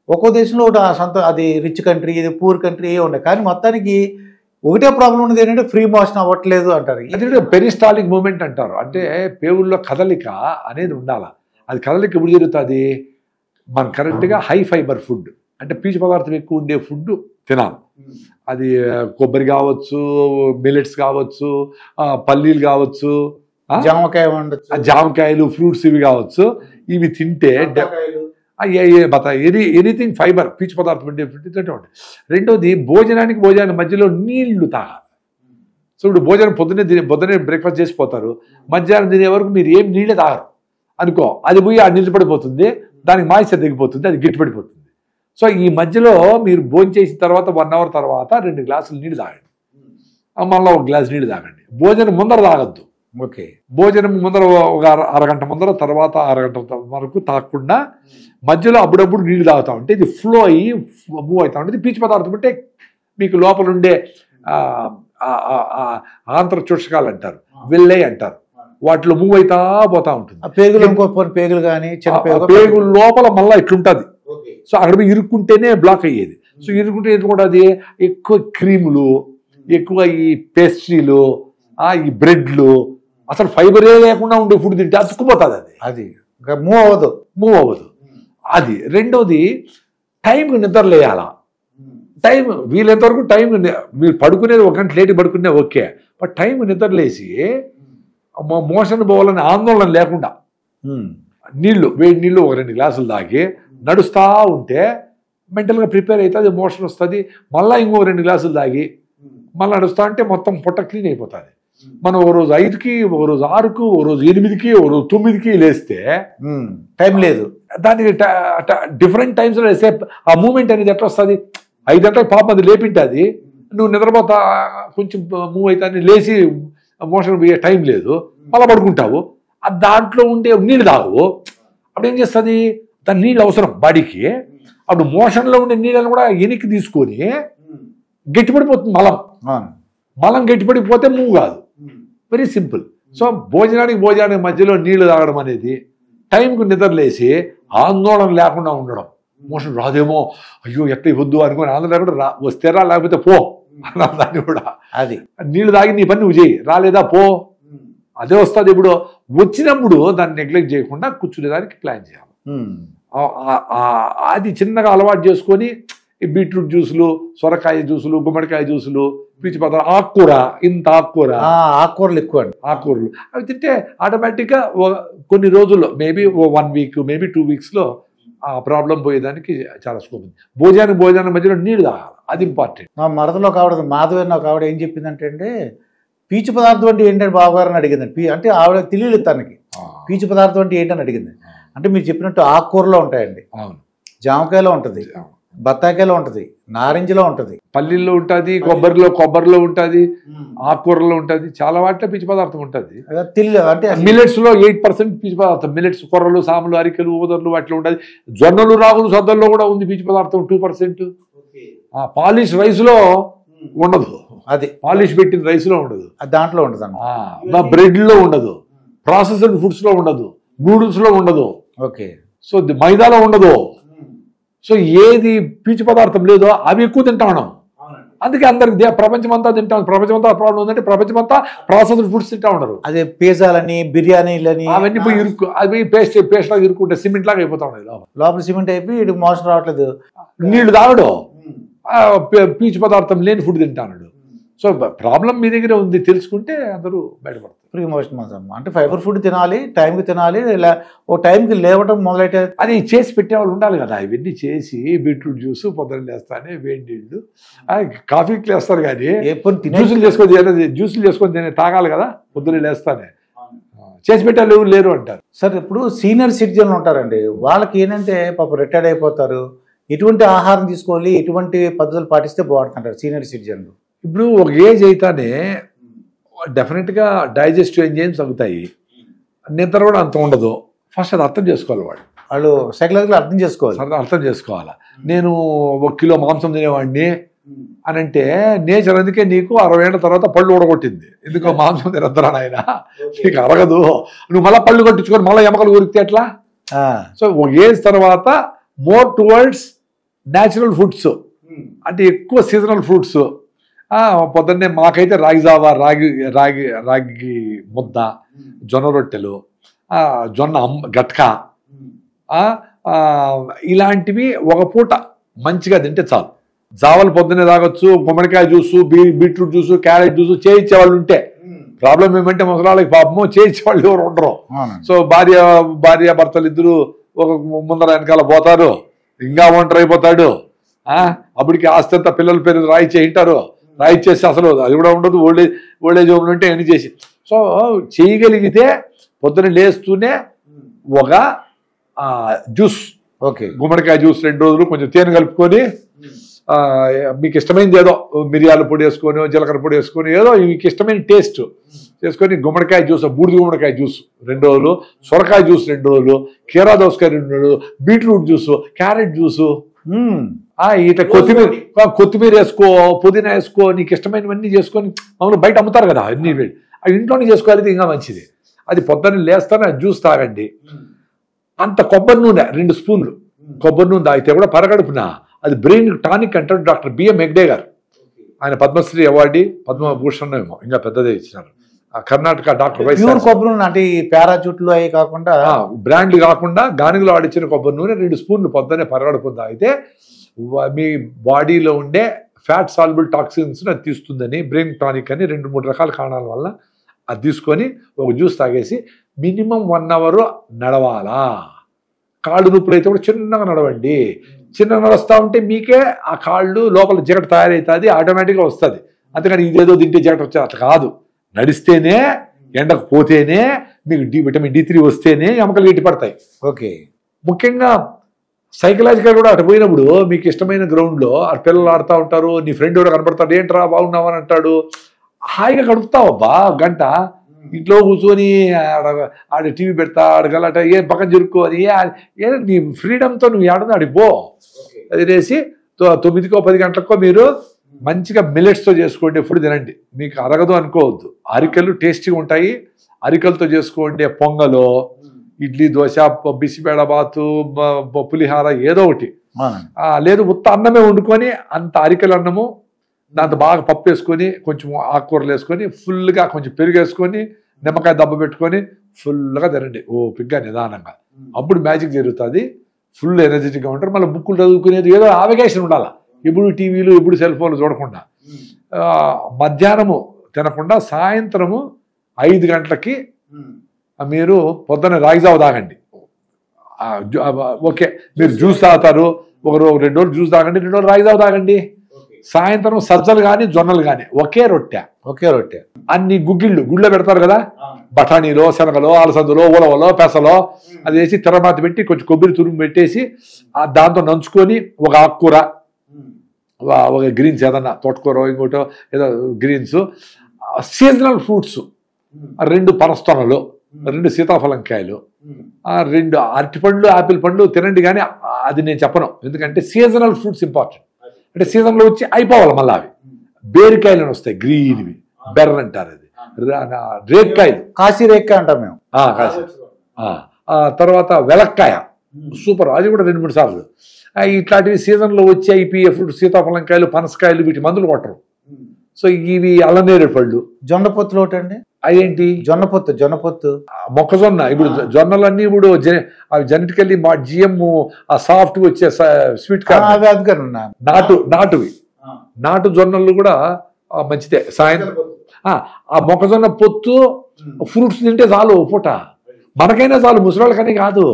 ఒక్కో దేశంలో అది రిచ్ కంట్రీ, ఇది పూర్ కంట్రీ ఉన్నాయి, కానీ మొత్తానికి ఒకటే ప్రాబ్లం ఉన్నది ఏంటంటే ఫ్రీ మోషన్ అవ్వట్లేదు అంటారు. ఎందుకంటే పెరిస్టాలిక్ మూమెంట్ అంటారు. అంటే పేవుల్లో కదలిక అనేది ఉండాలి. అది కదలిక ఎప్పుడు జరుగుతుంది, మనం కరెక్ట్గా హై ఫైబర్ ఫుడ్ అంటే పీచు పదార్థం ఎక్కువ ఉండే ఫుడ్ తినాలి. అది కొబ్బరి కావచ్చు, మిల్లెట్స్ కావచ్చు, పల్లీలు కావచ్చు, జామకాయ ఉండొచ్చు, జామకాయలు, ఫ్రూట్స్ ఇవి కావచ్చు. ఇవి తింటే ఎనీథింగ్ ఫైబర్ పీచు పదార్థం ఉండే ఫుడ్. రెండోది భోజనానికి మధ్యలో నీళ్లు తాగాలి. సో ఇప్పుడు భోజనం పొద్దున్నే బ్రేక్ఫాస్ట్ చేసిపోతారు, మధ్యాహ్నం తినే వరకు మీరు ఏం నీళ్ళే తాగరు అనుకో, అది పోయి ఆ నీళ్ళు పడిపోతుంది, దానికి మాయిశ్చర్ తగ్గిపోతుంది, అది గట్టిపడిపోతుంది. సో ఈ మధ్యలో మీరు భోజనం చేసిన తర్వాత 1 అవర్ తర్వాత 2 గ్లాసులు నీళ్ళు తాగండి, మళ్ళీ 1 గ్లాసు నీళ్ళు తాగండి. భోజనం ముందర తాగద్దు. ఓకే, భోజనం ముందర ఒక అరగంట ముందర, తర్వాత అరగంట వరకు తాగకుండా మధ్యలో అప్పుడప్పుడు నీళ్ళు తాగుతా ఉంటే ఇది ఫ్లో అయ్యి మూవ్ అవుతా ఉంటుంది. పీచు పదార్థం అంటే మీకు లోపల ఉండే ఆంతర చూషకాలు అంటారు, వెళ్ళే అంటారు, వాటిలో మూవ్ అవుతా పోతా ఉంటుంది. పేగులు కానీ పేగుల లోపల మళ్ళీ ఇట్లుంటుంది. సో అక్కడ ఇరుక్కుంటేనే బ్లాక్ అయ్యేది. సో ఇరుక్కుంటే ఎందుకుంటుంది, ఎక్కువ క్రీములు, ఎక్కువ ఈ పేస్ట్రీలు, ఈ బ్రెడ్లు, అసలు ఫైబరే లేకుండా ఉండే ఫుడ్ తింటే అతుక్కుపోతుంది. అది మూవ్ అవ్వదు. అది రెండోది టైంకి నిద్రలేయాల. టైం వీలైనంతవరకు టైం, మీరు పడుకునేది 1 గంట లేట్ పడుకునే ఓకే, బట్ టైం నిద్రలేసి మోషన్ పోవాలని ఆందోళన లేకుండా వేడి నీళ్ళు 2 గ్లాసులు తాగి నడుస్తూ ఉంటే మెంటల్గా ప్రిపేర్ అవుతుంది, మోషన్ వస్తుంది. మళ్ళీ ఇంకో 2 గ్లాసులు తాగి మళ్ళీ నడుస్తూ ఉంటే మొత్తం పొట్ట క్లీన్ అయిపోతుంది. మనం ఓ రోజు 5కి, ఓ రోజు 6కు, ఓ రోజు 8కి, ఓ రోజు 9కి లేస్తే టైం లేదు. దానికి డిఫరెంట్ టైమ్స్లో వేస్తే ఆ మూమెంట్ అనేది ఎట్లా వస్తుంది, 5 గంటలకు పాపం అది లేపింటుంది, నువ్వు నిద్రపోతా కొంచెం మూవ్ అవుతా లేచి మోషన్ పోయే టైం లేదు, మళ్ళీ పడుకుంటావు. దాంట్లో ఉండే నీళ్ళు తాగు, అప్పుడు ఏం చేస్తుంది, దాని నీళ్ళు అవసరం బాడీకి. అప్పుడు మోషన్లో ఉండే నీళ్ళని కూడా వెనక్కి తీసుకొని గట్టిపడిపోతుంది మలం గట్టిపడిపోతే మూవ్ కాదు. Very simple. సో భోజనానికి మధ్యలో నీళ్లు తాగడం అనేది, టైంకు నిద్రలేసి ఆందోళన లేకుండా ఉండడం. మోషన్ రాదేమో, అయ్యో ఎట్లా వద్దు అనుకోని ఆందోళన లేకుండా వస్తేరా లేకపోతే పో దాన్ని కూడా. అది నీళ్లు తాగి నీ పని నువ్వు చేయి, రాలేదా పో, అదే వస్తుంది. ఇప్పుడు వచ్చినప్పుడు దాన్ని నెగ్లెక్ట్ చేయకుండా కూర్చునేదానికి ప్లాన్ చేయాలి. అది చిన్నగా అలవాటు చేసుకొని బీట్రూట్ జ్యూసులు, సొరకాయ జ్యూసులు, గుమ్మడికాయ జ్యూసులు, పీచు పదార్థం, ఆకుకూరలు ఎక్కువ ఆకుకూరలు అవి తింటే ఆటోమేటిక్గా కొన్ని రోజుల్లో, మేబీ 1 వీక్, మేబీ 2 వీక్స్లో ఆ ప్రాబ్లం పోయేదానికి చాలా స్కోప్ ఉంది. భోజనం మధ్యలో నీళ్ళు తాగాలి, అది ఇంపార్టెంట్. మా మరదలో కావడం మాధవన్ ఒక ఆవిడ ఏం చెప్పిందంటే పీచు పదార్థం అంటే ఏంటంటే బావగారు అని అడిగింది. అంటే ఆవిడ తెలియలేదు తనకి పీచు పదార్థం అంటే ఏంటని అడిగింది. అంటే మీరు చెప్పినట్టు ఆకుకూరలో ఉంటాయండి, జామకాయలో ఉంటుంది, బత్తాకాయలో ఉంటుంది, నారింజలో ఉంటుంది, పల్లీల్లో ఉంటుంది, కొబ్బరిలో ఉంటుంది, ఆకుకూరలో ఉంటుంది, చాలా వాటిలో పీచు పదార్థం ఉంటుంది. అంటే మిల్లెట్స్ లో 8% పీచు పదార్థం. మిల్లెట్స్, కొర్రలు, సాములు, అరికెలు, ఊదర్లు వాటిలో ఉంటుంది. జొన్నలు, రాగులు, సద్దల్లో కూడా ఉంది పీచు పదార్థం 2%. పాలిష్ రైస్ లో ఉండదు, అది పాలిష్ పెట్టిన రైస్ లో ఉండదు, దాంట్లో ఉండదు, బ్రెడ్ లో ఉండదు, ప్రాసెస్డ్ ఫుడ్స్ లో ఉండదు, నూడిల్స్ లో ఉండదు, ఓకే, సో మైదాలో ఉండదు. సో ఏది పీచు పదార్థం లేదో అవి ఎక్కువ తింటా ఉన్నాం. అందుకే అందరికి ప్రపంచమంతా తింటాం. ప్రపంచమంతా ప్రాబ్లం ఉందంటే ప్రపంచమంతా ప్రాసెస్డ్ ఫుడ్స్ తింటా ఉండరు. అదే పిజ్జాలని, బిర్యానీలని అవన్నీ పోయి అవి పేస్ట్ లాగా ఇరుక్కుంటే సిమెంట్ లాగా అయిపోతా ఉన్నాయి. లోపల సిమెంట్ అయిపోయి ఇటు మోషన్ రావట్లేదు, నీళ్లు తాగడు, పీచు పదార్థం లేని ఫుడ్ తింటాడు. సో ప్రాబ్లం మీ దగ్గరే ఉంది, తెలుసుకుంటే అందరూ బయటపడతారు. ప్రీ మోషన్ మాత్రం అంటే ఫైబర్ ఫుడ్ తినాలి, టైంకి తినాలి, ఇలా ఓ టైంకి లేవటం మొదలైతే అది చేసి పెట్టేవాళ్ళు ఉండాలి కదా. ఇవన్నీ చేసి బీట్రూట్ జ్యూస్ పొద్దున్న లేస్తానే, వేడి నీళ్ళు, కాఫీకి లేస్తారు కానీ జ్యూసులు చేసుకొని తినే తాగాలి కదా పొద్దున్నే లేస్తానే. చేసి పెట్టాలి లేరు అంటారు. సార్ ఇప్పుడు సీనియర్ సిటిజన్లు ఉంటారండి, వాళ్ళకి ఏంటంటే పాప రిటైర్డ్ అయిపోతారు, ఎటువంటి ఆహారం తీసుకోవాలి, ఎటువంటి పద్ధతులు పాటిస్తే బాగుంటుంటారు సీనియర్ సిటిజన్లు? ఇప్పుడు ఒక ఏజ్ అయితేనే డెఫినెట్గా డైజెస్టివ్ ఎంజైమ్స్ తగ్గుతాయి, నిద్ర కూడా అంత ఉండదు. ఫస్ట్ అది అర్థం చేసుకోవాలి, వాళ్ళు సైకలాజికల్ అర్థం చేసుకోవాలి. నేను 1 కిలో మాంసం తినేవాడిని అని అంటే నేచర్ అందుకే నీకు 60 ఏళ్ళ తర్వాత పళ్ళు ఊడగొట్టింది. ఎందుకో మాంసం తినద్దరా నాయన, నీకు అరగదు, నువ్వు మళ్ళీ పళ్ళు కొట్టించుకొని మళ్ళీ ఎమకలు ఊరికితే ఎట్లా? సో ఒక ఏజ్ తర్వాత మోర్ టువర్డ్స్ న్యాచురల్ ఫుడ్స్, అంటే ఎక్కువ సీజనల్ ఫ్రూట్స్. పొద్దున్నే మాకైతే రాగి జావా, రాగి ముద్ద, జొన్న రొట్టెలు, జొన్న గట్క, ఇలాంటివి ఒక పూట మంచిగా తింటే చాలు. జావలు పొద్దున్నే తాగొచ్చు, గుమ్మడికాయ juice, beetroot juice, carrot juice చేయించే వాళ్ళు ఉంటే. ప్రాబ్లం ఏమంటే ముసలాళ్ళకి పాపము చేయించే వాళ్ళు ఎవరు ఉండరు. సో భార్య భర్తలు ఇద్దరు ఒక ముందర వెనకాల పోతారు, ఇంకా ఒంటరి అయిపోతాడు. అప్పటికి ఆస్తి అంతా పిల్లల పేరు రాయిచ్చేయింటారు, రాయిచ్చేసి అసలు అది కూడా ఉండదు. ఓల్డేజ్ హోమ్ ఉంటే అన్ని చేసి. సో చేయగలిగితే పొద్దున్న లేస్తూనే ఒక జ్యూస్, ఓకే, గుమ్మడికాయ జ్యూస్ 2 రోజులు కొంచెం తేనె కలుపుకొని, మీకు ఇష్టమైనది ఏదో మిరియాల పొడి వేసుకొని, జీలకర్ర పొడి వేసుకొని, ఏదో మీకు ఇష్టమైన టేస్ట్ చేసుకొని గుమ్మడికాయ జ్యూస్, బూడిద గుమ్మడికాయ జ్యూస్ 2 రోజులు, సొరకాయ జ్యూస్ 2 రోజులు, కీరా దోసకాయ 2 రోజులు, బీట్రూట్ జ్యూసు, క్యారెట్ జ్యూసు, ఇట్లా కొత్తిమీర వేసుకో, పుదీనా వేసుకో, నీకు ఇష్టమైనవన్నీ చేసుకొని. మామూలు బయట అమ్ముతారు కదా అన్ని, అవి ఇంట్లోనే చేసుకోవాలి, ఇంకా మంచిది. అది పొద్దున్న లేస్తానే జ్యూస్ తాగండి. అంత కొబ్బరి నూనె 2 స్పూన్లు కొబ్బరి నూనె తాగితే కూడా పరగడుపున అది బ్రెయిన్ టానిక్ అంటారు డాక్టర్ బిఎం హెగ్డే గారు. ఆయన పద్మశ్రీ అవార్డు, పద్మభూషణ్ ఏమో ఇంకా పెద్దదే ఇచ్చినారు. కర్ణాటక డాక్టర్ కొబ్బరి నూనె అంటే పారాచూట్లు అవి కాకుండా, బ్రాండ్లు కాకుండా గానుగులో ఆడిచ్చిన కొబ్బరి నూనె 2 స్పూన్లు పొద్దున్నే పరగడుపు తాగితే మీ బాడీలో ఉండే ఫ్యాట్ సాల్బుల్ టాక్సిన్స్ అది తీస్తుందని, బ్రెయిన్ టానిక్ అని 2-3 రకాల కారణాల వల్ల అది తీసుకొని ఒక జ్యూస్ తాగేసి మినిమం 1 అవర్ నడవాలా. కాళ్ళు నొప్పులు అయితే కూడా చిన్నగా నడవండి. చిన్నగా నడుస్తూ ఉంటే మీకే ఆ కాళ్ళు లోపల జగట్ తయారవుతుంది, ఆటోమేటిక్గా వస్తుంది. అంతేకాని ఇదేదో తింటే జగట్ వచ్చేది అట్లా కాదు. నడిస్తేనే, ఎండకు పోతేనే మీకు విటమిన్ D3 వస్తేనే ఎముకలు గట్టి పడతాయి. ఓకే, ముఖ్యంగా సైకలాజికల్ కూడా అటు పోయినప్పుడు మీకు ఇష్టమైన గ్రౌండ్లో అటు పిల్లలు ఆడుతూ ఉంటారు, నీ ఫ్రెండ్ కూడా కనపడతాడు, ఏంట్రా బాగున్నావు అని అంటాడు. హాయిగా గడుపుతావబ్బా గంట. ఇంట్లో కూర్చొని ఆడ టీవీ పెడతా, ఆడగలట ఏం పక్కన జరుక్కో అని ఏ నీ ఫ్రీడమ్తో నువ్వు ఆడదు ఆడిపో. అది వేసి 9కో 10 గంటలకో మీరు మంచిగా మిల్లెట్స్తో చేసుకోండి, ఫుడ్ తినండి. మీకు అరగదు అనుకోవద్దు. అరికెలు టేస్టీగా ఉంటాయి. అరికెలతో చేసుకోండి పొంగలో, ఇడ్లీ, దోశ, బిసిబేడ బాతు, పులిహార ఏదో ఒకటి. లేదు ఉత్త అన్నమే వండుకొని, అంత అరికెల అన్నము దాంతో బాగా పప్పు వేసుకొని, కొంచెం ఆకుకూరలు వేసుకొని, ఫుల్గా కొంచెం పెరుగు వేసుకొని, నిమ్మకాయ దెబ్బ పెట్టుకొని ఫుల్గా తినండి ఓపికగా నిదానంగా. అప్పుడు మ్యాజిక్ జరుగుతుంది. ఫుల్ ఎనర్జెటిక్గా ఉంటారు. మళ్ళీ బుక్కులు చదువుకునేది ఏదో ఆవేగేషన్ ఉండాలి. ఎప్పుడు టీవీలు, ఎప్పుడు సెల్ ఫోన్లు చూడకుండా. మధ్యాహ్నము తినకుండా సాయంత్రము 5 గంటలకి మీరు పొద్దున్న రాగిజావ తాగండి. ఓకే, మీరు జ్యూస్ తాగుతారు, 2 రోజులు జ్యూస్ తాగండి, 2 రోజులు రాగిజావ తాగండి. సాయంత్రం సజ్జలు కానీ జొన్నలు కానీ ఒకే రొట్టె అన్ని గుళ్ళో పెడతారు కదా, బఠానీలో, శనగలో, అలసందులో, ఉలవలో, పెసలో అది వేసి తెరమాత పెట్టి కొంచెం కొబ్బరి తురుము పెట్టేసి దాంతో నంచుకొని ఒక ఆకుకూర, ఒక గ్రీన్స్ ఏదన్నా తోటకూర, ఇంకోటో ఏదో గ్రీన్స్, సీజనల్ ఫ్రూట్స్ 2 పనస్తొనలు, 2 సీతాఫలంకాయలు, 2 అరటిపండ్లు, ఆపిల్ పండ్లు తినండి. కానీ అది నేను చెప్పను, ఎందుకంటే సీజనల్ ఫ్రూట్స్ ఇంపార్టెంట్. అంటే సీజన్లో వచ్చి అయిపోవాలి. మళ్ళీ అవి బేరికాయలు వస్తాయి, గ్రీన్వి, బెర్ర అంటారు. అది రేక్కాయలు, కాశీ రేక్కాయ అంటాం మేము. తర్వాత వెలక్కాయ సూపర్, అది కూడా 2-3 సార్లు. ఇట్లాంటివి సీజన్లో వచ్చి అయిపోయే ఫ్రూట్స్, సీతాఫలంకాయలు, పనసకాయలు, వీటి మందులు కొట్టరు. సో ఇవి అల్లనేరేడు పళ్ళు. జొన్న పొత్తులు ఒకటండి. అదేంటి? జొన్నపొత్తు మొక్కజొన్న. ఇప్పుడు జొన్నలన్నీ ఇప్పుడు అవి జెనెటికల్లీ మా జిఎం ఆ సాఫ్ట్ వచ్చే స్వీట్ కార్న్, నాటువి, నాటు జొన్నలు కూడా మంచిదే. సాయంత్రం ఆ మొక్కజొన్న పొత్తు ఫ్రూట్స్ తింటే చాలు పూట, మనకైనా చాలు, ముసలాళ్ళకని కాదు.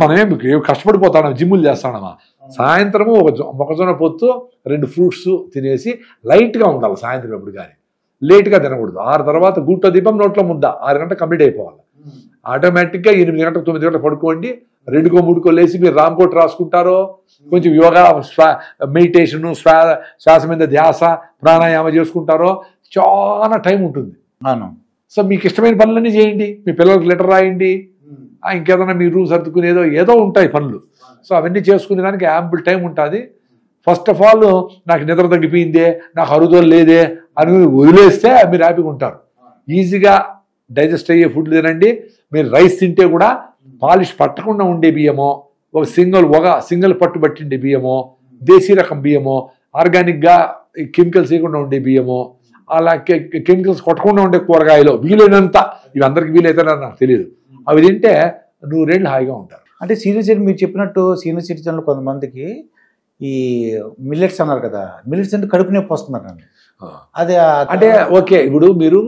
మనమేం కష్టపడిపోతాం, జిమ్ములు చేస్తానమా. సాయంత్రము ఒక మొక్కజొన్న పొత్తు, 2 ఫ్రూట్స్ తినేసి లైట్గా ఉండాలి. సాయంత్రం ఎప్పుడు కానీ లేట్గా తినకూడదు. 6 తర్వాత గుట్ట దీపం నోట్లో ముద్ద, 6 గంటలు కంప్లీట్ అయిపోవాలి. ఆటోమేటిక్గా 8 గంటలకు 9 గంటలు పడుకోండి. 2కో 3కో లేచి మీరు రామ్కోట్ రాసుకుంటారో, కొంచెం యోగా, మెడిటేషను, శ్వాస మీద ధ్యాస, ప్రాణాయామ చేసుకుంటారో చాలా టైం ఉంటుంది. సో మీకు ఇష్టమైన పనులన్నీ చేయండి. మీ పిల్లలకు లెటర్ రాయండి, ఇంకేదైనా మీ రూమ్ సర్దుకునేదో ఏదో ఉంటాయి పనులు. సో అవన్నీ చేసుకునే దానికి యాంపుల్ టైం ఉంటుంది. ఫస్ట్ ఆఫ్ ఆల్ నాకు నిద్ర తగ్గిపోయిందే, నాకు అరుదలు లేదే అని వదిలేస్తే మీరు హ్యాపీగా ఉంటారు. ఈజీగా డైజెస్ట్ అయ్యే ఫుడ్ తినండి. మీరు రైస్ తింటే కూడా పాలిష్ పట్టకుండా ఉండే బియ్యమో, ఒక సింగిల్ పట్టు పట్టిండే బియ్యమో, దేశీ రకం బియ్యమో, ఆర్గానిక్గా కెమికల్స్ వేయకుండా ఉండే బియ్యమో, అలా కెమికల్స్ కొట్టకుండా ఉండే కూరగాయలు వీలైనంత, ఇవి అందరికి వీలైతే నాకు తెలియదు, అవి తింటే 100 ఏళ్ళు హాయిగా ఉంటారు. అంటే సీనియర్ సిటిజన్ మీరు చెప్పినట్టు సీనియర్ సిటిజన్లు కొంతమందికి ఈ మిల్లెట్స్ అన్నారు కదా, మిల్లెట్స్ అంటే కడుపు నొప్పి వస్తుందండి. అదే అంటే ఓకే, ఇప్పుడు మీరు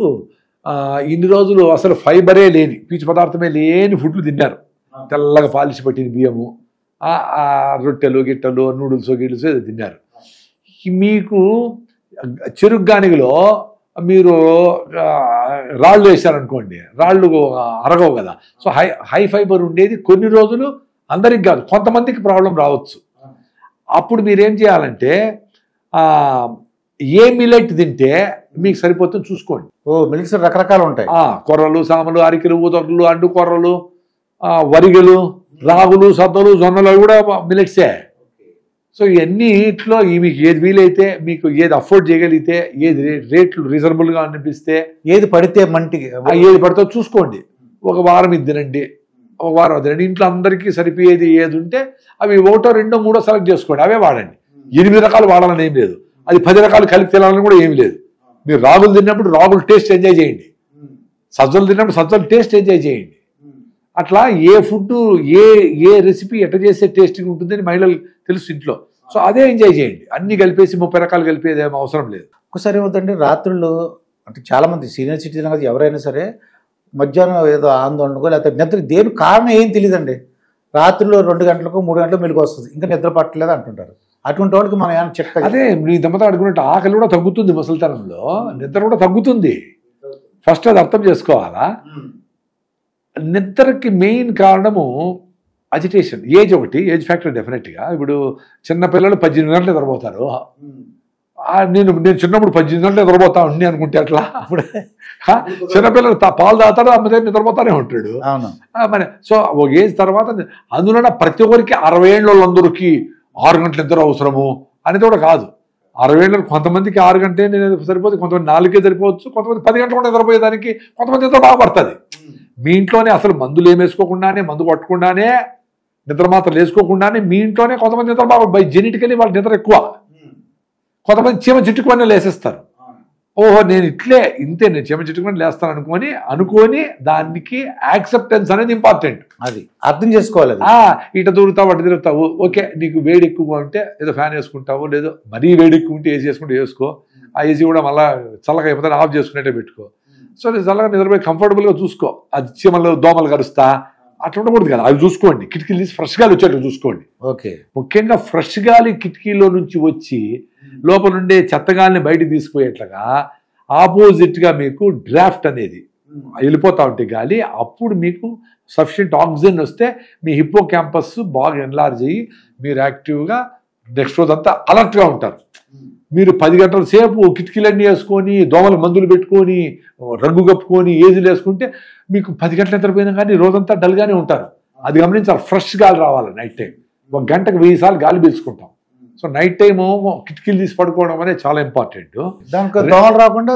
ఇన్ని రోజులు అసలు ఫైబరే లేని, పీచు పదార్థమే లేని ఫుడ్లు తిన్నారు. తెల్లగా పాలిష్ పట్టిన బియ్యము, రొట్టెలు గిట్టెలు నూడిల్స్ గిడ్స్ ఏదో తిన్నారు. మీకు చెరుకు గానిగలో మీరు రాళ్ళు వేశారనుకోండి, రాళ్ళు అరగవు కదా. సో హై ఫైబర్ ఉండేది కొన్ని రోజులు అందరికి కాదు, కొంతమందికి ప్రాబ్లం రావచ్చు. అప్పుడు మీరేం చేయాలంటే ఏ మిల్లెట్ తింటే మీకు సరిపోతుంది చూసుకోండి. మిల్లెట్స్ రకరకాలు ఉంటాయి. కొర్రలు, సామలు, అరికెలు, ఊదొడ్లు, అండు కొర్రలు, వరిగెలు, రాగులు, సద్దలు, జొన్నలు అవి కూడా మిల్లెట్సే. సో ఇవన్నీట్లో మీకు ఏది వీలైతే, మీకు ఏది అఫోర్డ్ చేయగలిగితే, ఏది రేట్లు రీజనబుల్గా అనిపిస్తే, ఏది పడితే మంటికి ఏది పడితే చూసుకోండి. ఒక వారం ఇది తినండి, ఒక వారం అది తినండి. ఇంట్లో అందరికీ సరిపోయేది ఏది ఉంటే అవి 1, 2, 3 సెలెక్ట్ చేసుకోండి, అవే వాడండి. 8 రకాలు వాడాలని ఏం లేదు, అది 10 రకాలు కలిపి తినాలని కూడా ఏమి లేదు. మీరు రాగులు తిన్నప్పుడు రాగులు టేస్ట్ ఎంజాయ్ చేయండి, సజ్జలు తిన్నప్పుడు సజ్జలు టేస్ట్ ఎంజాయ్ చేయండి. అట్లా ఏ ఫుడ్ ఏ రెసిపీ ఎట్లా చేస్తే టేస్టింగ్ ఉంటుందని మహిళలు తెలుసు ఇంట్లో. సో అదే ఎంజాయ్ చేయండి. అన్ని కలిపేసి 30 రకాలు కలిపేది ఏమో అవసరం లేదు. ఒకసారి ఏమవుతుందంటే రాత్రులు అంటే చాలామంది సీనియర్ సిటిజన్ కదా ఎవరైనా సరే మధ్యాహ్నం ఏదో ఆందోళనకో లేకపోతే నిద్ర దేని కారణం ఏం తెలియదండి, రాత్రులు 2 గంటలకు 3 గంటలకు మెలుగు వస్తుంది, ఇంకా నిద్ర పట్టలేదు అంటుంటారు. అటువంటి వాళ్ళకి మనం ఏమైనా చెక్ అదే మీ దమ్మతో అడుగున్నట్టు ఆకలి కూడా తగ్గుతుంది, ముసలితనంలో నిద్ర కూడా తగ్గుతుంది. ఫస్ట్ అది అర్థం చేసుకోవాలా. నిద్రకి మెయిన్ కారణము అజిటేషన్. ఏజ్ ఒకటి, ఏజ్ ఫ్యాక్టర్ డెఫినెట్గా. ఇప్పుడు చిన్నపిల్లలు 18 గంటలు నిద్రపోతారు. నేను చిన్నప్పుడు 18 గంటలు నిద్రపోతా ఉండి అనుకుంటే అట్లా. అప్పుడు చిన్నపిల్లలు పాలు తాగుతాడు, అమ్మ దగ్గర నిద్రపోతానే ఉంటాడు. మరి సో ఒక ఏజ్ తర్వాత అందులో ప్రతి ఒక్కరికి 60 ఏళ్ళ వాళ్ళందరికీ 6 గంటలు నిద్ర అవసరము అనేది కూడా కాదు. 60 ఏళ్ళకి కొంతమందికి 6 గంటలే సరిపోతుంది, కొంతమంది 4కే సరిపోవచ్చు, కొంతమంది 10 గంటలు కూడా నిద్రపోయేదానికి కొంతమంది నిద్ర బాగా పడుతుంది. మీ ఇంట్లోనే అసలు మందులు ఏమి వేసుకోకుండానే, మందు కొట్టకుండానే, నిద్ర మాత్రం వేసుకోకుండానే మీ ఇంట్లోనే కొంతమంది నిద్ర బాగా బై జెనెటికలీ వాళ్ళ నిద్ర ఎక్కువ. కొంతమంది చీమ చిట్టుకుని లేసేస్తారు. ఓహో నేను ఇంతే నేను చీమ చిట్టుకుని లేస్తాను అనుకొని దానికి యాక్సెప్టెన్స్ అనేది ఇంపార్టెంట్. అది అర్థం చేసుకోవాలి. ఇట దూరుతావు అటు తిరుగుతావు, ఓకే నీకు వేడి ఎక్కువ ఉంటే ఏదో ఫ్యాన్ వేసుకుంటావు, లేదో మరీ వేడి ఎక్కువ ఉంటే ఏసీ వేసుకుంటే వేసుకో, ఆ ఏసీ కూడా మళ్ళీ చల్లగా అయిపోతే ఆఫ్ చేసుకునేట్టే పెట్టుకో. సో చల్లగా నిద్రపోయి కంఫర్టబుల్గా చూసుకో. అది చీమలు దోమలు కరుస్తా అట్లా ఉండకూడదు కదా, అవి చూసుకోండి. కిటికీలు తీసి ఫ్రెష్ గాలి వచ్చేట్టు చూసుకోండి. ఓకే, ముఖ్యంగా ఫ్రెష్ గాలి కిటికీలో నుంచి వచ్చి లోపల ఉండే చెత్తగాలిని బయటకు తీసుకుపోయేట్లుగా ఆపోజిట్గా మీకు డ్రాఫ్ట్ అనేది వెళ్ళిపోతూ ఉంటే గాలి, అప్పుడు మీకు సఫిషియంట్ ఆక్సిజన్ వస్తే మీ హిప్పో క్యాంపస్ బాగా ఎన్లార్జ్ అయ్యి మీరు యాక్టివ్గా నెక్స్ట్ రోజు అంతా అలర్ట్గా ఉంటారు. మీరు 10 గంటల సేపు కిటికీలన్నీ వేసుకొని దోమల మందులు పెట్టుకొని రంగు కప్పుకొని ఏజీలు వేసుకుంటే మీకు 10 గంటలు నిద్రపోయినా కానీ రోజంతా డల్గానే ఉంటారు. అది గమనించాలి. ఫ్రెష్ గాలి రావాలి నైట్ టైం. 1 గంటకు 1000 సార్లు గాలి పీల్చుకుంటాం. సో నైట్ టైము కిటికీలు తీసి పడుకోవడం అనేది చాలా ఇంపార్టెంట్. దానికి దోమలు రాకుండా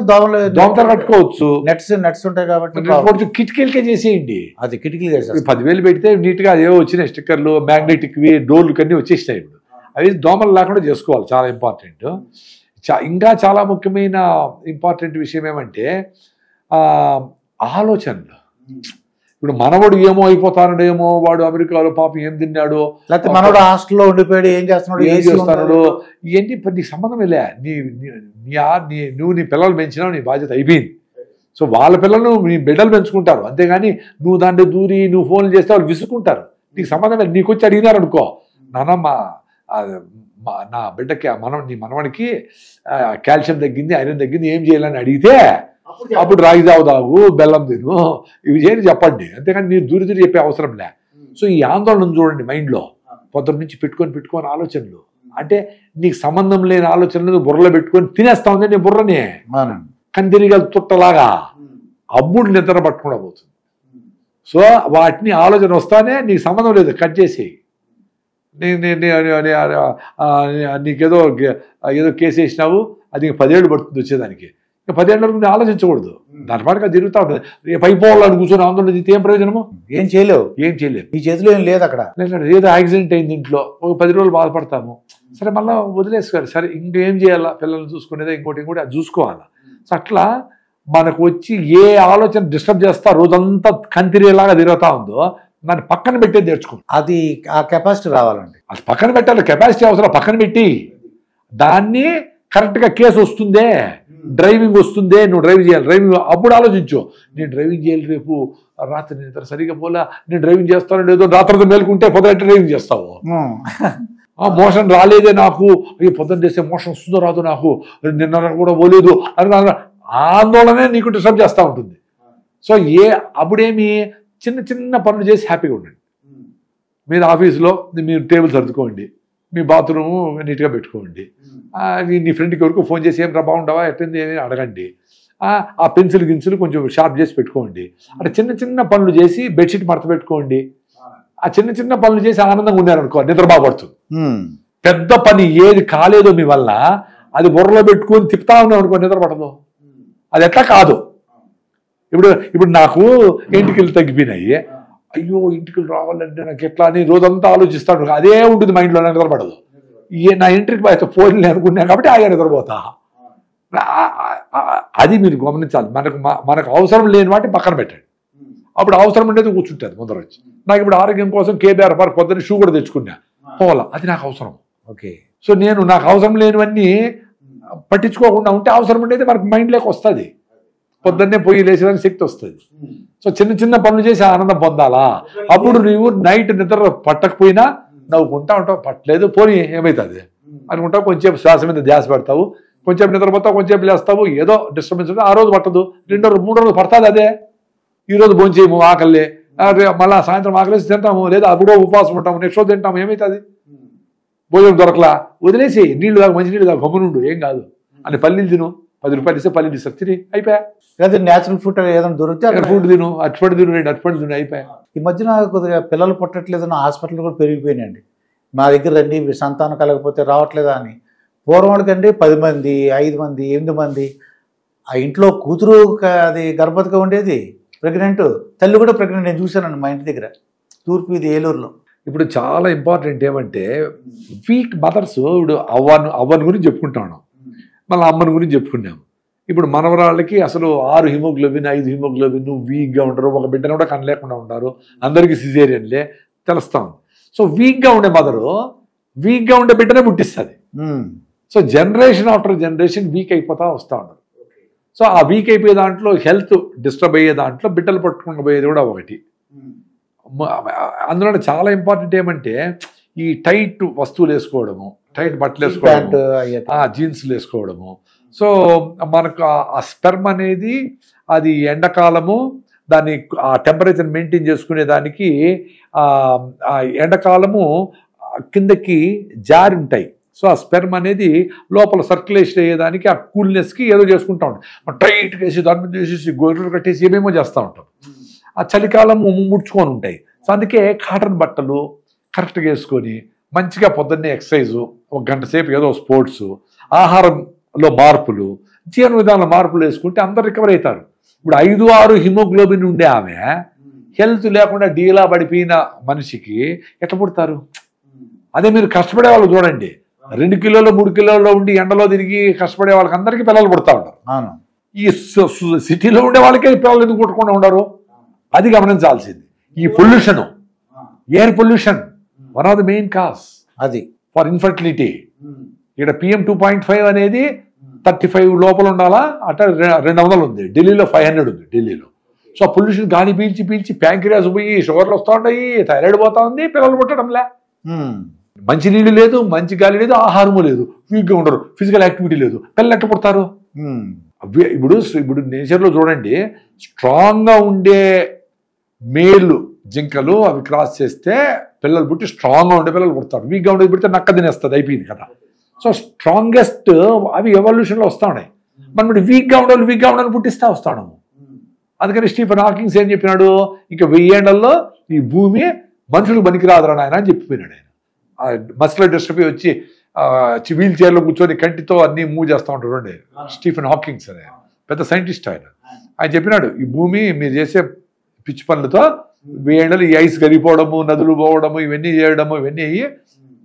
దోమతో కట్టుకోవచ్చు, నెట్స్ ఉంటాయి కాబట్టి కిటికీలకే చేసేయండి. అది కిటికీలు 10,000 పెడితే నీట్గా ఏవో వచ్చినాయి స్టిక్కర్లు, మ్యాగ్నెటిక్వి, డోర్లు కన్నీ వచ్చేసినాయి. ఇప్పుడు అవి దోమలు లేకుండా చేసుకోవాలి, చాలా ఇంపార్టెంట్. ఇంకా చాలా ముఖ్యమైన ఇంపార్టెంట్ విషయం ఏమంటే ఆలోచనలు. ఇప్పుడు మనవాడు ఏమో అయిపోతాడేమో, వాడు అమెరికాలో పాపం ఏం తిన్నాడో, లేకపోతే మనవాడు హాస్టల్లో ఉండిపోయాడు ఏం చేస్తున్నాడు ఇవన్నీ నీకు సంబంధం లే. నువ్వు నీ పిల్లలు పెంచినావు, నీ బాధ్యత అయిపోయింది. సో వాళ్ళ పిల్లలు నీ బిడ్డలు పెంచుకుంటారు, అంతేగాని నువ్వు దాంట్లో దూరి నువ్వు ఫోన్లు చేస్తే వాళ్ళు విసుకుంటారు. నీకు సంబంధం లేదు. నీకు వచ్చి అడిగినారు అనుకో, నాన్న నా బిడ్డకి నీ మనవడికి కాల్షియం తగ్గింది, ఐరన్ తగ్గింది, ఏం చేయాలని అడిగితే అప్పుడు రాగి తాగు, బెల్లం తిను, ఇవి చేయని చెప్పండి. అంతేకాని మీరు దూరి చెప్పే అవసరం లే. సో ఈ ఆందోళన చూడండి మైండ్లో పొద్దున్న నుంచి పెట్టుకొని ఆలోచనలు. అంటే నీకు సంబంధం లేని ఆలోచనలు బుర్రలో పెట్టుకొని తినేస్తా ఉంది నీ బుర్రనే కందిరిగల తుట్టలాగా. అప్పుడు నిద్ర పట్టకుండా పోతుంది. సో వాటిని ఆలోచన వస్తానే నీకు సంబంధం లేదు, కట్ చేసేయి. నీకేదో ఏదో కేసు వేసినావు, అది 10 ఏళ్ళు పడుతుంది వచ్చేదానికి. 10 ఏళ్ళ వరకు ఆలోచించకూడదు, దాని పాటుగా తిరుగుతూ ఉంటుంది. రేపు అయిపోవాలని కూర్చొని ఆందోళన చేస్తే ఏం ప్రయోజనము? ఏం చేయలేవు. నీ చేతిలో ఏం లేదు. అక్కడ ఏదో యాక్సిడెంట్ అయింది ఇంట్లో, ఒక 10 రోజులు బాధపడతాము. సరే మళ్ళీ వదిలేసుకోవాలి. సరే ఇంకేం చేయాలా, పిల్లల్ని చూసుకునేదా ఇంకోటి అది చూసుకోవాలా. సో అట్లా మనకు వచ్చి ఏ ఆలోచన డిస్టర్బ్ చేస్తా రోజంతా కంతిరేలాగా తిరుగుతూ ఉందో దాన్ని పక్కన పెట్టేది నేర్చుకో. అది ఆ కెపాసిటీ రావాలండి. అది పక్కన పెట్టాలి, కెపాసిటీ అవసరం, పక్కన పెట్టి దాన్ని కరెక్ట్గా కేసు వస్తుందే, డ్రైవింగ్ వస్తుందే, నువ్వు డ్రైవింగ్ చేయాలి, డ్రైవింగ్ అప్పుడు ఆలోచించు. నేను డ్రైవింగ్ చేయాలి, రేపు రాత్రి నిద్ర సరిగా పోలా, నేను డ్రైవింగ్ చేస్తాను లేదో, రాత్రి మేలుకుంటే పొద్దున డ్రైవింగ్ చేస్తావు. మోషన్ రాలేదే నాకు, అయ్యో పొద్దున్న చేస్తే మోషన్ వస్తుందో రాదు, నాకు నిన్న కూడా పోలేదు అని ఆందోళనే నీకు డిస్టర్బ్ చేస్తూ ఉంటుంది. సో అప్పుడేమి చిన్న చిన్న పనులు చేసి హ్యాపీగా ఉండండి. మీరు ఆఫీస్లో మీరు టేబుల్ సర్దుకోండి, మీ బాత్రూము నీట్గా పెట్టుకోండి, నీ ఫ్రెండ్కి వరకు ఫోన్ చేసి ఏం రా బాగుంటావా ఎట్టింది ఏమి అడగండి, ఆ పెన్సిల్ గిన్సిల్ కొంచెం షార్ప్ చేసి పెట్టుకోండి. అంటే చిన్న చిన్న పనులు చేసి బెడ్షీట్ మడత పెట్టుకోండి. ఆ చిన్న చిన్న పనులు చేసి ఆనందంగా ఉన్నారనుకో, నిద్ర బాగుపడుతుంది. పెద్ద పని ఏది కాలేదో మీ వల్ల అది బుర్రలో పెట్టుకొని తిప్పుతా ఉన్నాం అనుకో, నిద్ర పడదు. అది ఎట్లా కాదు. ఇప్పుడు నాకు ఇంటికి తగ్గిపోయినాయి, అయ్యో ఇంటికి రావాలంటే నాకు ఎట్లా అని రోజంతా ఆలోచిస్తాను, అదే ఉంటుంది మైండ్లో, నిద్రపడదు. నా ఇంటికి అయితే పోలే అనుకున్నాను కాబట్టి ఆగా నిద్రపోతా. అది మీరు గమనించాలి. మనకు అవసరం లేని వాటిని పక్కన పెట్టండి, అప్పుడు అవసరం ఉండేది కూర్చుంటుంది ముందర వచ్చి. నాకు ఇప్పుడు ఆరోగ్యం కోసం కేబీఆర్ పార్క్ పొద్దున్న షూ కూడా తెచ్చుకున్నా, పోవాలా, అది నాకు అవసరం. ఓకే. సో నాకు అవసరం లేనివన్నీ పట్టించుకోకుండా ఉంటే అవసరం ఉండేది మనకు మైండ్లోకి వస్తుంది, పొద్దున్నే పోయి లేచేదానికి శక్తి వస్తుంది. సో చిన్న చిన్న పనులు చేసి ఆనందం పొందాలా. అప్పుడు నువ్వు నైట్ నిద్ర పట్టకపోయినా నవ్వుకుంటా ఉంటావు, పట్టలేదు పోనీ ఏమవుతుంది అనుకుంటావు, కొంచెంసేపు శ్వాస మీద ధ్యాస పెడతావు, కొంచెం నిద్రపోతావు, కొంచెంసేపు లేస్తావు, ఏదో డిస్టర్బెన్స్ ఉంటే ఆ రోజు పట్టదు, 2 రోజు 3 రోజులు పడుతుంది. అదే ఈరోజు భోంచేయము ఆకలి, మళ్ళీ సాయంత్రం ఆకలేసి తింటాము, లేదా అప్పుడో ఉపవాసం ఉంటాము, నెక్స్ట్ రోజు తింటాము, ఏమవుతుంది భోజనం దొరకలా, వదిలేసి నీళ్లు దాకా మంచి నీళ్ళు దాకా గమ్మునుండు, ఏం కాదు అని పల్లీలు తిను, 10 రూపాయలు ఇస్తే పల్లీలు ఇస్తారు, తిని అయిపోయా. లేదా న్యాచురల్ ఫుడ్ ఏదైనా దొరికితే అక్కడ ఫుడ్ తిను, అటుపడి తిను, 2 అటుపడి తిను, అయిపోయా. ఈ మధ్యన కొద్దిగా పిల్లలు పుట్టట్లేదు, హాస్పిటల్ కూడా పెరిగిపోయినాయండి. మా దగ్గర రండి, సంతానం కలగకపోతే రావట్లేదా అని. పూర్వంకండి 10 మంది, 5 మంది, 8 మంది, ఆ ఇంట్లో కూతురు అది గర్భవతిగా ఉండేది, ప్రెగ్నెంట్, తల్లి కూడా ప్రెగ్నెంట్. నేను చూశానండి మా ఇంటి దగ్గర, తూర్పు ఇది ఏలూరులో. ఇప్పుడు చాలా ఇంపార్టెంట్ ఏమంటే వీక్ మదర్స్. ఇప్పుడు అవ్వని గురించి చెప్పుకుంటాను, మళ్ళీ అమ్మని గురించి చెప్పుకున్నాము. ఇప్పుడు మనవరాళ్ళకి అసలు 6 హిమోగ్లోబిన్ 5 హిమోగ్లోబిన్, వీక్గా ఉంటారు, ఒక బిడ్డను కూడా కనలేకుండా ఉంటారు, అందరికీ సిజేరియన్లే తెలుస్తాం. సో వీక్గా ఉండే మదరు వీక్గా ఉండే బిడ్డనే పుట్టిస్తుంది. So generation after generation weak అయిపోతా వస్తూ ఉంటారు. సో ఆ వీక్ అయిపోయే దాంట్లో హెల్త్ డిస్టర్బ్ అయ్యే దాంట్లో బిడ్డలు పట్టుకుండా పోయేది కూడా ఒకటి. అందులో చాలా ఇంపార్టెంట్ ఏమంటే ఈ టైట్ వస్తువులు వేసుకోవడము, టైట్ బట్టలు వేసుకోవడము, జీన్స్లు వేసుకోవడము. సో మనకు ఆ స్పెర్మ్ అనేది అది ఎండాకాలము దాన్ని ఆ టెంపరేచర్ మెయింటైన్ చేసుకునే దానికి ఎండాకాలము కిందకి జారి ఉంటాయి. సో ఆ స్పెర్మ్ అనేది లోపల సర్క్యులేషన్ అయ్యేదానికి ఆ కూల్నెస్కి ఏదో చేసుకుంటూ ఉంటాం, టైట్గా వేసి దాని మీద వేసేసి గొర్రెలు కట్టేసి ఏమేమో చేస్తూ ఉంటాం. ఆ చలికాలం ముడుచుకొని ఉంటాయి. సో అందుకే కాటన్ బట్టలు కరెక్ట్గా వేసుకొని మంచిగా పొద్దున్నే ఎక్సర్సైజు, 1 గంట సేపు ఏదో స్పోర్ట్స్, ఆహారంలో మార్పులు, జీవన విధానంలో మార్పులు వేసుకుంటే అందరు రికవర్ అవుతారు. ఇప్పుడు 5-6 హిమోగ్లోబిన్ ఉండే ఆమె హెల్త్ లేకుండా డీలా పడిపోయిన మనిషికి ఎట్లా పుడతారు? అదే మీరు కష్టపడే వాళ్ళు చూడండి, 2 కిలోలు 3 కిలోల్లో ఉండి ఎండలో తిరిగి కష్టపడే వాళ్ళకి అందరికీ పిల్లలు పుడతా ఉంటారు. ఈ సిటీలో ఉండే వాళ్ళకే పిల్లలు ఎందుకు పుట్టకుండా ఉండరు? అది గమనించాల్సింది. ఈ pollution, air pollution one of the main cause అది ఫర్ ఇన్ఫర్టిలిటీ. ఇక్కడ PM 2.5 అనేది 35 లోపల ఉండాలా, అట్లా 200 ఉంది, ఢిల్లీలో 500 ఉంది ఢిల్లీలో. సో ఆ పొల్యూషన్ గాలి పీల్చి పీల్చి ప్యాంక్రియాస్ పోయి షుగర్లు వస్తూ ఉంటాయి, థైరాయిడ్ పోతా ఉంది, పిల్లలు పుట్టడంలే. మంచి నీళ్ళు లేదు, మంచి గాలి లేదు, ఆహారము లేదు, వీక్గా ఉండరు, ఫిజికల్ యాక్టివిటీ లేదు, పిల్లలు ఎట్లా పుడతారు? ఇప్పుడు నేచర్లో చూడండి, స్ట్రాంగ్గా ఉండే మేలు జింకలు అవి క్రాస్ చేస్తే పిల్లలు పుట్టి స్ట్రాంగ్గా ఉండే పిల్లలు పుడతారు, వీక్గా ఉండేది పుడితే నక్క తినేస్తుంది, అయిపోయింది కదా. సో స్ట్రాంగెస్ట్ అవి ఎవల్యూషన్లో వస్తూ ఉన్నాయి. మనం ఇప్పుడు వీక్గా ఉండాలని పుట్టిస్తా వస్తాము. అందుకని స్టీఫెన్ హాకింగ్స్ ఏం చెప్పినాడు, ఇక 1000 ఏళ్లలో ఈ భూమి మనుషులకు పనికిరాదురా నాయన అని చెప్పిపోయినాడు ఆయన. మస్కులర్ డిస్ట్రఫీ వచ్చి వీల్ చైర్లో కూర్చొని కంటితో అన్ని మూవ్ చేస్తూ ఉంటాడు అండి స్టీఫెన్ హాకింగ్స్ అనే పెద్ద సైంటిస్ట్. ఆయన చెప్పినాడు, ఈ భూమి మీరు చేసే పిచ్చి పనులతో 1000 ఏళ్ళు ఈ ఐస్ కరిగిపోవడము, నదులు పోవడము, ఇవన్నీ చేయడము, ఇవన్నీ అయ్యి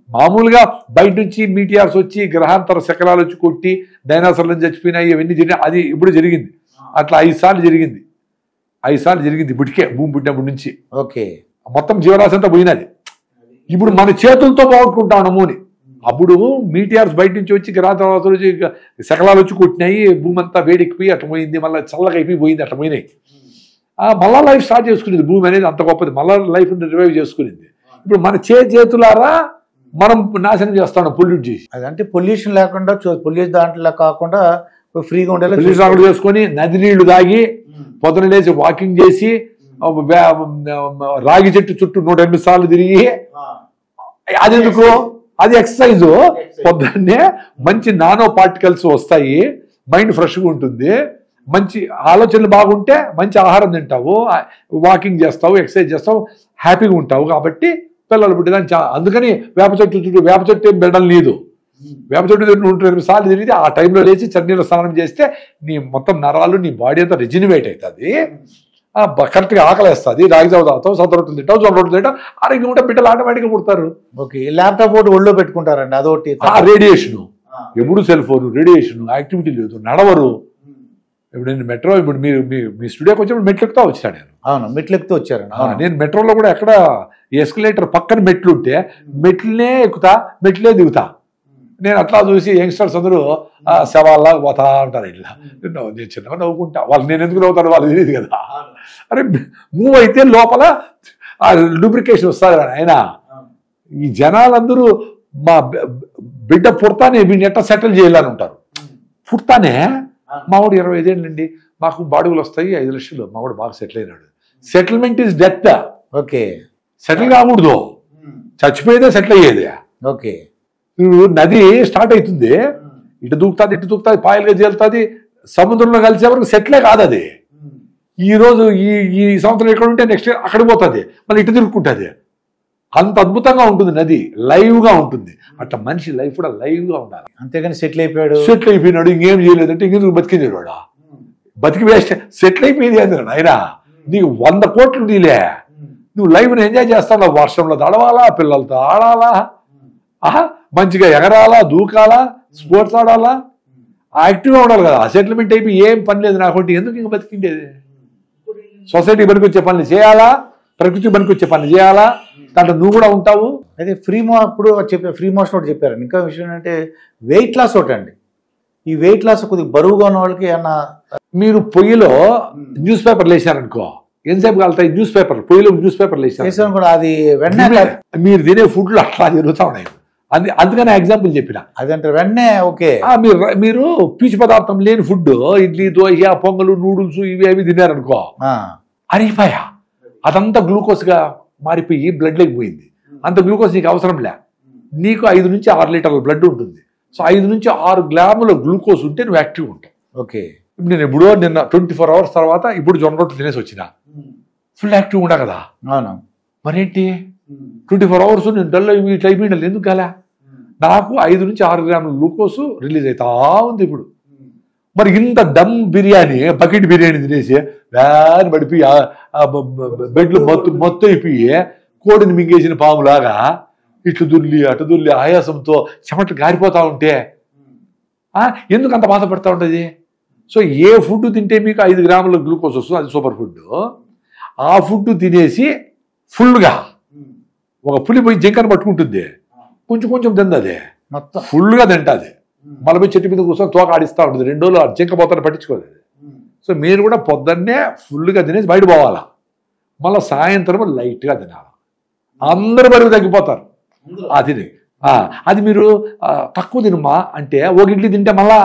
మామూలుగా బయట నుంచి మీటియార్స్ వచ్చి గ్రహాంతర శకలాలు వచ్చి కొట్టి డైనాసర్లను చచ్చిపోయినాయి, ఇవన్నీ జరిగినాయి. అది ఇప్పుడు జరిగింది, అట్లా 5 సార్లు జరిగింది. 5 సార్లు జరిగింది ఇప్పటికే భూమి పుట్టినప్పటి నుంచి. ఓకే. మొత్తం జీవరాశి అంతా పోయినది. ఇప్పుడు మన చేతులతో పోగొట్టుకుంటాము అని. అప్పుడు మీటిఆర్స్ బయట నుంచి వచ్చి తర్వాత రోజు శకలాలు వచ్చి కొట్టినాయి, భూమి అంతా వేడెక్కిపోయి అట్లా పోయింది, మళ్ళీ చల్లగా అయిపోయి పోయింది, అట్లా పోయినాయి. మళ్ళా లైఫ్ స్టార్ట్ చేసుకునేది భూమి అనేది, అంత గొప్పది. మళ్ళా లైఫ్ రివైవ్ చేసుకునేది. ఇప్పుడు మన చేతులారా మనం నాశనం చేస్తాం, పొల్యూట్ చేసి. అదంటే పొల్యూషన్ లేకుండా, పొల్యూషన్ దాంట్లో కాకుండా ఫ్రీగా ఉండేలా పొల్యూషన్ రాకుండా చేసుకొని నది నీళ్లు తాగి పొద్దున లేచి వాకింగ్ చేసి రాగి చెట్టు చుట్టూ 108 సార్లు తిరిగి, అది ఎందుకు? అది ఎక్సర్సైజ్. పొద్దున్నే మంచి నానో పార్టికల్స్ వస్తాయి, మైండ్ ఫ్రెష్గా ఉంటుంది, మంచి ఆలోచనలు బాగుంటే మంచి ఆహారం తింటావు, వాకింగ్ చేస్తావు, ఎక్సర్సైజ్ చేస్తావు, హ్యాపీగా ఉంటావు. కాబట్టి పిల్లలు పుట్టేదాన్ని అందుకని వేప చెట్టు ఏం బిడ్డలు లేదు. వేప చెట్టు 108 సార్లు తిరిగితే ఆ టైంలో లేచి చన్నీళ్ళు స్నానం చేస్తే నీ మొత్తం నరాలు, నీ బాడీ అంతా రిజినివేట్ అవుతుంది, కరెక్ట్గా ఆకలేస్తుంది, రాగి జావ తాగుతావు, సొంత రొట్టెలు తింటావు, జొన్న రొట్టెలు తింటావు, ఆరోగ్యం ఉంటే బిడ్డలు ఆటోమేటిక్గా పుడతారు. ఓకే, ల్యాప్టాప్ ఒకటి ఒళ్ళో పెట్టుకుంటారండి, అదొకటి. రేడియేషను, ఎప్పుడు సెల్ ఫోన్, రేడియేషన్, యాక్టివిటీ లేదు, నడవరు. ఇప్పుడు నేను మెట్రో, ఇప్పుడు మీ స్టూడియోకి వచ్చినప్పుడు మెట్లు ఎక్కుతా వచ్చాను నేను. అవును, మెట్లు ఎక్కుతూ వచ్చారు. నేను మెట్రోలో కూడా ఎక్కడ ఎస్కలేటర్ పక్కన మెట్లు ఉంటే మెట్లనే ఎక్కుతా, మెట్లే దిగుతా. నేను అట్లా చూసి యంగ్స్టర్స్ అందరూ శవాల్లా పోతా ఉంటారు. ఇట్లా నేను చిన్నగా నవ్వుకుంటా, వాళ్ళు నేను ఎందుకు నవ్వుతాను వాళ్ళు తెలియదు కదా. అరే మూవ్ అయితే లోపల ఆ లూబ్రికేషన్ వస్తుంది కదా. ఆయన ఈ జనాలందరూ మా బిడ్డ పుడతానే వీడిని ఎట్లా సెటిల్ చేయాలని ఉంటారు. పుడతానే మావాడు 25 ఏళ్ళండి, మాకు బాడుగులు వస్తాయి 5 లక్షలు, మావాడు బాగా సెటిల్ అయినాడు. Settlement is death. Okay, settle కాకూడదు, చచ్చిపోయేదే సెటిల్ అయ్యేది. ఓకే, నది స్టార్ట్ అవుతుంది, ఇటు దూకుతుంది, ఇటు దూకుతుంది, పాయలుగా చేలుతుంది, సముద్రంలో కలిసే వరకు సెటిలే కాదు అది. ఈ రోజు ఈ సంవత్సరం ఎక్కడ ఉంటే నెక్స్ట్ అక్కడ పోతుంది, మళ్ళీ ఇటు తిరుక్కుంటుంది. అంత అద్భుతంగా ఉంటుంది నది, లైవ్ గా ఉంటుంది. అట్లా మనిషి లైఫ్ కూడా లైవ్ గా ఉండాలి. అంతేగాని సెటిల్ అయిపోయినాడు ఇంకేం చేయలేదంటే ఇంకెందుకు బతికింది వాడు, బతికి వేస్ట్. సెటిల్ అయిపోయింది అంటారు ఆయన, నీకు 100 కోట్లు నీలే, నువ్వు లైఫ్ని ఎంజాయ్ చేస్తావు. వర్షంలో తడవాలా, పిల్లలతో ఆడాలా, మంచిగా ఎగరాలా, దూకాలా, స్పోర్ట్స్ ఆడాలా, యాక్టివ్గా ఉండాలి కదా. సెటిల్మెంట్ అయిపోయి ఏం పని లేదు నాకు, ఎందుకు ఇంకా బతికిండేది? సొసైటీ పనికొచ్చే పనులు చేయాలా, ప్రకృతి పనికొచ్చే పనులు చేయాలా, దాంట్లో నువ్వు కూడా ఉంటావు. అయితే అప్పుడు ఫ్రీ మోషన్ ఒకటి చెప్పారు. ఇంకా విషయం ఏంటంటే వెయిట్ లాస్ ఒకటి అండి. ఈ వెయిట్ లాస్ కొద్దిగా బరువుగా ఉన్న వాళ్ళకి ఏమన్నా, మీరు పొయ్యిలో న్యూస్ పేపర్లు వేసారనుకో, ఎంతసేపు కలుతాయి న్యూస్ పేపర్లు, పొయ్యిలో న్యూస్ పేపర్లు వేసాను కూడా, అది వెంటనే మీరు తినే ఫుడ్లు అట్లా జరుగుతూ ఉన్నాయి. అందుకనే ఎగ్జాంపుల్ చెప్పిన. అదంటే వెంటనే ఓకే, మీరు పీచు పదార్థం లేని ఫుడ్, ఇడ్లీ, దోశ, పొంగలు, నూడిల్స్ ఇవి అవి తినారనుకో, అరిగిపోయా, అదంతా గ్లూకోజ్గా మారిపోయి బ్లడ్లోకి పోయింది. అంత గ్లూకోజ్ నీకు అవసరం లే. నీకు 5 నుంచి 6 లీటర్ల బ్లడ్ ఉంటుంది. సో 5 నుంచి 6 గ్రాముల గ్లూకోజ్ ఉంటే నువ్వు యాక్టివ్ ఉంటావు. ఓకే, ఇప్పుడు నేను ఎప్పుడో నిన్న 24 అవర్స్ తర్వాత ఇప్పుడు జొన్న రొట్టెలు తినేసి వచ్చిన, ఫుల్ యాక్టివ్ ఉండా కదా. అవును, మరేంటి 24 అవర్స్ నేను డల్ ఇట్లా అయిపోయిండాలి, ఎందుకు కాలే? నాకు 5 నుంచి 6 గ్రాముల గ్లూకోజ్ రిలీజ్ అవుతా ఉంది ఇప్పుడు. మరి ఇంత డమ్ బిర్యానీ, బకెట్ బిర్యానీ తినేసి దాని పడిపోయి బెడ్లు మొత్తం అయిపోయి కోడిని మింగేసిన పాములాగా ఇట్లు దుర్లి అటు దుర్లి ఆయాసంతో చెమట్లు గారిపోతా ఉంటే ఎందుకు అంత బాధపడతా ఉంటుంది? సో ఏ ఫుడ్ తింటే మీకు 5 గ్రాముల గ్లూకోజ్ వస్తుంది, అది సూపర్ ఫుడ్. ఆ ఫుడ్ తినేసి ఫుల్గా ఒక పులి పోయి జింకను పట్టుకుంటుంది, కొంచెం కొంచెం తింది, మొత్తం ఫుల్గా తింటుంది, మళ్ళీ పోయి చెట్టు మీద కూర్చొని తోక ఆడిస్తూ ఉంటుంది. 2 రోజులు జింక పోతాను పట్టించుకోలేదు. సో మీరు కూడా పొద్దున్నే ఫుల్గా తినేసి బయట పోవాలా, మళ్ళీ సాయంత్రం లైట్గా తినాలి. అందరు బరువు తగ్గిపోతారు. అది మీరు తక్కువ తినమ్మా అంటే, ఒక ఇడ్లీ తింటే మళ్ళా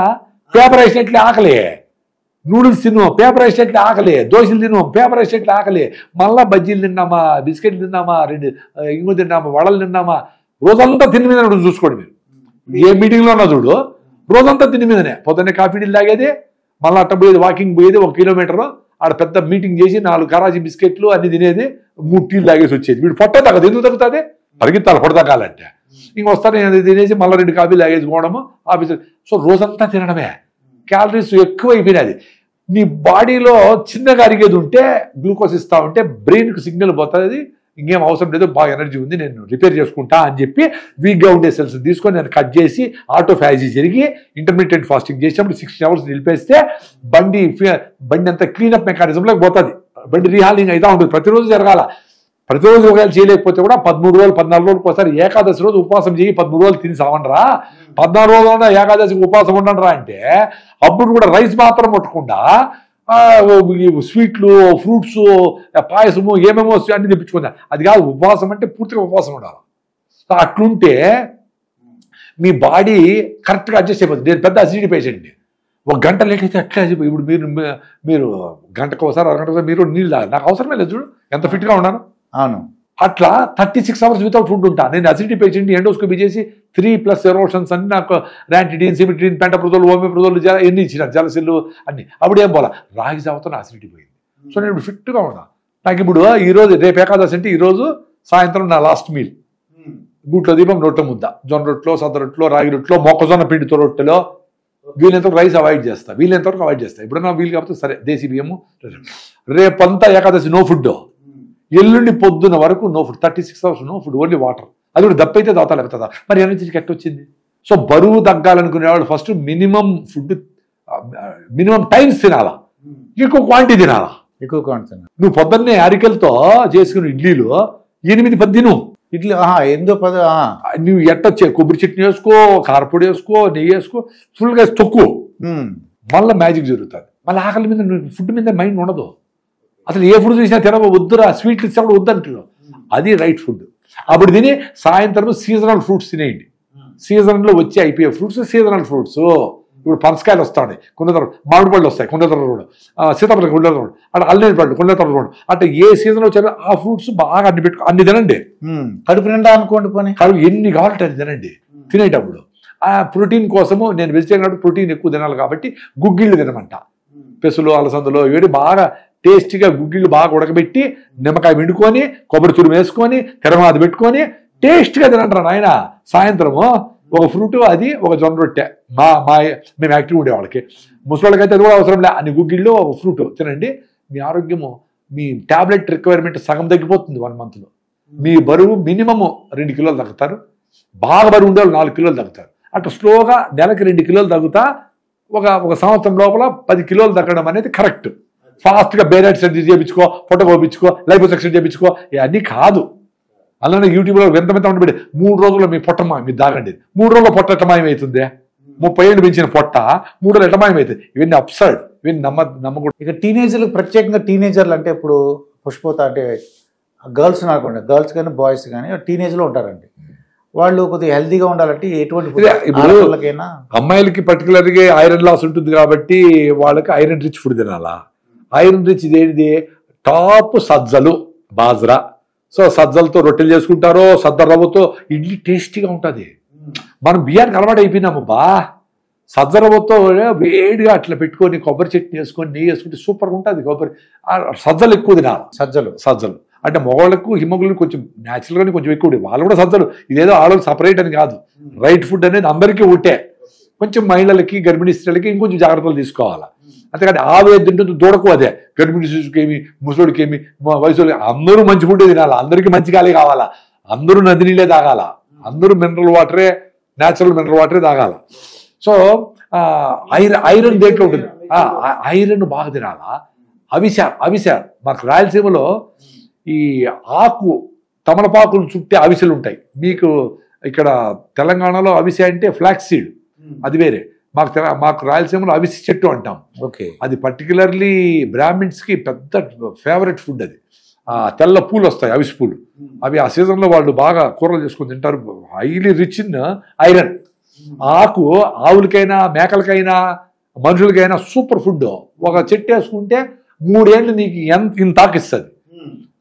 పేపర్ వేసినట్లే ఆకలి, నూడిల్స్ తిను పేపర్ వేసినట్లే ఆకలి, దోశలు తిను పేపర్ వేసినట్లే ఆకలి, మళ్ళా బజ్జీలు తిన్నామా, బిస్కెట్లు తిన్నామా, 2 ఇంకో తిన్నామా, వడలు తిన్నామా, రోజంతా తిని మీద చూసుకోండి. మీరు ఏ మీటింగ్లో ఉన్నా చూడు, రోజంతా తిని మీదనే. పొద్దున్నే కాఫీ నీళ్ళు తాగేది, మళ్ళీ అట్ట పోయేది, వాకింగ్ పోయేది 1 కిలోమీటర్, ఆడ పెద్ద మీటింగ్ చేసి 4 కరాచీ బిస్కెట్లు అన్ని తినేది, 3 టీలు తాగేసి వచ్చేది. వీడు పొట్ట తగ్గదు, ఎందుకు తగ్గుతుంది? పరిగెత్తాలి పొట్ట తగ్గాలంటే. ఇంక వస్తాను అది తినేసి మళ్ళీ 2 కాఫీలు తాగేసి పోవడము ఆఫీస్. సో రోజంతా తినడమే, క్యాలరీస్ ఎక్కువ అయిపోయినది. నీ బాడీలో చిన్నగా అరిగేది ఉంటే గ్లూకోజ్ ఇస్తా ఉంటే బ్రెయిన్కి సిగ్నల్ పోతుంది, ఇంకేం అవసరం లేదు, బాగా ఎనర్జీ ఉంది, నేను రిపేర్ చేసుకుంటా అని చెప్పి వీక్గా ఉండే సెల్స్ తీసుకొని నేను కట్ చేసి ఆటోఫాజీ జరిగి ఇంటర్మీడియట్ ఫాస్టింగ్ చేసినప్పుడు 16 అవర్స్ నిలిపేస్తే బండి అంతా క్లీనప్ మెకానిజంలోకి పోతుంది. బండి రీహాలింగ్ అవుతూ ఉంటుంది, ప్రతిరోజు జరగాల. ప్రతిరోజు ఒకవేళ చేయలేకపోతే కూడా 13 రోజులు 14 రోజులకు ఒకసారి ఏకాదశి రోజు ఉపవాసం చేయి, 13 రోజులు తిని సావండిరా, 14 రోజులు ఏకాదశికి ఉపవాసం ఉండండిరా అంటే అప్పుడు కూడా రైస్ మాత్రం ముట్టకుండా స్వీట్లు, ఫ్రూట్స్, పాయసము ఏమేమో అన్ని తెప్పించుకుందా. అది కాదు ఉపవాసం అంటే పూర్తిగా ఉపవాసం ఉండాలి. అట్లుంటే మీ బాడీ కరెక్ట్గా అడ్జస్ట్ అయిపోతుంది. నేను పెద్ద అసిడిటీ పేషెంట్ని. 1 గంట లేట్ అయితే అట్లా ఇప్పుడు మీరు గంటకు ఒకసారి అరగంటకు మీరు నీళ్ళు తాగాలి. నాకు అవసరమే లేదు, చూడు ఎంత ఫిట్గా ఉన్నాను. అవును, అట్లా 36 అవర్స్ వితౌట్ ఫుడ్ ఉంటాను. నేను అసిడిటీ పేషెంట్, ఎండోస్కోపీ చేసి 3+ ఎరోషన్స్ అన్ని నాకు ర్యాంటిడిన్, సిమిట్రిన్, పెంటప్రజోల్, ఓమిప్రజోల్ ఎన్ని ఇచ్చినారు, జలసిల్లు అన్ని. అప్పుడు ఏం పోలా, రాగి జావతో నా అసిడిటీ పోయింది. సో నేను ఇప్పుడు ఫిట్గా ఉన్నా. నాకు ఇప్పుడు ఈరోజు రేపు ఏకాదశి అంటే ఈరోజు సాయంత్రం నా లాస్ట్ మీల్ గూట్లో దీపం, రొట్టె ముద్ద, జొన్న రొట్టెలో, సద్ద రొట్టెలో, రాగి రొట్టెలో, మొక్కజొన్న పిండితో రొట్టెలో, వీళ్ళంతవరకు రైస్ అవాయిడ్ చేస్తా, వీళ్ళంతవరకు అవాయిడ్ చేస్తా. ఎప్పుడన్నా వీలు కాకపోతే సరే దేశీ బియ్యము. రేపంతా ఏకాదశి నో ఫుడ్, ఎల్లుండి పొద్దున వరకు no food, 36 hours no food, only water. అది కూడా దప్పైతే దాతా లేకపోతుందా. మరి ఎనర్జీకి ఎట్టొచ్చింది? సో బరువు తగ్గాలనుకునే వాళ్ళు first minimum food, minimum times తినాలా, ఎక్కువ క్వాంటిటీ తినాలా. ఎక్కువ క్వాంటిటీ. నువ్వు పొద్దున్నే అరికెలతో చేసుకుని ఇడ్లీలు 8-10 తిను. ఇడ్లీ ఎందో నువ్వు ఎట్టొచ్చే కొబ్బరి చట్నీ వేసుకో, కారపొడి వేసుకో, నెయ్యి వేసుకో, ఫుల్గా తొక్కు, మళ్ళీ మ్యాజిక్ జరుగుతుంది. మళ్ళీ ఆకలి మీద ఫుడ్ మీద మైండ్ ఉండదు. అసలు ఏ ఫుడ్ చూసినా తినవ, వద్దురా, స్వీట్లు ఇచ్చినప్పుడు వద్దంటున్నావు. అది రైట్ ఫుడ్. అప్పుడు తిని సాయంత్రం సీజనల్ ఫ్రూట్స్ తినేయండి. సీజన్లో వచ్చి అయిపోయే ఫ్రూట్స్ సీజనల్ ఫ్రూట్స్. ఇప్పుడు పనసకాయలు వస్తాయి, కొండతర మామిడి పళ్ళు వస్తాయి, కొండతర రోడ్, సీతాఫలం కొండతర రోడ్, అట్లా అల్లేని పళ్ళు కొండతర రోడ్, అట్లా ఏ సీజన్లో వచ్చారో ఆ ఫ్రూట్స్ బాగా అన్ని తినండి. కడుపు నిండా అనుకోండి, పని కడుపు ఎన్ని కావాలంటే అది తినండి. తినేటప్పుడు ఆ ప్రోటీన్ కోసము, నేను వెజిటేరియన్ కాబట్టి ప్రోటీన్ ఎక్కువ తినాలి కాబట్టి గుగ్గిళ్ళు తినమంట. పెసులు, అలసందులు ఇవి బాగా టేస్టీగా గుగ్గిళ్ళు బాగా ఉడకబెట్టి నిమ్మకాయ పిండుకొని కొబ్బరి తురుము వేసుకొని తెరమాది పెట్టుకొని టేస్ట్గా తినంటారా నాయన. సాయంత్రము ఒక ఫ్రూట్, అది ఒక జొన్న రొట్టె. మేము యాక్టివ్ ఉండే వాళ్ళకి, ముసలికైతే అది కూడా అవసరం లే, అన్ని గుగ్గిళ్ళు ఒక ఫ్రూట్ తినండి. మీ ఆరోగ్యము, మీ టాబ్లెట్ రిక్వైర్మెంట్ సగం తగ్గిపోతుంది 1 మంత్లో. మీ బరువు మినిమము 2 కిలోలు తగ్గుతారు. బాగా బరువు ఉండే 4 కిలోలు తగ్గుతారు. అట్లా స్లోగా నెలకి 2 కిలోలు తగ్గుతా ఒక సంవత్సరం లోపల 10 కిలోలు తగ్గడం అనేది కరెక్ట్. ఫాస్ట్గా బేరెడ్ సర్జరీ చేయించుకో, పొట్ట కోపించుకో, లైపోసెక్షన్ చేయించుకో, ఇవన్నీ కాదు. అలానే యూట్యూబ్లో ఎంతమంది ఉండబెట్టి 3 రోజుల్లో మీ పొట్ట మీరు దాగండి. 3 రోజుల్లో పొట్ట ఎట్టమాయమవుతుంది. 30 ఏళ్ళు పెంచిన పొట్ట 3 రోజులు ఎట్టమాయమవుతుంది. ఇవన్నీ అప్సర్డ్, ఇవన్నీ నమ్మకూడదు. ఇక టీనేజర్లు, ప్రత్యేకంగా టీనేజర్లు అంటే ఇప్పుడు పుష్పత అంటే గర్ల్స్ అనుకోండి, గర్ల్స్ కానీ బాయ్స్ కానీ టీనేజ్లో ఉంటారండి. వాళ్ళు కొద్దిగా హెల్తీగా ఉండాలంటే ఎటువంటి ఇప్పుడు అమ్మాయిలకి పర్టికులర్గా ఐరన్ లాస్ ఉంటుంది కాబట్టి వాళ్ళకి ఐరన్ రిచ్ ఫుడ్ తినాలా. ఐరన్ రిచ్ ఇదేంటిది? టాప్ సజ్జలు, బాజ్రా. సో సజ్జలతో రొట్టెలు చేసుకుంటారో, సద్ద రవ్వతో ఇడ్లీ టేస్టీగా ఉంటుంది. మనం బియ్యానికి అలవాటు అయిపోయినాము బా. సజ్జ రవ్వతో వేడిగా అట్లా పెట్టుకొని కొబ్బరి చట్నీ వేసుకొని నెయ్యి వేసుకుంటే సూపర్గా ఉంటుంది. కొబ్బరి సజ్జలు ఎక్కువ తినాలి. సజ్జలు అంటే మగవాళ్ళకు హిమోగ్లోబిన్ కొంచెం న్యాచురల్గానే కొంచెం ఎక్కువ ఉండేది. వాళ్ళు కూడా సజ్జలు, ఇదేదో ఆడవాళ్ళకి సపరేట్ అని కాదు. రైట్ ఫుడ్ అనేది అందరికీ ఉంటే, కొంచెం మహిళలకి, గర్భిణీ స్త్రీలకి ఇంకొంచెం జాగ్రత్తలు తీసుకోవాలి. అంతేకాని ఆవేది తింటుంది దూడకు అదే. గర్భిణీ శిశువుకి ఏమి, ముసలికి ఏమి, వయసు అందరూ మంచి ఫుడ్ తినాలా. అందరికీ మంచి గాలి కావాలా. అందరూ నది నీళ్ళే తాగాల. అందరూ మినరల్ వాటరే, న్యాచురల్ మినరల్ వాటరే తాగాల. సో ఐరన్ దేంట్లో ఉంటుంది? ఐరన్ బాగా తినాలా. అవిస మాకు రాయలసీమలో ఈ ఆకు తమలపాకులు చుట్టే అవిసెలు ఉంటాయి. మీకు ఇక్కడ తెలంగాణలో అవిసె అంటే ఫ్లాక్స్ సీడ్, అది వేరే. మాకు రాయలసీమలో అవిసె చెట్టు అంటాం. ఓకే. అది పర్టికులర్లీ బ్రాహ్మిన్స్కి పెద్ద ఫేవరెట్ ఫుడ్. అది తెల్ల పూలు వస్తాయి, అవిసె పూలు. అవి ఆ సీజన్లో వాళ్ళు బాగా కూరలు చేసుకొని తింటారు. Highly rich in iron. ఆకు ఆవులకైనా, మేకలకైనా, మనుషులకైనా సూపర్ ఫుడ్. ఒక చెట్టు వేసుకుంటే 3 ఏళ్ళు నీకు ఇంత ఆకిస్తుంది.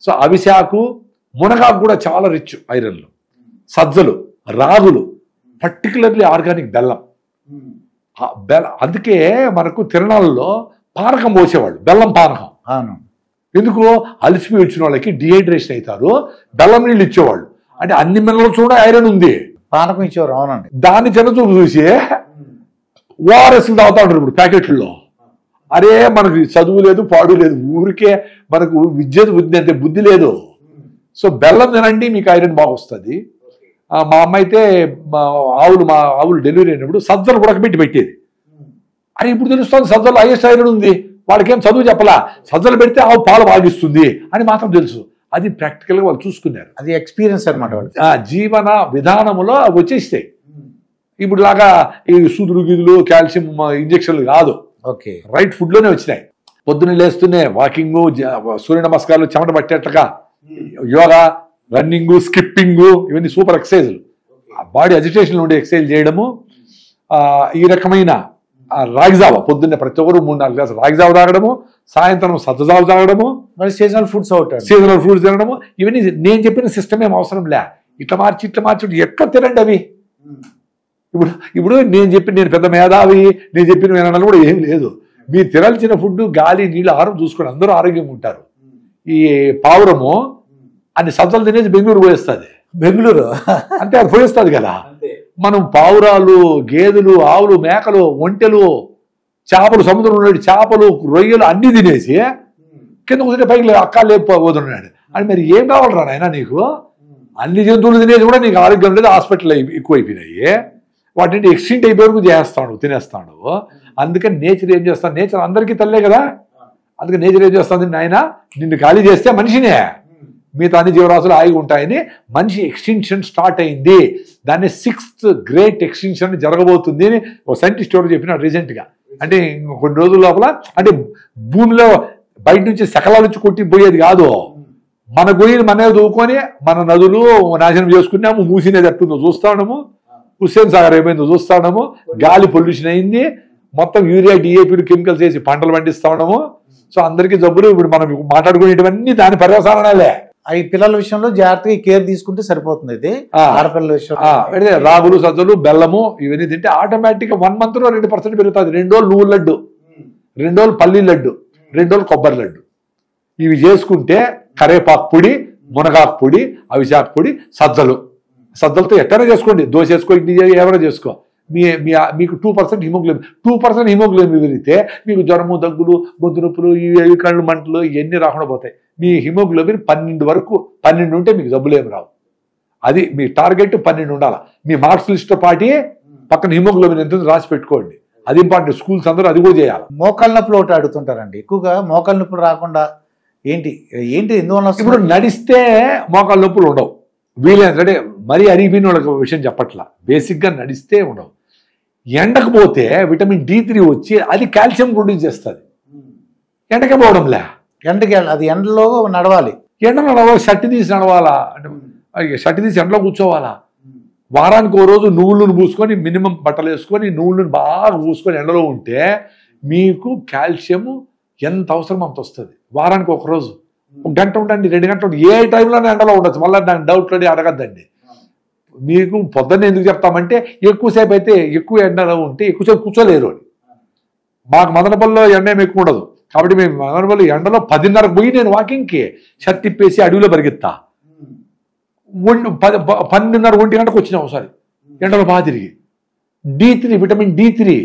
సో అవిశాకు, మునగాకు కూడా చాలా రిచ్ ఐరన్లు. సజ్జలు, రాగులు, పర్టికులర్లీ ఆర్గానిక్ బెల్లం. అందుకే మనకు తిరణాలలో పానకం పోసేవాళ్ళు, బెల్లం పానకం. ఎందుకు? అలసిపోయి వచ్చిన వాళ్ళకి డిహైడ్రేషన్ అవుతారు, బెల్లం నీళ్ళు ఇచ్చేవాళ్ళు. అంటే అన్ని మినరల్స్ కూడా ఐరన్ ఉంది, పానకం ఇచ్చేవారు. అవునండి. దాన్ని చిన్నచూపు చూసి ఓఆర్ఎస్ తాగుతా ఉంటారు ఇప్పుడు ప్యాకెట్లలో. అరే మనకు చదువు లేదు, పాడు లేదు, ఊరికే మనకు విద్య అంతే బుద్ధి లేదు. సో బెల్లం తినండి, మీకు ఐరన్ బాగా వస్తుంది. మా అమ్మ అయితే మా ఆవులు డెలివరీ అయినప్పుడు సజ్జలు ఉడకబెట్టి పెట్టేది. అరే ఇప్పుడు తెలుస్తుంది సజ్జలు హైయెస్ట్ ఐరన్ ఉంది. వాళ్ళకేం చదువు చెప్పలా, సజ్జలు పెడితే ఆవు పాలు బాగిస్తుంది అని మాత్రం తెలుసు. అది ప్రాక్టికల్గా వాళ్ళు చూసుకున్నారు. అది ఎక్స్పీరియన్స్ అనమాట వాళ్ళు. ఆ జీవన విధానములో అవి వచ్చేస్తాయి. ఇప్పుడు లాగా ఈ సూదులు గిదులు కాల్షియం ఇంజక్షన్లు కాదు, ఓకే, రైట్ ఫుడ్లోనే వచ్చినాయి. పొద్దున్న లేస్తూనే వాకింగ్, సూర్య నమస్కారాలు, చెమట పట్టేట్లుగా యోగా, రన్నింగ్, స్కిప్పింగ్, ఇవన్నీ సూపర్ ఎక్సర్సైజ్లు. బాడీ అజిటేషన్ ఉండే ఎక్సర్సైజ్ చేయడము. ఈ రకమైన రాగిజావ పొద్దున్నే ప్రతి ఒక్కరు 3-4 గ్లాసులు రాగిజావ తాగడము, సాయంత్రం సజ్జజావ తాగడము, మరి సీజనల్ ఫుడ్స్ సీజనల్ ఫ్రూట్స్ తినడము. ఇవన్నీ నేను చెప్పిన సిస్టమ్ ఏం అవసరం లే. ఇట్లా మార్చి ఎట్లా తినండి అవి. ఇప్పుడు నేను పెద్ద మేధావి, నేను చెప్పిన వినాలని కూడా ఏం లేదు. మీరు తినాల్సిన ఫుడ్, గాలి, నీళ్ళు, ఆహారం చూసుకొని అందరూ ఆరోగ్యంగా ఉంటారు. ఈ పావురము అన్ని సజ్జలు తినేసి బెంగళూరు పోయేస్తుంది. బెంగళూరు అంటే అది పోయేస్తుంది కదా. మనం పావురాలు, గేదెలు, ఆవులు, మేకలు, ఒంటెలు, చేపలు, సముద్రంలో చేపలు, రొయ్యలు అన్నీ తినేసి కింద కూర్చుంటే పైకి అక్కాలు లేకపోతున్నాడు. అని మరి ఏం కావాలరా నాయన నీకు? అన్ని జంతువులు తినేసి కూడా నీకు ఆరోగ్యం లేదు, హాస్పిటల్ ఎక్కువైపోయినాయి. వాటిని ఎక్స్టెంట్ అయిపోయి వరకు చేస్తాడు, తినేస్తాడు. అందుకని నేచర్ ఏం చేస్తాడు? నేచర్ అందరికీ తల్లే కదా. అందుకని నేచర్ ఏం చేస్తుంది? నాయన నిన్ను ఖాళీ చేస్తే మనిషినే, మిగతా అన్ని జీవరాశులు హాయిగా ఉంటాయని మనిషి ఎక్స్టెన్షన్ స్టార్ట్ అయింది. దాన్ని 6th గ్రేట్ ఎక్స్టెన్షన్ జరగబోతుంది అని ఒక సైంటిస్ట్ ఎవరు చెప్పినాడు రీసెంట్గా. అంటే కొన్ని రోజుల లోపల, అంటే భూమిలో బయట నుంచి శకలాల నుంచి కొట్టిపోయేది కాదు, మన గొయ్యిని మనమే దూకొని మన నదులు నాశనం చేసుకున్నాము. మూసినేది ఎట్టుందో చూస్తాము, హుస్సేన్ సాగర్ ఏమైందో చూస్తాము, గాలి పొల్యూషన్ అయింది, మొత్తం యూరియా, డిఏపీలు, కెమికల్స్ వేసి పంటలు పండిస్తా ఉన్నాము. సో అందరికీ జబ్బులు. ఇప్పుడు మనం మాట్లాడుకునేటివన్నీ దాని పర్యవసానాలే. ఈ పిల్లల విషయంలో జాగ్రత్తగా కేర్ తీసుకుంటే సరిపోతుంది. ఇది ఆడపిల్లల విషయంలో రాగులు, సజ్జలు, బెల్లము ఇవన్నీ తింటే ఆటోమేటిక్ గా 1 month లో 2% పెరుగుతుంది. 2 రోజులు నువ్వుల లడ్డు, 2 రోజులు పల్లి లడ్డు, 2 రోజులు కొబ్బరి లడ్డు. ఇవి చేసుకుంటే కరేపాకు పొడి, మునగాకు పొడి, అవిశాఖ పొడి, సజ్జలతో ఎట్టైనా చేసుకోండి. దోశ చేసుకో, ఇడ్లీ ఏమైనా చేసుకో. మీకు 2% హిమోగ్లోబిన్, 2% హిమోగ్లోబిన్ పెరిగితే మీకు జ్వరము, దగ్గులు, గొంతు నొప్పులు, ఇవి కళ్ళు మంటలు ఇవన్నీ రాకుండా పోతాయి. మీ హిమోగ్లోబిన్ 12 ఉంటే మీకు జబ్బులు ఏమి రావు. అది మీ టార్గెట్ 12 ఉండాలి. మీ మార్క్స్ లిస్ట్తో పాటి పక్కన హిమోగ్లోబిన్ ఎంత రాసి పెట్టుకోండి. అది ఇంపార్టెంట్. స్కూల్స్ అందరూ అది కూడా చేయాలి. మోకాళ్ళ నొప్పులు ఒకటి అడుగుతుంటారండి ఎక్కువగా. మోకాళ్ళ నొప్పులు రాకుండా ఏంటి ఎందువల్ల? ఇప్పుడు నడిస్తే మోకాళ్ళ నొప్పులు ఉండవు. వీలైనంటే మరీ అరిగిపోయిన వాళ్ళకి విషయం చెప్పట్లా, బేసిక్గా నడిస్తే ఉండవు. ఎండకు పోతే విటమిన్ D3 వచ్చి అది కాల్షియం ప్రొడ్యూస్ చేస్తుంది. ఎండకే పోవడంలే. అది ఎండలో నడవాలి. ఎండలో నడవాలి, షర్ట్ తీసి నడవాలా, అంటే షర్ట్ తీసి ఎండలో కూర్చోవాలా. వారానికి 1 రోజు నువ్వులను పూసుకొని, మినిమం బట్టలు వేసుకొని నువ్వులను బాగా పూసుకొని ఎండలో ఉంటే మీకు కాల్షియం ఎంత అవసరం అంత వస్తుంది. వారానికి 1 రోజు, 1 గంట ఉండండి, 2 గంటలు ఉండండి, ఏ టైంలోనే ఎండలో ఉండొచ్చు. మళ్ళీ దాని డౌట్లు అడగద్దండి. మీకు పొద్దున్న ఎందుకు చెప్తామంటే ఎక్కువసేపు అయితే, ఎక్కువ ఎండలో ఉంటే ఎక్కువసేపు కూర్చోలేరు అని. మాకు మదనపల్లిలో ఎండ ఏమి ఎక్కువ ఉండదు కాబట్టి మేము మదనపల్లి ఎండలో 10:30 పోయి నేను వాకింగ్కి షర్ట్ తిప్పేసి అడవిలో పరిగెత్తా. 12:30, 1 గంటకు వచ్చినా ఒకసారి ఎండలో బాగా తిరిగి. D3, విటమిన్ D3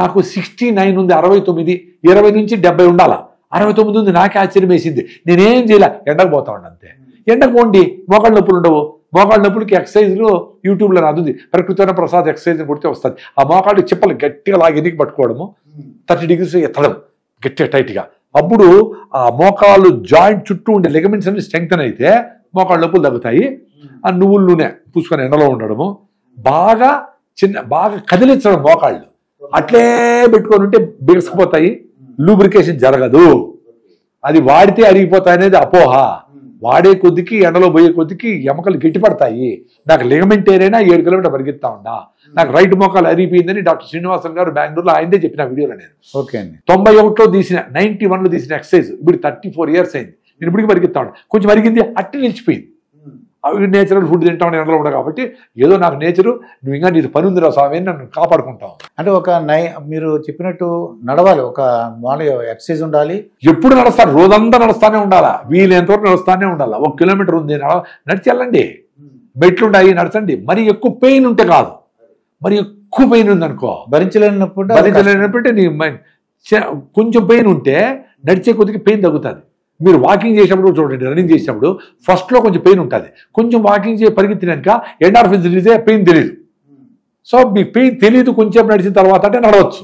నాకు 69 ఉంది, 69, 20 నుంచి 70 ఉండాలా, 69 ఉంది. నాకే ఆశ్చర్యం వేసింది. నేనేం చేయలే, ఎండకు పోతా ఉండ అంతే. ఎండకు పోండి, మోకాళ్ళ నొప్పులు ఉండవు. మోకాళ్ళ నొప్పులకి ఎక్సర్సైజ్లు యూట్యూబ్లో నాది ప్రకృతి ప్రసాద్ ఎక్సర్సైజ్ కొడితే వస్తుంది. ఆ మోకాళ్ళు చిప్పలు గట్టిగా లాగి ఎనికి పట్టుకోవడము, 30 degrees ఎత్తడం గట్టిగా టైట్గా. అప్పుడు ఆ మోకాళ్ళు జాయింట్ చుట్టూ ఉండే లెగమెంట్స్ అన్ని స్ట్రెంగ్తన్ అయితే మోకాళ్ళ నొప్పులు తగ్గుతాయి. ఆ నువ్వుల నూనె పూసుకొని ఎండలో ఉండడము, బాగా కదిలించడం మోకాళ్ళు. అట్లే పెట్టుకొని ఉంటే బిగుసుకుపోతాయి, లూబ్రికేషన్ జరగదు. అది వాడితే అరిగిపోతాయి అనేది అపోహ. వాడే కొద్దికి, ఎండలో పోయే కొద్దికి ఎముకలు గట్టిపడతాయి. నాకు లిగమెంట్ ఏరైనా 7 కిలోమీటర్ పరిగెత్తా ఉన్నా. నాకు రైట్ మోకాలు అరిగిపోయిందని డాక్టర్ శ్రీనివాసన్ గారు బెంగళూరులో ఆయనే చెప్పిన వీడియోలో నేను. ఓకే అండి. 91లో తీసిన, 91లో తీసిన ఎక్సర్సైజ్ ఇప్పుడు 34 years అయింది. నేను ఇప్పటికీ పరిగెత్తా ఉన్నా. కొంచెం అరిగింది, అట్టి నిలిచిపోయింది. అవి నేచురల్ ఫుడ్ తింటామని ఎండలో ఉండవు కాబట్టి ఏదో నాకు నేచరు, నువ్వు ఇంకా నీది పని ఉందిరా స్వామి అని నన్ను కాపాడుకుంటావు. అంటే మీరు చెప్పినట్టు నడవాలి, ఒక మామూలుగా ఎక్సర్సైజ్ ఉండాలి. ఎప్పుడు నడుస్తాను, రోజంతా నడుస్తానే ఉండాలా, వీలైనంతవరకు నడుస్తానే ఉండాలా. 1 కిలోమీటర్ ఉంది నడిచి వెళ్ళండి, మెట్లుంటాయి నడచండి. మరి ఎక్కువ పెయిన్ ఉంటే కాదు, మరి ఎక్కువ పెయిన్ ఉందనుకో, భరించలేనప్పుడు నీ కొంచెం పెయిన్ ఉంటే నడిచే కొద్దిగా పెయిన్ తగ్గుతుంది. మీరు వాకింగ్ చేసినప్పుడు చూడండి, రన్నింగ్ చేసినప్పుడు ఫస్ట్లో కొంచెం పెయిన్ ఉంటుంది. కొంచెం వాకింగ్ పరిగెత్తినాక ఎండార్ఫిన్స్ రిలీజ్ అయ్యే పెయిన్ తెలియదు. సో మీకు పెయిన్ తెలియదు కొంచెం నడిచిన తర్వాత అంటే నడవచ్చు.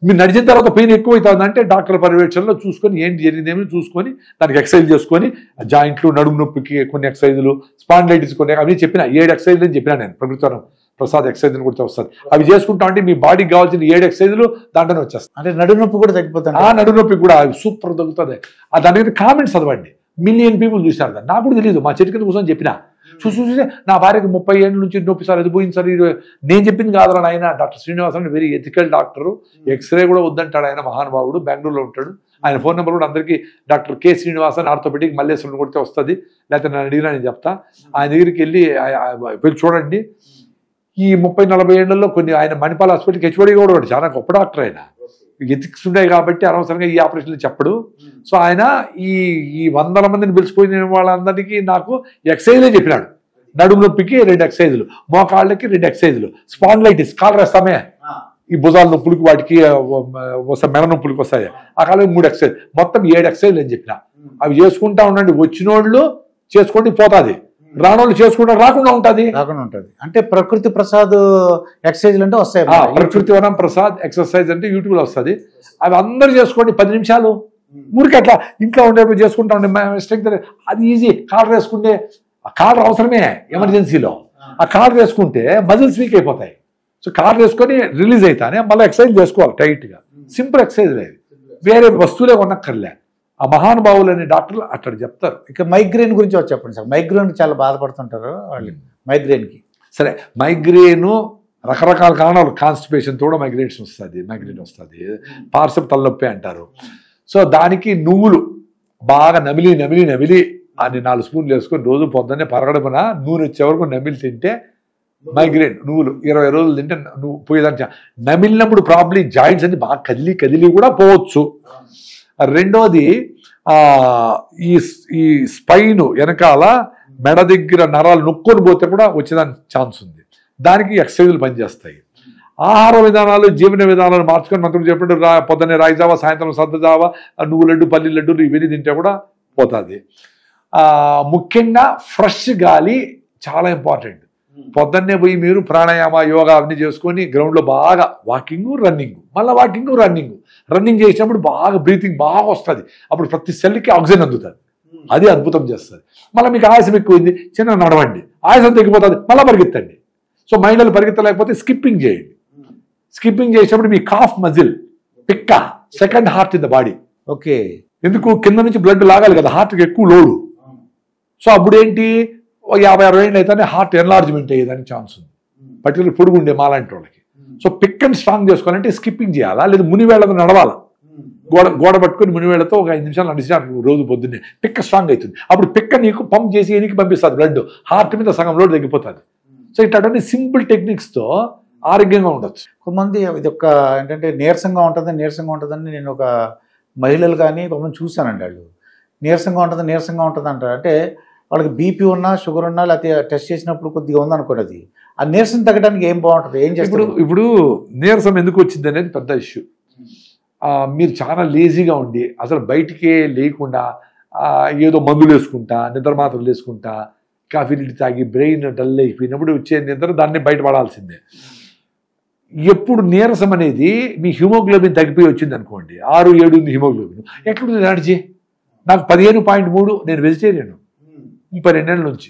మీరు నడిచిన తర్వాత పెయిన్ ఎక్కువ అవుతుంది అంటే డాక్టర్ పర్యవేక్షణలో చూసుకొని ఏంటి జరిగిందేమో చూసుకొని దానికి ఎక్సర్సైజ్ చేసుకొని జాయింట్లు నడుము నొప్పికి కొన్ని ఎక్సర్సైజులు స్పాండిలైటిస్ కొన్ని అవి చెప్పిన 7 ఎక్సర్సైజులు అని చెప్పినా నేను ప్రభుత్వం ప్రసాద్ ఎక్సర్సైజ్ అని కూడా వస్తుంది అవి చేసుకుంటా అంటే మీ బాడీకి కావాల్సిన 7 ఎక్సర్సైజులు దాంట్లోనే వచ్చేస్తాయి అంటే నడుము నొప్పి కూడా తగ్గిపోతుంది నడుము నొప్పి కూడా సూపర్ తగ్గుతుంది దాని మీద కామెంట్స్ చదవండి మిలియన్ పీపుల్ చూసినారు దాన్ని నాకు కూడా తెలియదు మా చెట్టు కింద కోసం చెప్పిన చూసి నా భార్యకి 30 ఏళ్ళ నుంచి నొప్పి సార్ అది పోయింది సార్ నేను చెప్పింది కాదురా ఆయన doctor Srinivasan very ethical doctor x-ray కూడా వద్దంటాడు ఆయన మహానుభావుడు బెంగళూరులో ఉంటాడు ఆయన ఫోన్ నెంబర్ కూడా అందరికీ డాక్టర్ కె శ్రీనివాసన్ ఆర్థోపెడిక్ మల్లేశ్వరుని కొడితే వస్తుంది లేకపోతే నన్ను అడిగినా నేను చెప్తా ఆయన దగ్గరికి వెళ్ళి చూడండి ఈ 30-40 ఏళ్లలో కొన్ని ఆయన మణిపాల్ హాస్పిటల్కి హెచ్ఓడి కూడా ఉన్నాడు చాలా గొప్ప డాక్టర్ ఆయన ఎథిక్స్ ఉన్నాయి కాబట్టి అనవసరంగా ఈ ఆపరేషన్లు చెప్పడు సో ఆయన ఈ 100 మందిని పిలుచుకునే వాళ్ళందరికీ నాకు ఎక్సర్సైజ్లే చెప్పినాడు నడుము నొప్పికి 2 ఎక్సర్సైజులు మోకాళ్ళకి 2 ఎక్సర్సైజులు స్పాండిలైటిస్ కాలు వేస్తామే ఈ భుజాల నొప్పులకి వాటికి మెడ నొప్పులకి వస్తాయి ఆ కాలం 3 ఎక్సర్సైజ్ మొత్తం 7 ఎక్సర్సైజ్లు అని చెప్పిన అవి చేసుకుంటా ఉండండి వచ్చినోళ్ళు చేసుకోండి పోతుంది రానోళ్ళు చేసుకుంటా రాకుండా ఉంటుంది అంటే ప్రకృతి ప్రసాద్ ఎక్సర్సైజ్ అంటే వస్తాయి ప్రకృతి వనం ప్రసాద్ ఎక్సర్సైజ్ అంటే యూట్యూబ్ లో వస్తుంది అవి అందరూ చేసుకోండి 10 నిమిషాలు ఊరికి అట్లా ఇంట్లో ఉండేప్పుడు చేసుకుంటా ఉండే స్ట్రెంగ్త్ అది ఈజీ కాలర్ వేసుకుంటే ఆ కాలర్ అవసరమే ఎమర్జెన్సీలో ఆ కాలర్ వేసుకుంటే మజిల్స్ వీక్ అయిపోతాయి సో కాలర్ వేసుకొని రిలీజ్ అవుతానే మళ్ళీ ఎక్సర్సైజ్ చేసుకోవాలి టైట్ గా సింపుల్ ఎక్సర్సైజ్ లేదు వేరే వస్తువులే కొనక్కర్లే ఆ మహానుభావులు అనే డాక్టర్లు అక్కడ చెప్తారు ఇక మైగ్రేన్ గురించి చెప్పండి సార్ మైగ్రేన్ చాలా బాధపడుతుంటారు వాళ్ళు మైగ్రేన్కి సరే మైగ్రేన్ రకరకాల కారణాలు కాన్స్టిపేషన్తో కూడా మైగ్రేన్ వస్తుంది పార్శ్వ తలనొప్పి అంటారు సో దానికి నువ్వులు బాగా నమిలి అని 4 స్పూన్లు వేసుకొని రోజు పొద్దున్నే పరగడమున నూనె వచ్చే వరకు నమిలి తింటే మైగ్రేన్ నువ్వులు 20 రోజులు తింటే నువ్వు పోయేదానికి నమిలినప్పుడు ప్రాబ్లీ జాయింట్స్ అన్ని బాగా కదిలి కూడా పోవచ్చు రెండోది ఈ స్పైన్ వెనకాల మెడ దగ్గర నరాలు నొక్కొని పోతే కూడా వచ్చేదానికి ఛాన్స్ ఉంది దానికి ఎక్సర్సైజులు పనిచేస్తాయి ఆహార విధానాలు జీవన విధానాలు మార్చుకొని మంత్రులు చెప్పినట్టు పొద్దున్నే రాయిజావా సాయంత్రం సద్దజావా నువ్వు లడ్డు పల్లి లడ్డు ఇవన్నీ తింటే కూడా పోతుంది ముఖ్యంగా ఫ్రెష్ గాలి చాలా ఇంపార్టెంట్ పొద్దున్నే పోయి మీరు ప్రాణాయామ యోగా అన్ని చేసుకొని గ్రౌండ్లో బాగా వాకింగ్ రన్నింగ్ చేసినప్పుడు బాగా బ్రీతింగ్ బాగా వస్తుంది అప్పుడు ప్రతి సెల్కి ఆక్సిజన్ అందుతుంది అది అద్భుతం చేస్తుంది మళ్ళీ మీకు ఆయాసం ఎక్కువైంది చిన్న నడవండి ఆయాసం తగ్గిపోతుంది మళ్ళీ పరిగెత్తండి సో మహిళలు పరిగెత్తలేకపోతే స్కిప్పింగ్ చేయండి స్కిప్పింగ్ చేసినప్పుడు మీ కాఫ్ మజిల్ పిక్క second heart in the body okay ఎందుకు కింద నుంచి బ్లడ్ లాగాలి కదా హార్ట్కి ఎక్కువ లోడు సో అప్పుడు ఏంటి 50-60 ఏళ్ళు అయితేనే హార్ట్ ఎన్లార్జ్మెంట్ అయ్యేదానికి ఛాన్స్ ఉంది పర్టికులర్ పొడుగు ఉండే మాలాంటి వాళ్ళకి సో పిక్ అండ్ స్ట్రాంగ్ చేసుకోవాలంటే స్కిప్పింగ్ చేయాలా లేదా మునివేళ్లతో నడవాలా గోడ పట్టుకొని మునివేళ్లతో ఒక 5 నిమిషాలు నడిచినా రోజు పొద్దున్నే పిక్క స్ట్రాంగ్ అవుతుంది అప్పుడు పిక్క నీకు పంప్ చేసి ఎనికి పంపిస్తుంది బ్లడ్ హార్ట్ మీద సగం లోడ్ తగ్గిపోతుంది సో ఇట్లాంటి సింపుల్ టెక్నిక్స్తో ఆరోగ్యంగా ఉండొచ్చు కొంతమంది ఇది ఒక ఏంటంటే నీరసంగా ఉంటుందని నేను ఒక మహిళలు కానీ కొంతమంది చూశానండి వాళ్ళు నీరసంగా ఉంటుంది అంటారు అంటే వాళ్ళకి బీపీ ఉన్నా షుగర్ ఉన్నా లేకపోతే టెస్ట్ చేసినప్పుడు కొద్దిగా ఉందనుకోండి ఆ నీరసం తగ్గడానికి ఏం బాగుంటుంది ఏం చేస్తారు ఇప్పుడు నీరసం ఎందుకు వచ్చింది అనేది పెద్ద ఇష్యూ మీరు చాలా లేజీగా ఉండి అసలు బయటికే లేకుండా ఏదో మందులు వేసుకుంటా నిద్ర మాత్రలు వేసుకుంటా కాఫీ నీళ్ళు తాగి బ్రెయిన్ డల్ అయిపోయినప్పుడు వచ్చే నిద్ర దాన్ని బయటపడాల్సిందే ఎప్పుడు నీరసం అనేది మీ హిమోగ్లోబిన్ తగ్గిపోయి వచ్చింది అనుకోండి 6-7 ఉంది హిమోగ్లోబిన్ ఎట్లుంది నడిచి నాకు 15.3 నేను వెజిటేరియన్ 32 ఏళ్ళ నుంచి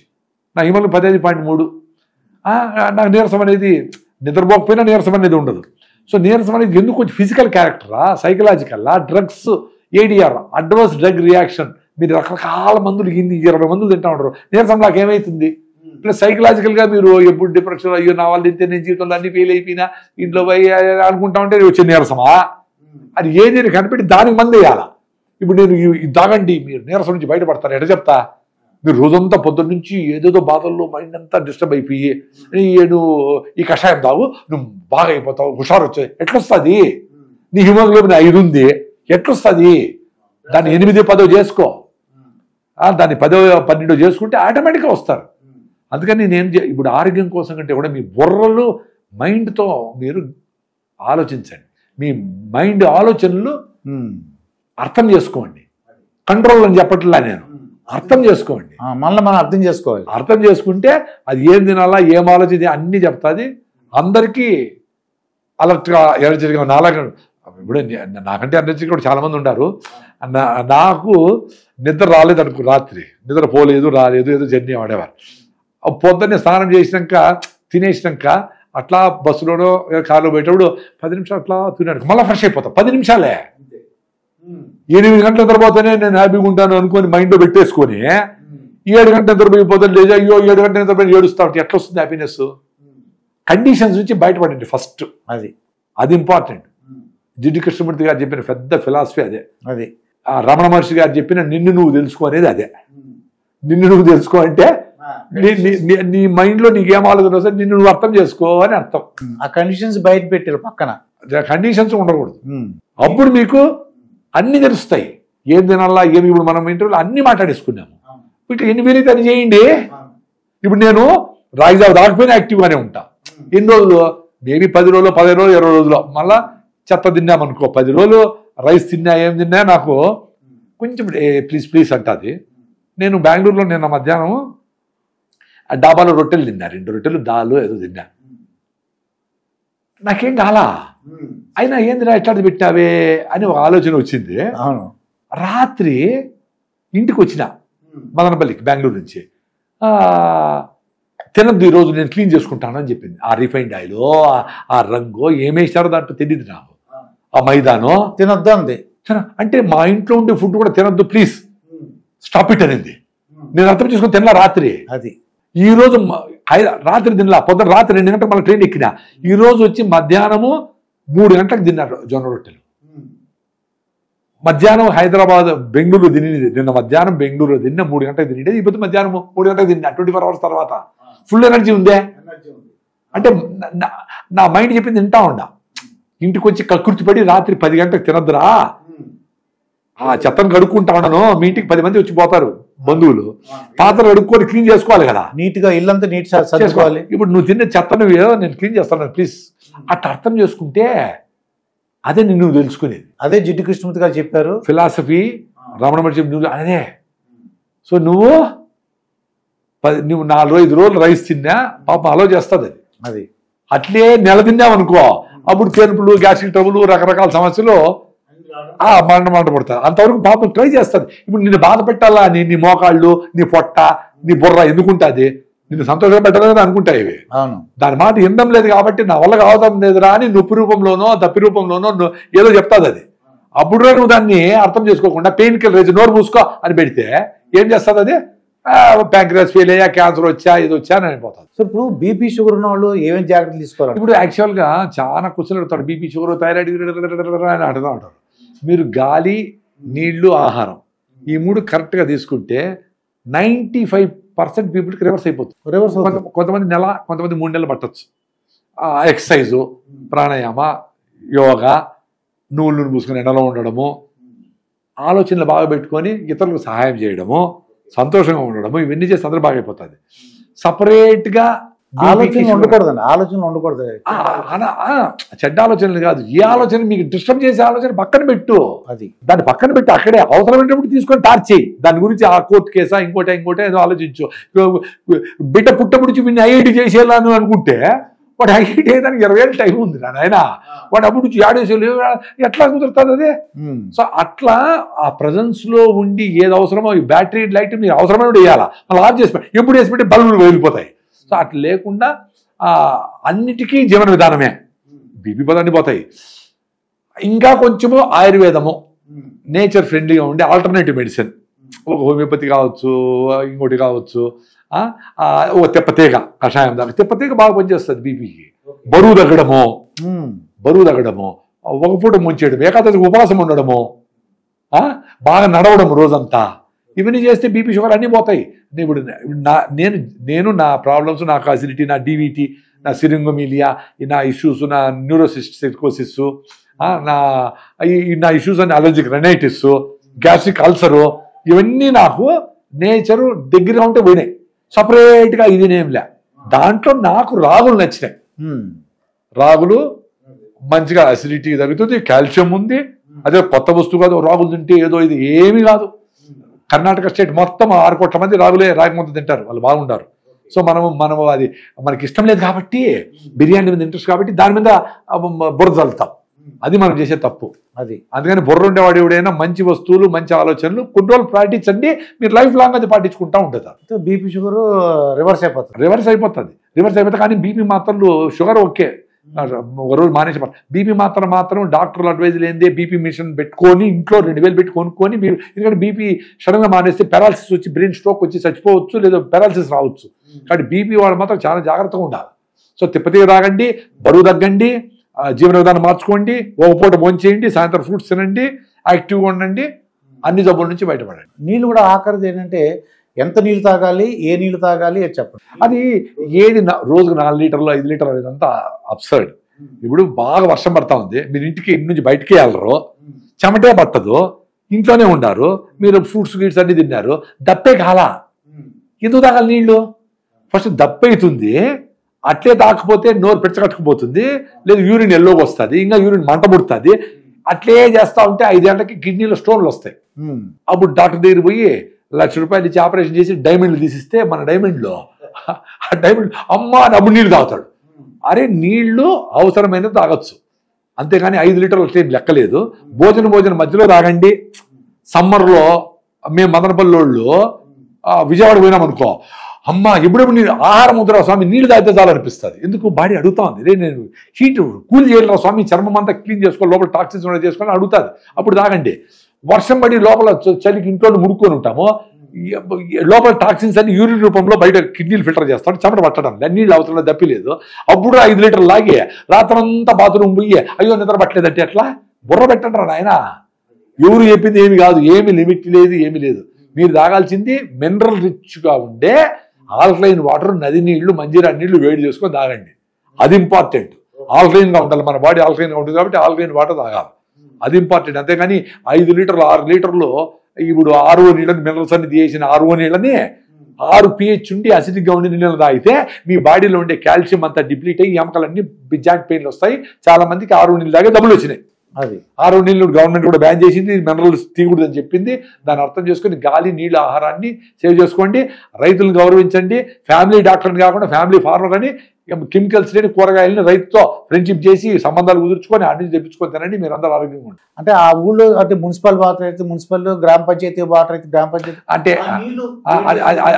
నా హిమోగ్లోబిన్ 15.3 నాకు నీరసం అనేది నిద్రపోకపోయినా నీరసం అనేది ఉండదు సో నీరసం అనేది ఎందుకు కొంచెం ఫిజికల్ క్యారెక్టరా సైకలాజికల్లా drugs ADR adverse drug reaction మీరు రకరకాల మందులు 20 మందులు తింటా ఉంటారు నీరసం నాకు ఏమవుతుంది ప్లస్ సైకలాజికల్గా మీరు ఎప్పుడు డిప్రెషన్ అయ్యో నా వాళ్ళు తింటే నేను జీవితంలో అన్ని ఫెయిల్ అయిపోయినా ఇంట్లో పోయి అనుకుంటా ఉంటే వచ్చే నీరసమా అది ఏది కనిపెట్టి దానికి మంది వేయాలా ఇప్పుడు నేను తాగండి మీరు నీరసం నుంచి బయటపడతారు ఎట చెప్తా మీరు రోజంతా పొద్దున్న నుంచి ఏదేదో బాధల్లో మైండ్ అంతా డిస్టర్బ్ అయిపోయి నువ్వు ఈ కషాయం తాగు నువ్వు బాగా అయిపోతావు హుషారు వచ్చాయి ఎట్లొస్తుంది నీ హిమోగ్లోబిన్ 5 ఉంది ఎట్లొస్తుంది దాన్ని 8-10 చేసుకో దాన్ని 10-12 చేసుకుంటే ఆటోమేటిక్గా వస్తారు అందుకని నేను ఇప్పుడు ఆరోగ్యం కోసం కంటే కూడా మీ బుర్రలు మైండ్తో మీరు ఆలోచించండి మీ మైండ్ ఆలోచనలు అర్థం చేసుకోండి కంట్రోల్ అని చెప్పట్లా నేను అర్థం చేసుకోండి మళ్ళీ మనం అర్థం చేసుకోవాలి అర్థం చేసుకుంటే అది ఏం తినాలా ఏం ఆలోచన అన్నీ చెప్తుంది అందరికీ అలర్ట్గా ఎనర్జెటిక్గా నాలాగా ఇప్పుడు నాకంటే ఎనర్జీ కూడా చాలా మంది ఉన్నారు. నాకు నిద్ర రాలేదు అనుకో, రాత్రి నిద్ర పోలేదు రాలేదు, ఏదో జర్నీ ఆడేవారు. పొద్దున్నే స్నానం చేసినాక తినేసినాక అట్లా బస్సులోనో కారులో పోయేటప్పుడు 10 నిమిషాలు అట్లా తిన్నాడు, మళ్ళీ ఫ్రెష్ అయిపోతాం. 10 నిమిషాలే, 8 గంటల నిద్రపోతేనే నేను హ్యాపీగా ఉంటాను అనుకొని మైండ్లో పెట్టేసుకొని 7 గంటల నిద్రపోయిపోతాను, లేదా అయ్యో 7 గంటల నిద్రపోయి ఏడుస్తా ఉంటే ఎట్లా వస్తుంది హ్యాపీనెస్? కండిషన్స్ నుంచి బయటపడండి ఫస్ట్, అది ఇంపార్టెంట్. జిడ్డు కృష్ణమూర్తి గారు చెప్పిన పెద్ద ఫిలాసఫీ అదే. రమణ మహర్షి గారు చెప్పిన నిన్ను నువ్వు తెలుసుకో అనేది అదే. నిన్ను నువ్వు తెలుసుకో అంటే నీ మైండ్ లో నీకేం ఆలోచన వస్తే నిన్ను నువ్వు అర్థం చేసుకో అని అర్థం. ఆ కండిషన్స్ బయట పెట్టారు పక్కన, కండిషన్స్ ఉండకూడదు. అప్పుడు మీకు అన్ని తెలుస్తాయి, ఏం తినాలా ఏమి. ఇప్పుడు మనం ఇంటర్వ్యూలో అన్ని మాట్లాడేసుకున్నాము, ఇట్లా ఎన్ని వీలైతే అని చేయండి. ఇప్పుడు నేను రాగిజావ దాకపోయినా యాక్టివ్గానే ఉంటా. ఎన్ని రోజులు, మేబీ 10 రోజులు 15 రోజులు 20 రోజులు. మళ్ళా చెత్త తిన్నామనుకో, 10 రోజులు రైస్ తిన్నా ఏం తిన్నా నాకు కొంచెం ప్లీజ్ అంటుంది. నేను బెంగళూరులో నిన్న మధ్యాహ్నం ఆ డాబాలో రొట్టెలు తిన్నా, 2 రొట్టెలు దాలు ఏదో తిన్నా. నాకేం కాలా, అయినా ఏందిరా ఎట్లాంటి పెట్టావే అని ఒక ఆలోచన వచ్చింది. రాత్రి ఇంటికి వచ్చిన మదనపల్లికి బెంగళూరు నుంచి, తినద్దు ఈరోజు నేను క్లీన్ చేసుకుంటాను అని చెప్పింది. ఆ రిఫైన్డ్ ఆయిల్, ఆ రంగు ఏమేసారో దాంట్లో తెలియదు నాకు. ఆ మైదానో తినొద్దు అంది. అంటే మా ఇంట్లో ఉండే ఫుడ్ కూడా తినద్దు ప్లీజ్ స్టాప్ ఇట్ అనేది. నేను అర్థం చేసుకుని తినలా రాత్రి. అది ఈ రోజు రాత్రి తినలా, పొద్దున రాత్రి 2 గంటలకు మళ్ళీ ట్రైన్ ఎక్కినా. ఈ రోజు వచ్చి మధ్యాహ్నము 3 గంటలకు తిన్నారు జొన్న రొట్టెలు. మధ్యాహ్నం హైదరాబాద్ బెంగళూరు తినేది, నిన్న మధ్యాహ్నం బెంగళూరులో తిన్న 3 గంటలకు తినేది. ఇప్పుడు మధ్యాహ్నం 3 గంటలకు తిన్నా, 24 అవర్స్ తర్వాత ఫుల్ ఎనర్జీ ఉందే. అంటే నా మైండ్ చెప్పింది తింటా ఉండా. ఇంటికి వచ్చి కక్కుర్తి పడి రాత్రి 10 గంటలకు తినద్దురా, ఆ చెత్తను కడుక్కుంటా ఉన్నాను. మీ ఇంటికి 10 మంది వచ్చి పోతారు బంధువులు, పాత్రలు కడుక్కొని క్లీన్ చేసుకోవాలి కదా, నీట్ గా ఇల్లంతా నీట్ చేసుకోవాలి. ఇప్పుడు నువ్వు తిన్న చెత్తను నేను క్లీన్ చేస్తాను ప్లీజ్ అట్లా అర్థం చేసుకుంటే అదే నువ్వు తెలుసుకునేది. అదే జిడ్డు కృష్ణమూర్తి గారు చెప్పారు ఫిలాసఫీ, రమణ మహర్షి నువ్వు అదే. సో నువ్వు 4-5 రోజులు రైస్ తిన్నా పాపం అలో చేస్తుంది అది. అట్లే నెల తిన్నామనుకో, అప్పుడు తేనుపులు, గ్యాస్ట్రిక్ ట్రబుల్, రకరకాల సమస్యలు మంట పడతారు. అంతవరకు పాపం ట్రై చేస్తుంది. ఇప్పుడు నిన్ను బాధ పెట్టాలా, నీ మోకాళ్ళు, నీ పొట్ట, నీ బుర్ర ఎందుకుంటుంది, నిన్ను సంతోషంగా పెట్టాలని అనుకుంటాయి ఇవి. దాని మాట వినడం లేదు కాబట్టి నా వల్ల కావడం లేదురా అని నొప్పి రూపంలోనో దప్పి రూపంలోనో ఏదో చెప్తాది అది. అప్పుడు నువ్వు దాన్ని అర్థం చేసుకోకుండా పెయిన్ కిల్లర్ వేసి నోరు మూసుకో అని పెడితే ఏం చేస్తుంది అది, ప్యాంక్రియాస్ ఫెయిల్ అయ్యా, క్యాన్సర్ వచ్చా, ఇది వచ్చా అని అయిపోతుంది. సో ఇప్పుడు బీపీ షుగర్ ఉన్న వాళ్ళు ఏమేమి జాగ్రత్తలు తీసుకోవాలి? ఇప్పుడు యాక్చువల్గా చాలా క్వశ్చన్లు అడుగుతాడు, బీపీ షుగర్ థైరాయిడ్ అని అడుగుతూ ఉంటారు. మీరు గాలి, నీళ్లు, ఆహారం ఈ 3 కరెక్ట్గా తీసుకుంటే 95% పీపుల్కి రివర్స్ అయిపోతుంది. కొంతమంది నెల, కొంతమంది 3 నెలలు పట్టచ్చు. ఎక్సర్సైజు, ప్రాణాయామ, యోగా, నూనె పూసుకొని ఎండలో ఉండడము, ఆలోచనలు బాగా పెట్టుకొని ఇతరులకు సహాయం చేయడము, సంతోషంగా ఉండడము, ఇవన్నీ చేస్తే అందరూ బాగా అయిపోతుంది. సపరేట్గా ఆలోచన ఉండకూడదు. చెడ్డ ఆలోచనలు కాదు, ఏ ఆలోచన మీకు డిస్టర్బ్ చేసే ఆలోచన పక్కన పెట్టు. అది దాన్ని పక్కన పెట్టి అక్కడే అవసరమైనప్పుడు తీసుకొని టార్చ్ చేయి. దాని గురించి ఆ కోర్టు కేసా ఇంకోటే ఏదో ఆలోచించు. బిడ్డ పుట్టపుడిచి వీడిని ఐఐటి చేసేయాలని అనుకుంటే వాడు ఐఐటి అయ్యేదానికి 20 ఏళ్ళ టైం ఉంది నాయన. వాడు అప్పుడు ఏడేసేలు ఎట్లా కుదురుతుంది అదే. సో అట్లా ఆ ప్రజెన్స్ లో ఉండి ఏది అవసరమో ఈ బ్యాటరీ లైట్ మీరు అవసరమైన వేయాలా, మళ్ళీ ఆఫ్ చేసి ఎప్పుడు వేసి పెట్టి బల్బులు వెళ్ళిపోతాయి. సో అట్లా లేకుండా అన్నిటికీ జీవన విధానమే, బీపీ పదాన్ని పోతాయి. ఇంకా కొంచెము ఆయుర్వేదము, నేచర్ ఫ్రెండ్లీగా ఉండే ఆల్టర్నేటివ్ మెడిసిన్, ఒక హోమియోపతి కావచ్చు, ఇంకోటి కావచ్చు, ఓ తెప్పతీగ కషాయం, దాకా తెప్పతీగ బాగా పనిచేస్తుంది బీపీకి. బరువు తగ్గడము, ఒక పూట ముంచేయడం, ఏకాదశి ఉపవాసం ఉండడము, బాగా నడవడం రోజంతా, ఇవన్నీ చేస్తే బీపీ షుగర్ అన్నీ పోతాయి. ఇప్పుడు నేను నా ప్రాబ్లమ్స్, నాకు అసిడిటీ, నా డివిటీ, నా సిరింగోమిలియా, నా ఇష్యూస్, నా న్యూరోసిస్టికోసిస్, నా ఇష్యూస్ అని అలర్జిక్ రెనైటిస్, గ్యాస్ట్రిక్ అల్సరు, ఇవన్నీ నాకు నేచరు దగ్గరగా ఉంటే పోయినాయి. సపరేట్గా ఇది నేంలే. దాంట్లో నాకు రాగులు నచ్చినాయి. రాగులు మంచిగా అసిడిటీ తగ్గుతుంది, కాల్షియం ఉంది. అదే కొత్త వస్తువు కాదు, రాగులు తింటే ఏదో ఇది ఏమీ కాదు. కర్ణాటక స్టేట్ మొత్తం 6 కోట్ల మంది రాగి ముద్ద తింటారు, వాళ్ళు బాగుంటారు. సో మనము అది మనకి ఇష్టం లేదు కాబట్టి, బిర్యానీ మీద ఇంట్రెస్ట్ కాబట్టి దాని మీద బురద చల్లుతాం. అది మనం చేసే తప్పు. అది అందుకని బుర్ర ఉండేవాడు ఎవడైనా మంచి వస్తువులు మంచి ఆలోచనలు కొన్ని రోజులు పాటించండి, మీరు లైఫ్ లాంగ్ అది పాటించుకుంటా ఉంటుంది. బీపీ షుగర్ రివర్స్ అయిపోతుంది. రివర్స్ అయిపోతుంది. కానీ బీపీ మాత్రలు షుగర్ ఓకే ఒక రోజు మానేసి, బీపీ మాత్రం డాక్టర్లు అడ్వైజ్ లేదే బీపీ మిషన్ పెట్టుకొని ఇంట్లో 2000 పెట్టి కొనుక్కొని మీరు, ఎందుకంటే బీపీ సడన్ గా మానేస్తే పెరాలసిస్ వచ్చి బ్రెయిన్ స్ట్రోక్ వచ్చి చచ్చిపోవచ్చు, లేదా పెరాలసిస్ రావచ్చు. కాబట్టి బీపీ వాళ్ళు మాత్రం చాలా జాగ్రత్తగా ఉండాలి. సో తిప్పతి తాగండి, బరువు తగ్గండి, జీవన విధానం మార్చుకోండి, ఒక పూట భోంచేయండి, సాయంత్రం ఫ్రూట్స్ తినండి, యాక్టివ్గా ఉండండి, అన్ని జబ్బుల నుంచి బయటపడండి. నీళ్ళు కూడా ఆఖరిది ఏంటంటే ఎంత నీళ్ళు తాగాలి, ఏ నీళ్ళు తాగాలి అని చెప్పండి. అది ఏది రోజుకు 4 లీటర్లు 5 లీటర్లు ఇదంతా అబ్సర్డ్. ఇప్పుడు బాగా వర్షం పడతా ఉంది, మీరు ఇంటికి ఇంటి నుంచి బయటికి వెళ్ళరు, చెమటే పట్టదు, ఇంట్లోనే ఉండారు, మీరు ఫ్రూట్స్ గీట్స్ అన్ని తిన్నారు, దప్పే కాలా, ఎందుకు తాగాలి నీళ్ళు? ఫస్ట్ దప్పైతుంది, అట్లే తాకపోతే నోరు పెచ్చకట్టుకుపోతుంది, లేదు యూరిన్ ఎల్లోకి వస్తుంది, ఇంకా యూరిన్ మంట పుడుతుంది. అట్లే చేస్తా ఉంటే 5 గంటలకి కిడ్నీలో స్టోన్లు వస్తాయి. అప్పుడు డాక్టర్ దగ్గర పోయి ₹1,00,000 ఇచ్చి ఆపరేషన్ చేసి డైమండ్లు తీసిస్తే మన డైమండ్లో ఆ డైమండ్ అమ్మా డబ్బు నీళ్ళు తాగుతాడు. అరే నీళ్లు అవసరమైనది తాగొచ్చు, అంతేగాని 5 లీటర్లు అట్లే లెక్కలేదు. భోజనం మధ్యలో తాగండి. సమ్మర్లో మేము మదనపల్లి విజయవాడ పోయినాం అనుకో, అమ్మ ఎప్పుడెప్పుడు నీళ్ళు ఆహారం వద్దురా స్వామి, నీళ్ళు తాగితే చాలు అనిపిస్తుంది. ఎందుకు బాడీ అడుగుతా ఉంది, రే నేను హీట్ కూల్ చేయలేరా స్వామి, చర్మం అంతా క్లీన్ చేసుకోవాలి, లోపల టాక్సిన్స్ చేసుకొని అడుగుతుంది, అప్పుడు తాగండి. వర్షం పడి లోపల చలికి ఇంట్లో ముడుకొని ఉంటాము, లోపల టాక్సిన్స్ అన్ని యూరిన్ రూపంలో బయట కిడ్నీలు ఫిల్టర్ చేస్తాడు, చెమట పట్టడం నీళ్ళు అవసరం దప్పిలేదు. అప్పుడు 5 లీటర్లు లాగే రాత్రంతా బాత్రూమ్ పోయి అయ్యో నిద్ర పట్టలేదంటే ఎట్లా? బుర్ర పెట్టండి రా నాయన. ఎవరు చెప్పింది ఏమి కాదు, ఏమి లిమిట్ లేదు, ఏమి లేదు. మీరు తాగాల్సింది మినరల్ రిచ్గా ఉండే ఆల్కలైన్ వాటర్, నది నీళ్లు, మంజీరా నీళ్లు వేడి చేసుకొని తాగండి. అది ఇంపార్టెంట్. ఆల్కలైన్గా ఉండాలి, మన బాడీ ఆల్కలైన్గా ఉంటుంది కాబట్టి ఆల్కలైన్ వాటర్ తాగాలి, అది ఇంపార్టెంట్. అంతేగాని 5 లీటర్లు 6 లీటర్లు ఇప్పుడు RO నీళ్ళని మినరల్స్ అన్ని తీసిన RO నీళ్ళని 6 pH ఉండి అసిడిక్గా ఉండి నీళ్ళని తాగితే మీ బాడీలో ఉండే కాల్షియం అంతా డిప్లీట్ అయ్యి ఎముకలన్నీ జాయింట్ పెయిన్లు వస్తాయి. చాలా మందికి RO నీళ్ళు తాగే డబ్బులు వచ్చినాయి. అది RO నీళ్ళు గవర్నమెంట్ కూడా బ్యాన్ చేసింది, మినరల్స్ తీయకూడదు అని చెప్పింది. దాన్ని అర్థం చేసుకుని గాలి నీళ్ళ ఆహారాన్ని సేవ్ చేసుకోండి, రైతులను గౌరవించండి. ఫ్యామిలీ డాక్టర్ని కాకుండా ఫ్యామిలీ ఫార్మర్ అని కెమికల్స్ లేని కూరగాయలని రైతుతో ఫ్రెండ్షిప్ చేసి సంబంధాలు కుదుర్చుకొని అన్ని తెప్పించుకొని తినండి, మీరు అందరూ ఆరోగ్యంగా ఉంటారు. అంటే ఆ ఊళ్ళో అంటే మున్సిపల్ వాటర్ అయితే మున్సిపల్, గ్రామ పంచాయతీ వాటర్ అయితే గ్రామ పంచాయతీ, అంటే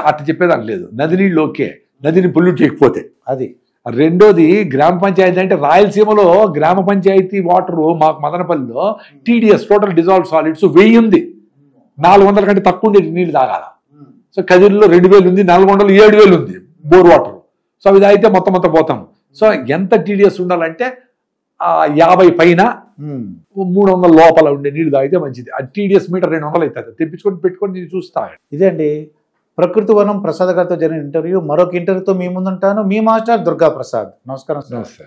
అట్లా చెప్పేదానికి లేదు. నది నీళ్ళు ఓకే, నదిని పొల్యూట్ చేయకపోతే. అది రెండోది గ్రామ పంచాయతీ అంటే రాయలసీమలో గ్రామ పంచాయతీ వాటర్ మాకు మదనపల్లిలో TDS టోటల్ డిజాల్వ్ సాలిడ్స్ 1000 ఉంది. 400 కంటే తక్కువ ఉండేది నీళ్ళు తాగాల. సో కదిరిలో 2000 ఉంది, నల్గొండలో 7000 ఉంది బోర్ వాటర్. సో అవి తాగితే మొత్తం పోతాం. సో ఎంత TDS ఉండాలంటే 50 పైన 300 లోపల ఉండే నీళ్ళు తాగితే మంచిది. ఆ TDS మీటర్ 200 అవుతుంది, తెప్పించుకొని పెట్టుకొని చూస్తా. ఇదే అండి ప్రకృతి వనం ప్రసాద్ గారితో జరిగిన ఇంటర్వ్యూ. మరొక ఇంటర్వ్యూతో మీ ముందుంటాను. మీ మాస్టర్ దుర్గా ప్రసాద్. నమస్కారం. నమస్తే.